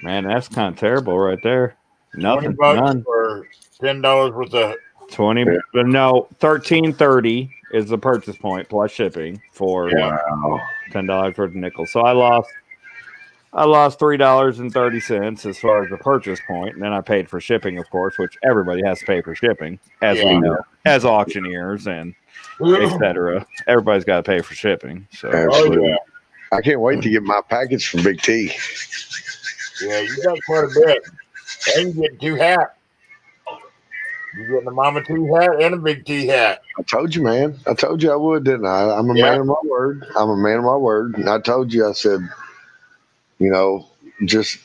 Man, that's kind of terrible right there. Nothing. $20 None. for $10 worth of 20. Yeah. No, $13.30 is the purchase point plus shipping for $10 worth of nickels. So I lost $3.30 as far as the purchase point, and then I paid for shipping, of course, which everybody has to pay for shipping, as we know, as auctioneers and etc. Everybody's got to pay for shipping. So Absolutely. I can't wait to get my package from Big T. Yeah, you got quite a bit. And you get 2 hats. You getting a Mama T hat and a Big T hat. I told you, man. I told you I would, didn't I? I'm a man of my word. I'm a man of my word. And I told you, I said, just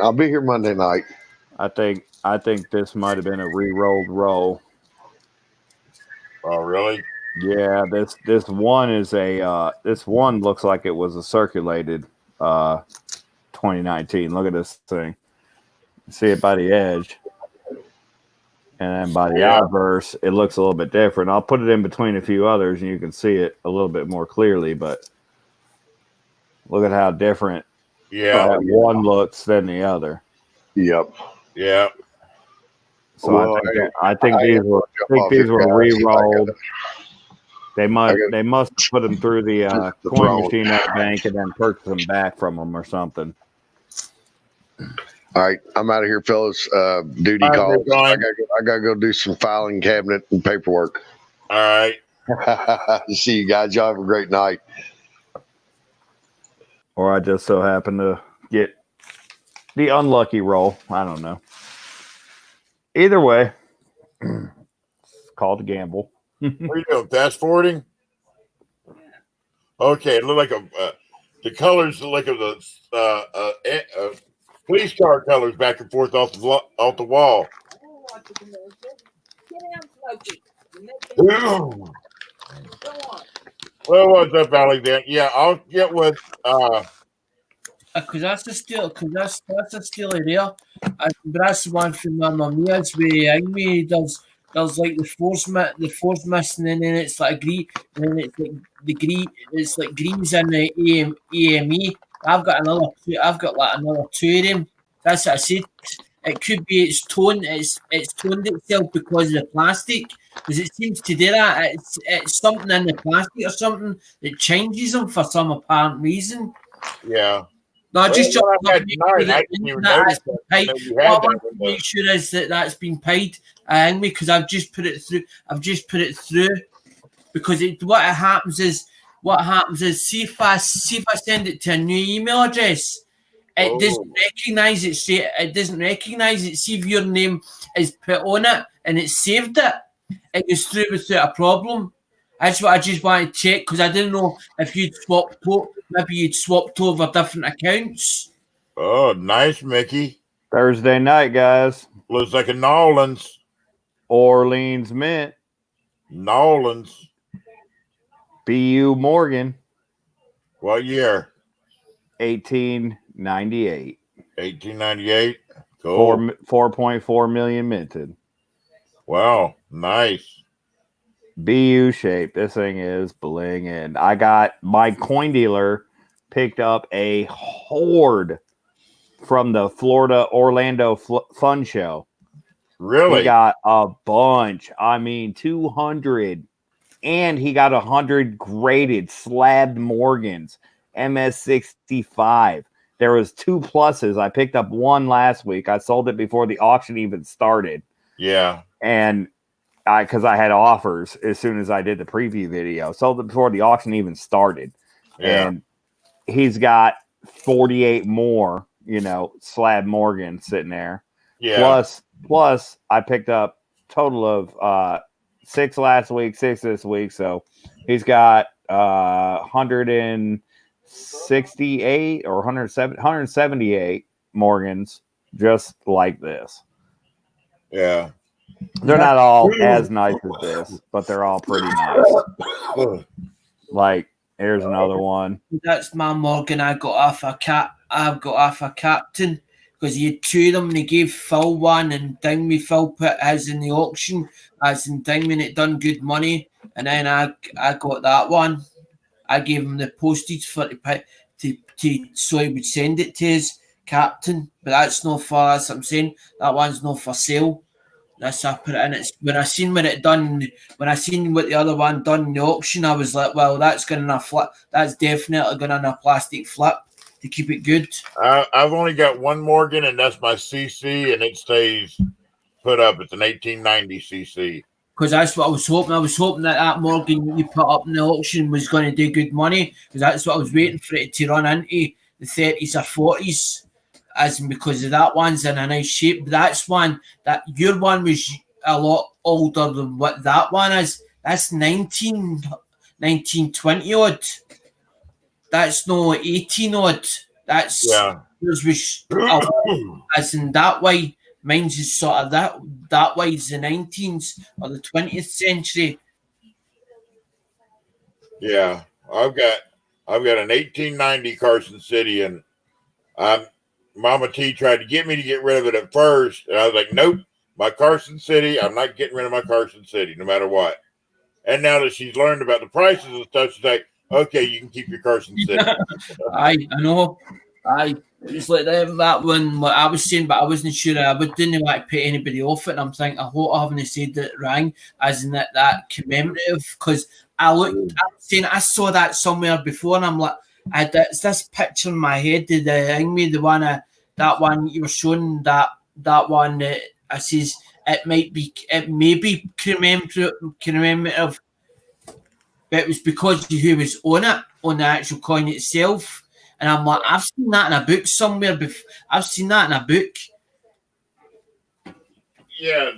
I'll be here Monday night. I think this might have been a re-rolled roll. Oh, really? Yeah, this one is this one looks like it was a circulated 2019. Look at this thing. See it by the edge. And then by the outverse, it looks a little bit different. I'll put it in between a few others and you can see it a little bit more clearly, but look at how different that one looks than the other. Yep. Yeah. So well, I think these were re-rolled. They must put them through the coin machine at the bank and then purchase them back from them or something. All right, I'm out of here, fellas. Duty calls. I gotta go do some filing cabinet and paperwork. All right. See you guys. Y'all have a great night. Or I just so happen to get the unlucky roll. I don't know. Either way, it's called a gamble. What are you doing? Fast forwarding? Okay, it looked like the colors look like the police car colors back and forth off the wall. Well, what's up, Alexander? Yeah, I'll get with because that's the steel. Because that's the steel area. But that's the one from Mamma Mia's where Amy does like the force missing, and then it's like green, and then it's like the green. It's like greens in the AME. I've got like another 2 of them. That's what I said. It could be it's toned itself because of the plastic. Because it seems to do that. It's something in the plastic or something that changes them for some apparent reason. Yeah. No, I just I didn't even notice that. Make sure is that's been paid, because I've just put it through. Because what happens is see if I send it to a new email address, It doesn't recognise it. It doesn't recognise it. See if your name is put on it and it saved it. It goes through without a problem. That's what I just wanted to check because I didn't know if you'd swapped maybe you'd swapped over different accounts. Oh, nice, Mickey. Thursday night, guys. Looks like a Nolans. Orleans Mint. Nolans. BU Morgan. What year? 1898. 1898. Cool. 4.4 million minted. Wow, nice. BU shape. This thing is bling. And I got my coin dealer picked up a horde from the Florida Orlando Fun Show. Really? He got a bunch. I mean, 200. And he got 100 graded slabbed Morgans, MS65. There was 2 pluses. I picked up one last week. I sold it before the auction even started. Yeah. And because I had offers as soon as I did the preview video. Sold it before the auction even started. Yeah. And he's got 48 more, slab Morgan sitting there. Yeah. Plus I picked up total of 6 last week, 6 this week. So he's got 168 or 178 Morgans just like this. Yeah. They're not all as nice as this, but they're all pretty nice. Like, here's another one. That's my Morgan. I've got off a captain because he had 2 of them and he gave Phil one and Dingmy Phil put his in the auction as in Dingmy and it done good money. And then I got that one. I gave him the postage for so he would send it to his captain. But that's not for, as I'm saying, that one's not for sale. That's I put it in. It's when I seen what the other one done in the auction, I was like, well, that's going to flip. That's definitely going to a plastic flip to keep it good. I've only got one Morgan, and that's my CC, and it stays put up. It's an 1890 CC. Because that's what I was hoping. I was hoping that Morgan that you put up in the auction was going to do good money. Because that's what I was waiting for it to run into the 30s or 40s. As in because of that one's in a nice shape. But that's one that your one was a lot older than what that one is. That's 1920 odd. That's no 18 odd. That's yours was as in that way. Mine's is sort of that way is the 19th or the 20th century. Yeah, I've got an 1890 Carson City, and Mama T tried to get me to get rid of it at first, and I was like, nope, my Carson City, I'm not getting rid of my Carson City, no matter what. And now that she's learned about the prices and stuff, she's like, okay, you can keep your Carson City. I know. It's like that one, what I was saying, but I wasn't sure. I didn't want to put anybody off it, and I'm thinking, I hope I haven't said that wrong, as in that commemorative, because I saw that somewhere before, and I'm like, it's this picture in my head, that one you were showing, that one that I says it may be commemorative, but it was because of who was on it, on the actual coin itself. And I'm like, I've seen that in a book somewhere before. I've seen that in a book. Yeah,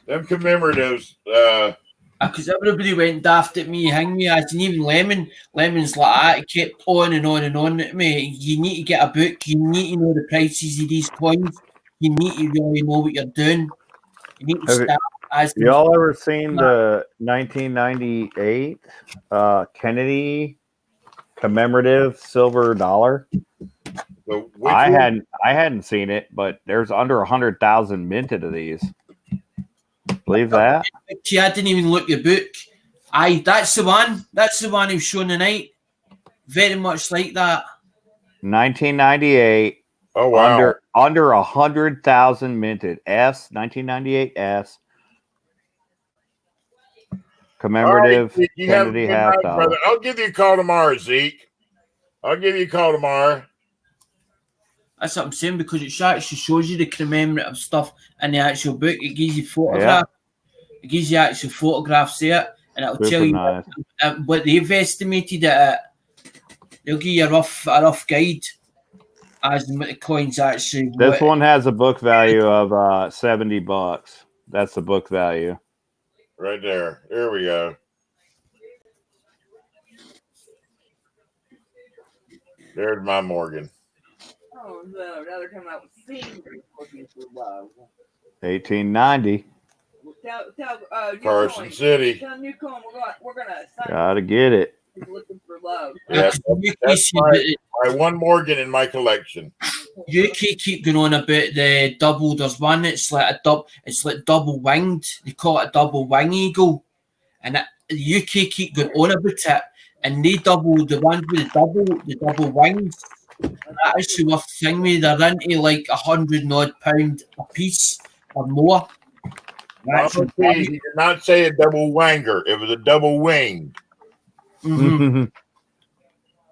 them commemoratives. Because everybody went daft at me, hang me, as in even Lemon's like that. It kept on and on and on at me. You need to get a book. You need to know the prices of these coins. You need to really know what you're doing. You need to start. Y'all ever seen the 1998 Kennedy commemorative silver dollar? I hadn't seen it, but there's under 100,000 minted of these. Believe that? I didn't even look at the book. That's the one. That's the one who's shown tonight. Very much like that. 1998. Oh wow! Under 100,000 minted. 1998 S. Commemorative right, Kennedy half dollar. I'll give you a call tomorrow, Zeke. I'll give you a call tomorrow. That's what I'm saying, because it actually shows you the commemorative stuff in the actual book. It gives you photographs. Yeah. It gives you actual photographs there, and it'll tell you what they've estimated it at. give you a rough guide as to what the coins actually. This one has a book value of $70. That's the book value. Right there. Here we go. There's my Morgan. Oh, no, now they're coming out with seniors looking for love. 1890. Tell Carson City. Tell Newcomb we're gonna sign Gotta get it. He's looking for love. Yeah, that's my one Morgan in my collection. UK keep going on about the double. There's one that's like a double. It's like double winged. They call it a double wing eagle, and the UK keep going on about it. And they double the ones with the double wings. That is worth thing me. They're into like £100 odd a piece or more. That's He did not say a double wanger. It was a double wing. Mm-hmm.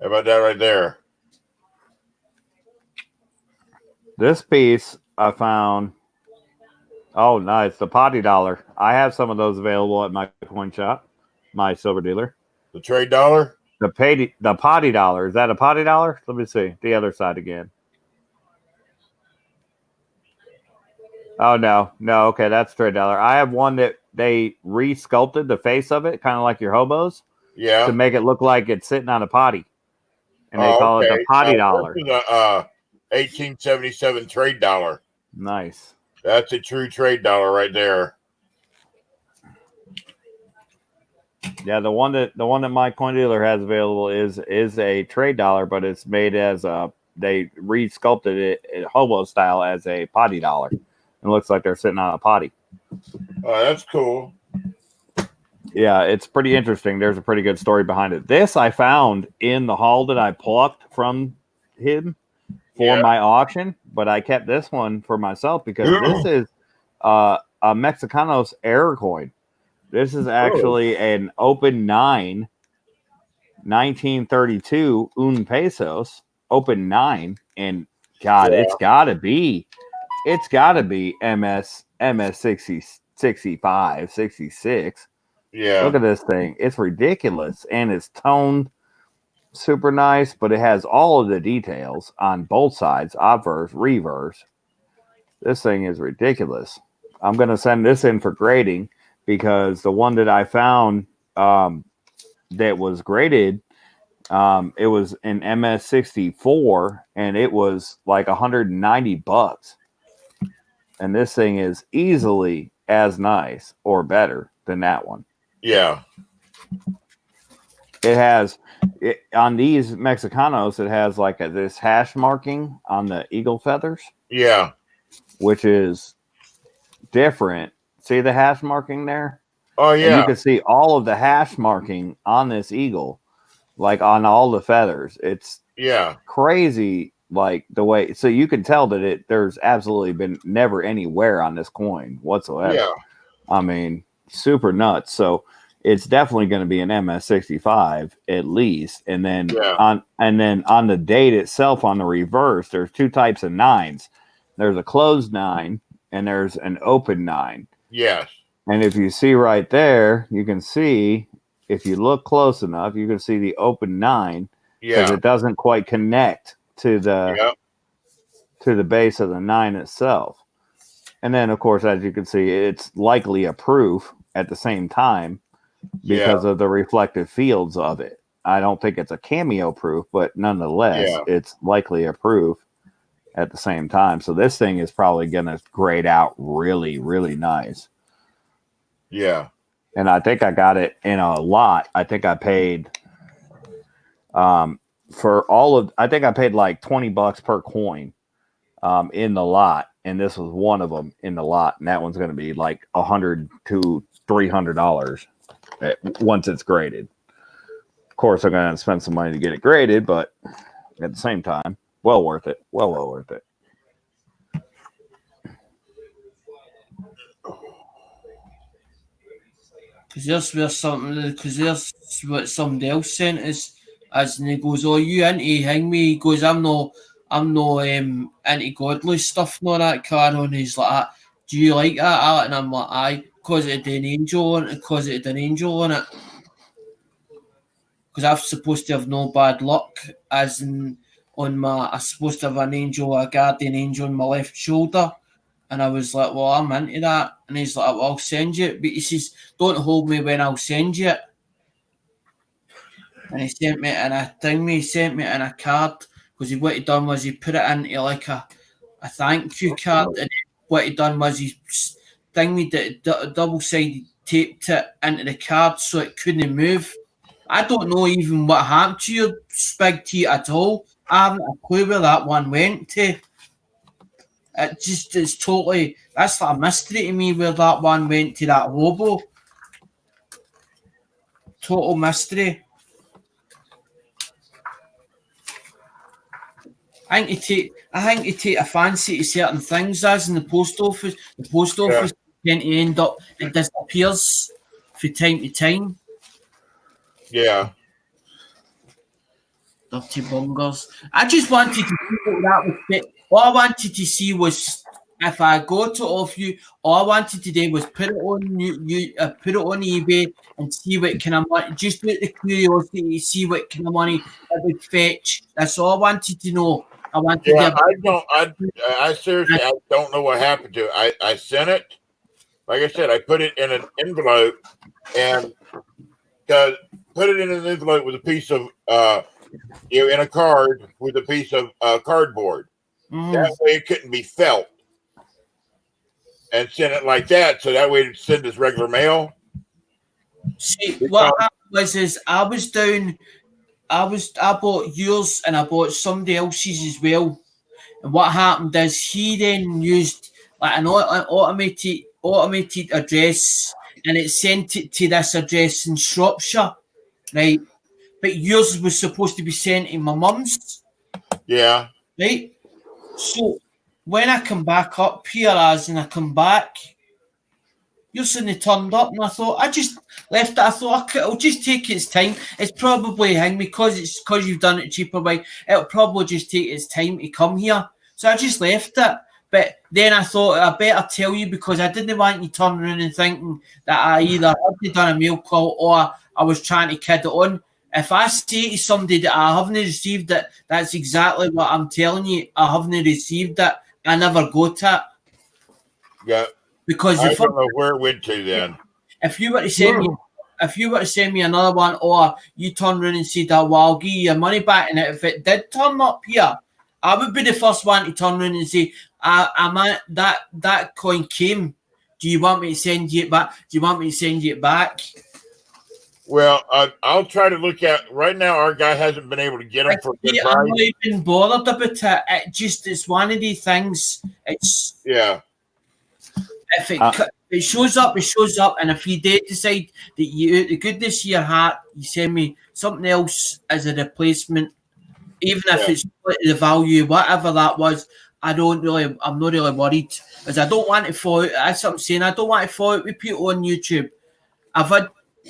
How about that right there? This piece I found. Oh, nice. The potty dollar. I have some of those available at my coin shop, my silver dealer. The trade dollar? The potty dollar. Is that a potty dollar? Let me see. The other side again. Oh, no. No, okay. That's trade dollar. I have one that they re-sculpted the face of it, kind of like your hobos. Yeah. To make it look like it's sitting on a potty. And they call it the potty dollar. This is a 1877 trade dollar. Nice. That's a true trade dollar right there. Yeah, the one that my coin dealer has available is a trade dollar, but it's made as they re-sculpted it hobo style as a potty dollar. It looks like they're sitting on a potty. Oh, that's cool. Yeah, it's pretty interesting. There's a pretty good story behind it. This I found in the haul that I plucked from him for my auction, but I kept this one for myself because this is a Mexicanos error coin. This is actually an open 9, 1932 un pesos, open 9, and God, it's gotta be MS 65, 66. Yeah. Look at this thing. It's ridiculous. And it's toned super nice, but it has all of the details on both sides, obverse, reverse. This thing is ridiculous. I'm going to send this in for grading because the one that I found that was graded, it was an MS64 and it was like $190. And this thing is easily as nice or better than that one. Yeah. It has on these Mexicanos, it has like this hash marking on the eagle feathers. Yeah. Which is different. See the hash marking there? Oh, yeah. And you can see all of the hash marking on this eagle, like on all the feathers. It's crazy, like the way. So you can tell that there's absolutely been never any wear on this coin whatsoever. Yeah. I mean, super nuts. So it's definitely going to be an MS65 at least. And then on the date itself on the reverse, there's two types of 9s. There's a closed 9 and there's an open 9. Yes. And if you see right there, you can see, if you look close enough, you can see the open 9 because it doesn't quite connect to the base of the 9 itself. And then, of course, as you can see, it's likely a proof at the same time because of the reflective fields of it. I don't think it's a cameo proof, but nonetheless, it's likely a proof at the same time. So this thing is probably going to grade out really, really nice. Yeah. And I think I got it in a lot. I think I paid I think I paid like $20 per coin in the lot. And this was one of them in the lot. And that one's going to be like $100 to $300 once it's graded. Of course, I'm going to spend some money to get it graded, but at the same time, well worth it. Well worth it. Because there's what somebody else sent us, and he goes, "Oh, you into hang me?" He goes, "I'm no into godly stuff, no that car." And he's like, "Do you like that?" And I'm like, "Aye, because it had an angel on it, because it had an angel on it." because I'm supposed to have no bad luck, as in on my, I'm supposed to have an angel, a guardian angel on my left shoulder. And I was like, well, I'm into that. And he's like, well, I'll send you it. But he says, don't hold me when I'll send you it. And he sent me in a thing, he sent me in a card, because what he done was he put it into like a thank you card. And what he done was he double-sided taped it into the card so it couldn't move. I don't know even what happened to your Spig T at all. I haven't a clue where that one went to. It's totally, that's like a mystery to me where that one went to, that hobo. Total mystery. I think you take a fancy to certain things, as in the post office. The post office tend to end up, it disappears from time to time. Yeah. Dirty bungers. I just wanted to see what that was. All I wanted to see was, if I got it off you, all I wanted to do was put it on put it on eBay and see what kind of money, just with the curiosity to see what kind of money it would fetch. That's all I wanted to know. I wanted I seriously, I don't know what happened to it. I sent it. Like I said, I put it in an envelope and put it in an envelope with a piece of, in a card with a piece of cardboard. That way it couldn't be felt. And send it like that, so that way it'd send us regular mail. See, what happened was I bought yours and I bought somebody else's as well. And what happened is he then used like an automated address, and it sent it to this address in Shropshire, right? But yours was supposed to be sent to my mum's. Yeah. Right? So when I come back up here, yours hadn't turned up, and I thought, I just left it. I thought, okay, it'll just take its time. It's probably because you've done it cheaper way, it'll probably just take its time to come here. So I just left it. But then I thought I better tell you, because I didn't want you turning around and thinking that I either had done a mail call or I was trying to kid it on. If I say to somebody that I haven't received it, that's exactly what I'm telling you. I haven't received it. I never got it. Yeah. Because I don't know where it went to then. If you were to send me another one, or you turn around and say that, well, I'll give you your money back, and if it did turn up here, I would be the first one to turn around and say, that coin came. Do you want me to send you it back? Do you want me to send you it back? Well, I'll try to look at. Right now, our guy hasn't been able to get them for a good price. I'm not even bothered about it. It's one of these things. If it shows up, it shows up. And if you did decide that the goodness of your heart, you send me something else as a replacement, even if it's the value, whatever that was, I'm not really worried, because I don't want to fall out. That's what I'm saying. I don't want to fall out with people on YouTube. I've had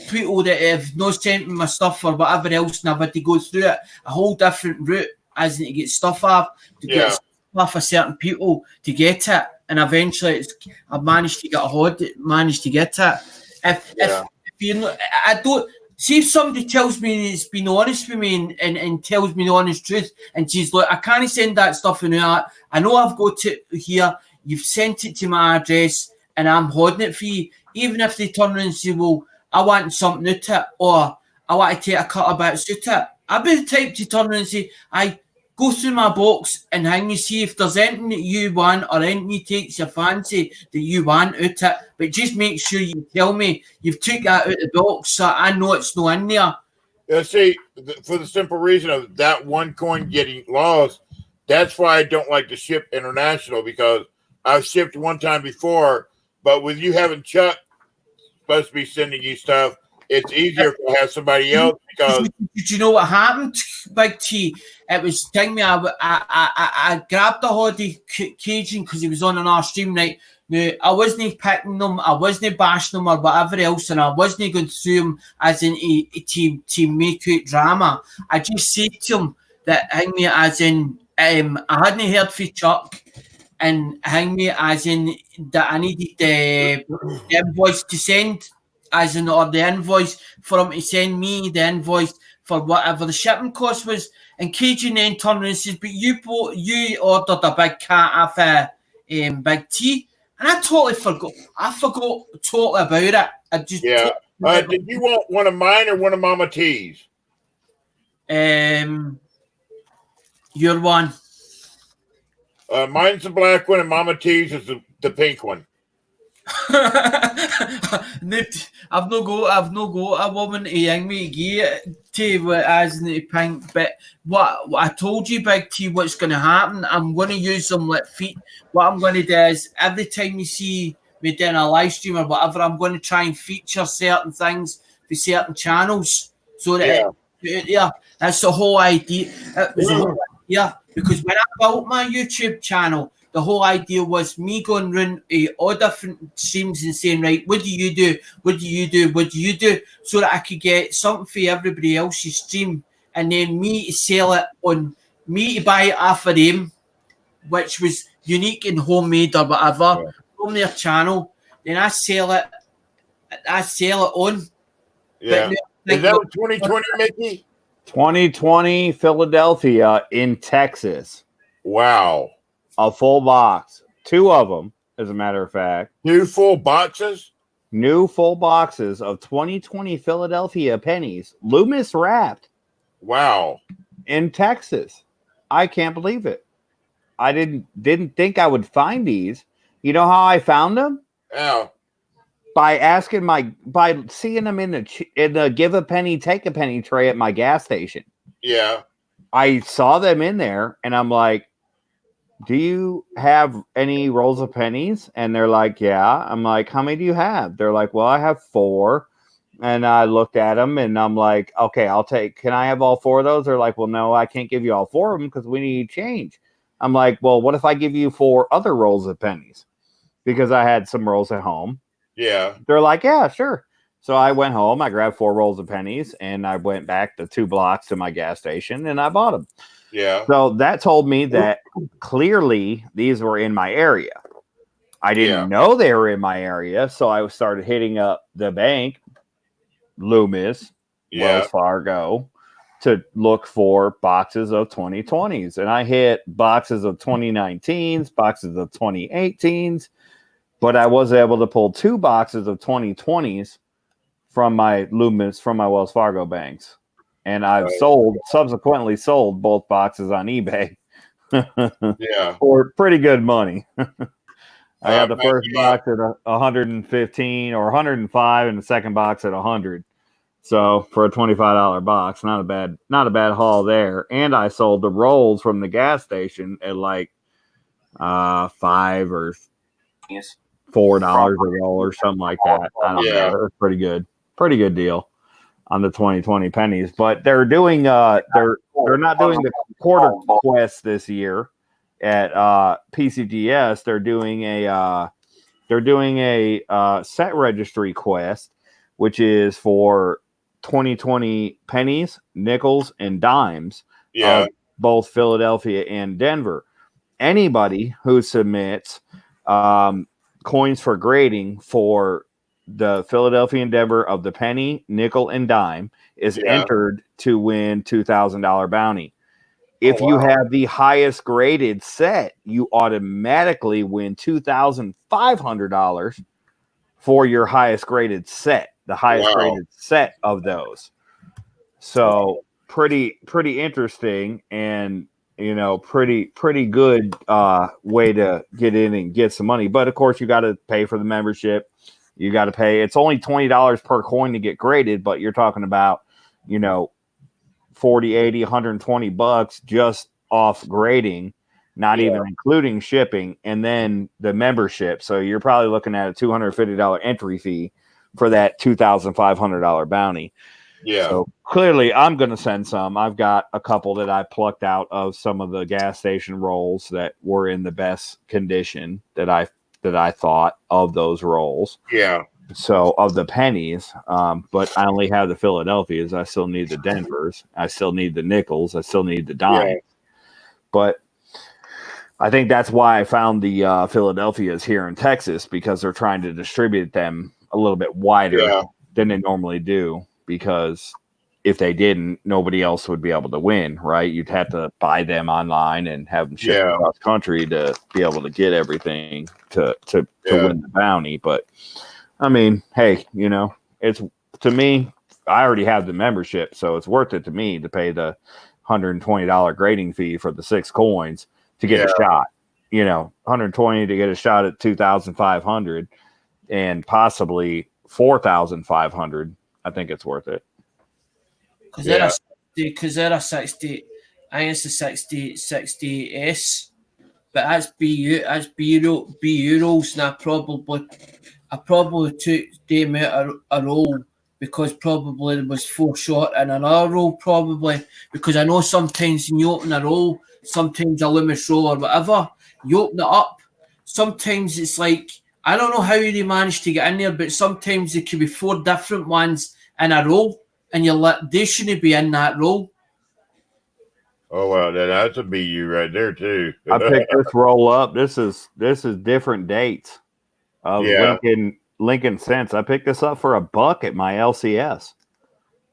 people that have not sent me my stuff or whatever else, and I've had to go through it a whole different route, as in to get stuff off, get stuff off of certain people to get it, and eventually I've managed to get it. If you know, I don't see, if somebody tells me it's been honest with me and tells me the honest truth, and she's like, I can't send that stuff in that. I know I've got it here. You've sent it to my address, and I'm holding it for you. Even if they turn around and say, well, I want something out it, or I want to take a cut of bits out it, I'd be the type to turn around and say, I go through my box and hang me, see if there's anything that you want or anything you takes your fancy that you want out it. But just make sure you tell me you've took that out of the box so I know it's not in there. Yeah, see, for the simple reason of that one coin getting lost, that's why I don't like to ship international, because I've shipped one time before, but with you having Chuck supposed to be sending you stuff, it's easier to have somebody else. Because did you know what happened, Big T? It was telling me I grabbed the Hoddy Cajun because he was on an stream night. Now, I wasn't picking them, I wasn't bashing them or whatever else, and I wasn't going through them as in to make out drama. I just said to him that hang me as in I hadn't heard from Chuck, and hang me as in that I needed the invoice to send, as in, or the invoice for him to send me the invoice for whatever the shipping cost was. And Cajun then turned around and says, "But you ordered a big cat off Big T." And I totally forgot. I forgot totally about it. I just Yeah. Did you want one of mine or one of Mama T's? Your one. Mine's the black one, and Mama T's is the pink one. I've no got a woman to young me to what as in the pink, but what I told you, Big T, what's going to happen, I'm going to use them like feet. What I'm going to do is every time you see me doing a live stream or whatever, I'm going to try and feature certain things for certain channels, so that that's the whole idea. It was the whole idea, because when I built my YouTube channel, the whole idea was me going around all different streams and saying, right, what do you do? What do you do? What do you do? So that I could get something for everybody else's stream, and then me to sell it on, me to buy it off of them, which was unique and homemade or whatever, from their channel. Then I sell it on. Yeah. Is that 2020, Mickey? 2020 Philadelphia in Texas. Wow. A full box. 2 of them, as a matter of fact. 2 full boxes? New full boxes of 2020 Philadelphia pennies. Loomis wrapped. Wow. In Texas. I can't believe it. I didn't think I would find these. You know how I found them? Yeah. By seeing them in the give a penny, take a penny tray at my gas station. Yeah. I saw them in there, and I'm like, do you have any rolls of pennies? And they're like, yeah. I'm like, how many do you have? They're like, well, I have 4. And I looked at them, and I'm like, okay, can I have all 4 of those? They're like, well, no, I can't give you all 4 of them because we need change. I'm like, well, what if I give you 4 other rolls of pennies? Because I had some rolls at home. Yeah. They're like, yeah, sure. So I went home, I grabbed 4 rolls of pennies, and I went back the 2 blocks to my gas station, and I bought them. Yeah. So that told me that clearly these were in my area. I didn't know they were in my area, so I started hitting up the bank, Loomis, Wells Fargo, to look for boxes of 2020s. And I hit boxes of 2019s, boxes of 2018s, but I was able to pull 2 boxes of 2020s from my Loomis, from my Wells Fargo banks. And I've subsequently sold both boxes on eBay. For pretty good money. I had the first box at 115 or 105 and the second box at 100. So for a $25 box, not a bad haul there. And I sold the rolls from the gas station at like $5 or $4 a roll or something like that. I don't know. It was pretty good. Pretty good deal on the 2020 pennies. But they're doing they're not doing the quarter quest this year at PCGS. They're doing a set registry quest, which is for 2020 pennies, nickels, and dimes of both Philadelphia and Denver. Anybody who submits coins for grading for the Philadelphia and Denver of the penny, nickel, and dime is entered to win $2,000 bounty. If you have the highest graded set, you automatically win $2,500 for your highest graded set, the highest graded set of those. So pretty interesting, and pretty good way to get in and get some money. But of course, you got to pay for the membership. You got to pay. It's only $20 per coin to get graded, but you're talking about, 40, 80, 120 bucks just off grading, not even including shipping, and then the membership. So you're probably looking at a $250 entry fee for that $2,500 bounty. Yeah. So clearly I'm going to send some. I've got a couple that I plucked out of some of the gas station rolls that were in the best condition that I thought of those rolls. Yeah. So of the pennies, but I only have the Philadelphias. I still need the Denvers. I still need the nickels. I still need the dimes. Yeah. But I think that's why I found the Philadelphias here in Texas, because they're trying to distribute them a little bit wider than they normally do. Because if they didn't, nobody else would be able to win, right? You'd have to buy them online and have them shipped across country to be able to get everything to win the bounty. But I mean, hey, you know, it's to me, I already have the membership, so it's worth it to me to pay the $120 grading fee for the 6 coins to get a shot. You know, 120 to get a shot at 2,500 and possibly 4,500. I think it's worth it. Because they're a 60, I think it's a 60S, but that's BU, that's BU rules, and I probably took them out a roll because probably there was 4 shot in another roll, probably because I know sometimes when you open a roll, sometimes a Loomis roll or whatever, you open it up, sometimes it's like, I don't know how they managed to get in there, but sometimes there could be 4 different ones in a row, and they shouldn't be in that roll. Oh wow, that's a BU right there too. I picked this roll up. This is different dates of Lincoln cents. I picked this up for $1 at my LCS.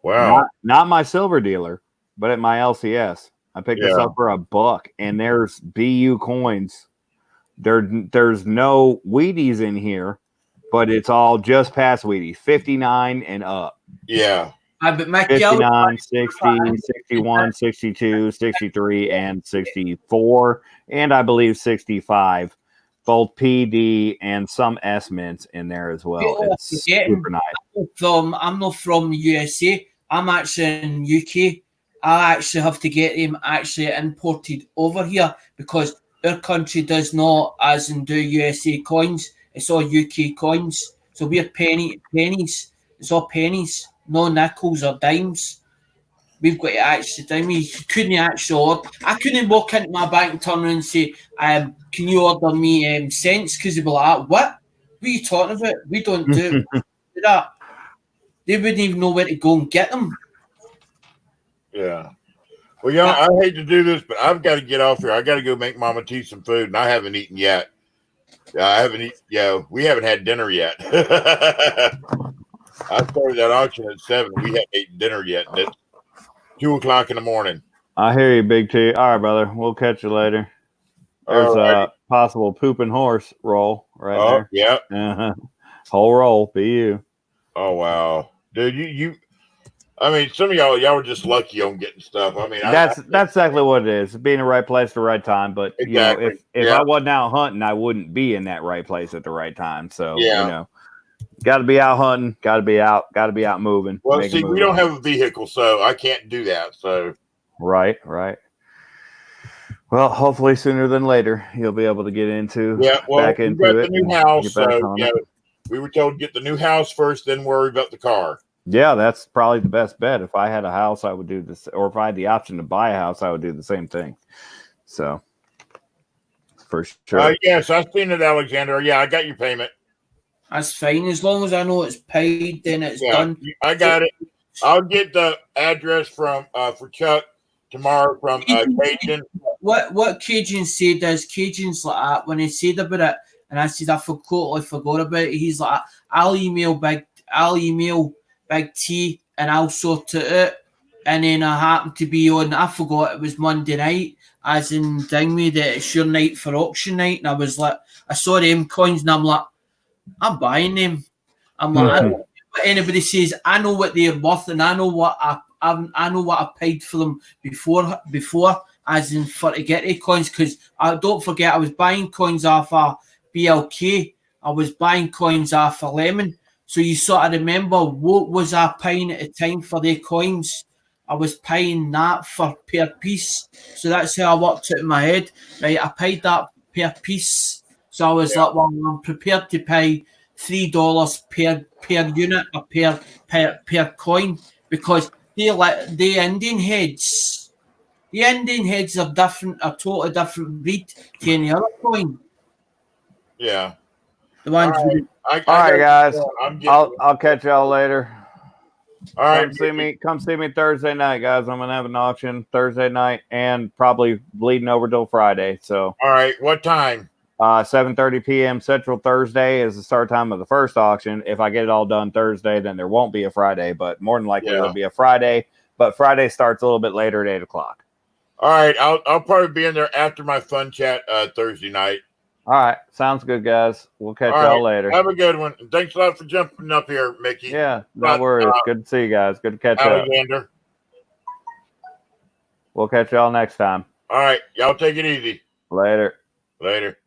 Wow. Not my silver dealer, but at my LCS. I picked this up for $1, and there's BU coins. There's no Wheaties in here, but it's all just past Wheaties, 59 and up. Yeah. But 59, 60, 61, 62, 63, and 64, and I believe 65. Both PD and some S mints in there as well. It's super nice. I'm not from USA. I'm actually in UK. I actually have to get them actually imported over here because our country does not, as in do USA coins. It's all UK coins. So we're pennies. It's all pennies, no nickels or dimes. We've got to actually, I mean, you couldn't actually order. I couldn't walk into my bank and turn around and say, can you order me cents? Because they'd be like, what are you talking about? We don't do that. They wouldn't even know where to go and get them. Yeah. Well, yeah, I hate to do this, but I've got to get off here. I got to go make Mama T some food, and I haven't eaten yet. I haven't eaten. Yeah, we haven't had dinner yet. I started that auction at 7. We haven't eaten dinner yet. And it's 2:00 in the morning. I hear you, Big T. All right, brother. We'll catch you later. There's a possible pooping horse roll right there. Yeah. Whole roll, BU. Oh wow, dude, you. I mean, some of y'all were just lucky on getting stuff. I mean, that's exactly what it is. Being in the right place at the right time. But exactly. You know, if I wasn't out hunting, I wouldn't be in that right place at the right time. So you know, got to be out hunting. Got to be out moving. Well, see, we don't have a vehicle, so I can't do that. So right. Well, hopefully sooner than later you'll be able to get into back into it. The new house, so we were told to get the new house first, then worry about the car. Yeah, that's probably the best bet. If I had a house, I would do this, or if I had the option to buy a house, I would do the same thing. So, for sure. Yes, I've seen it, Alexander. Yeah, I got your payment. That's fine. As long as I know it's paid, then it's done. I got it. I'll get the address from for Chuck tomorrow from Cajun. What Cajun said is Cajun's like that when he said about it, and I said I forgot about it. He's like, I'll email Big T and I'll sort it out. And then I happened to be on, I forgot it was Monday night, as in Dingme, that it's your night for auction night. And I was like, I saw them coins and I'm like, I'm buying them. I'm like, I don't know what anybody says. I know what they're worth, and I know what I know what I paid for them before, as in for to get the coins. Because I don't forget, I was buying coins off of BLK. I was buying coins off of Lemon. So you sort of remember what was I paying at the time for their coins? I was paying that for per piece. So that's how I worked it in my head. Right, I paid that per piece. So I was like, well, I'm prepared to pay $3 per unit or per coin, because the Indian heads. The Indian heads are different, a totally different breed to any other coin. Yeah. The ones all right, guys. I'll catch y'all later. All right. Come see me Thursday night, guys. I'm gonna have an auction Thursday night and probably bleeding over till Friday. So all right, what time? 7:30 p.m. Central Thursday is the start time of the first auction. If I get it all done Thursday, then there won't be a Friday, but more than likely there'll be a Friday but Friday starts a little bit later at 8 o'clock. All right, I'll probably be in there after my fun chat Thursday night. All right, sounds good, guys. We'll catch All y'all right, later. have a good one. Thanks a lot for jumping up here, Mickey. Yeah, no worries. Good to see you guys. Good to catch up. Alexander. We'll catch y'all next time. All right, y'all take it easy. Later. Later.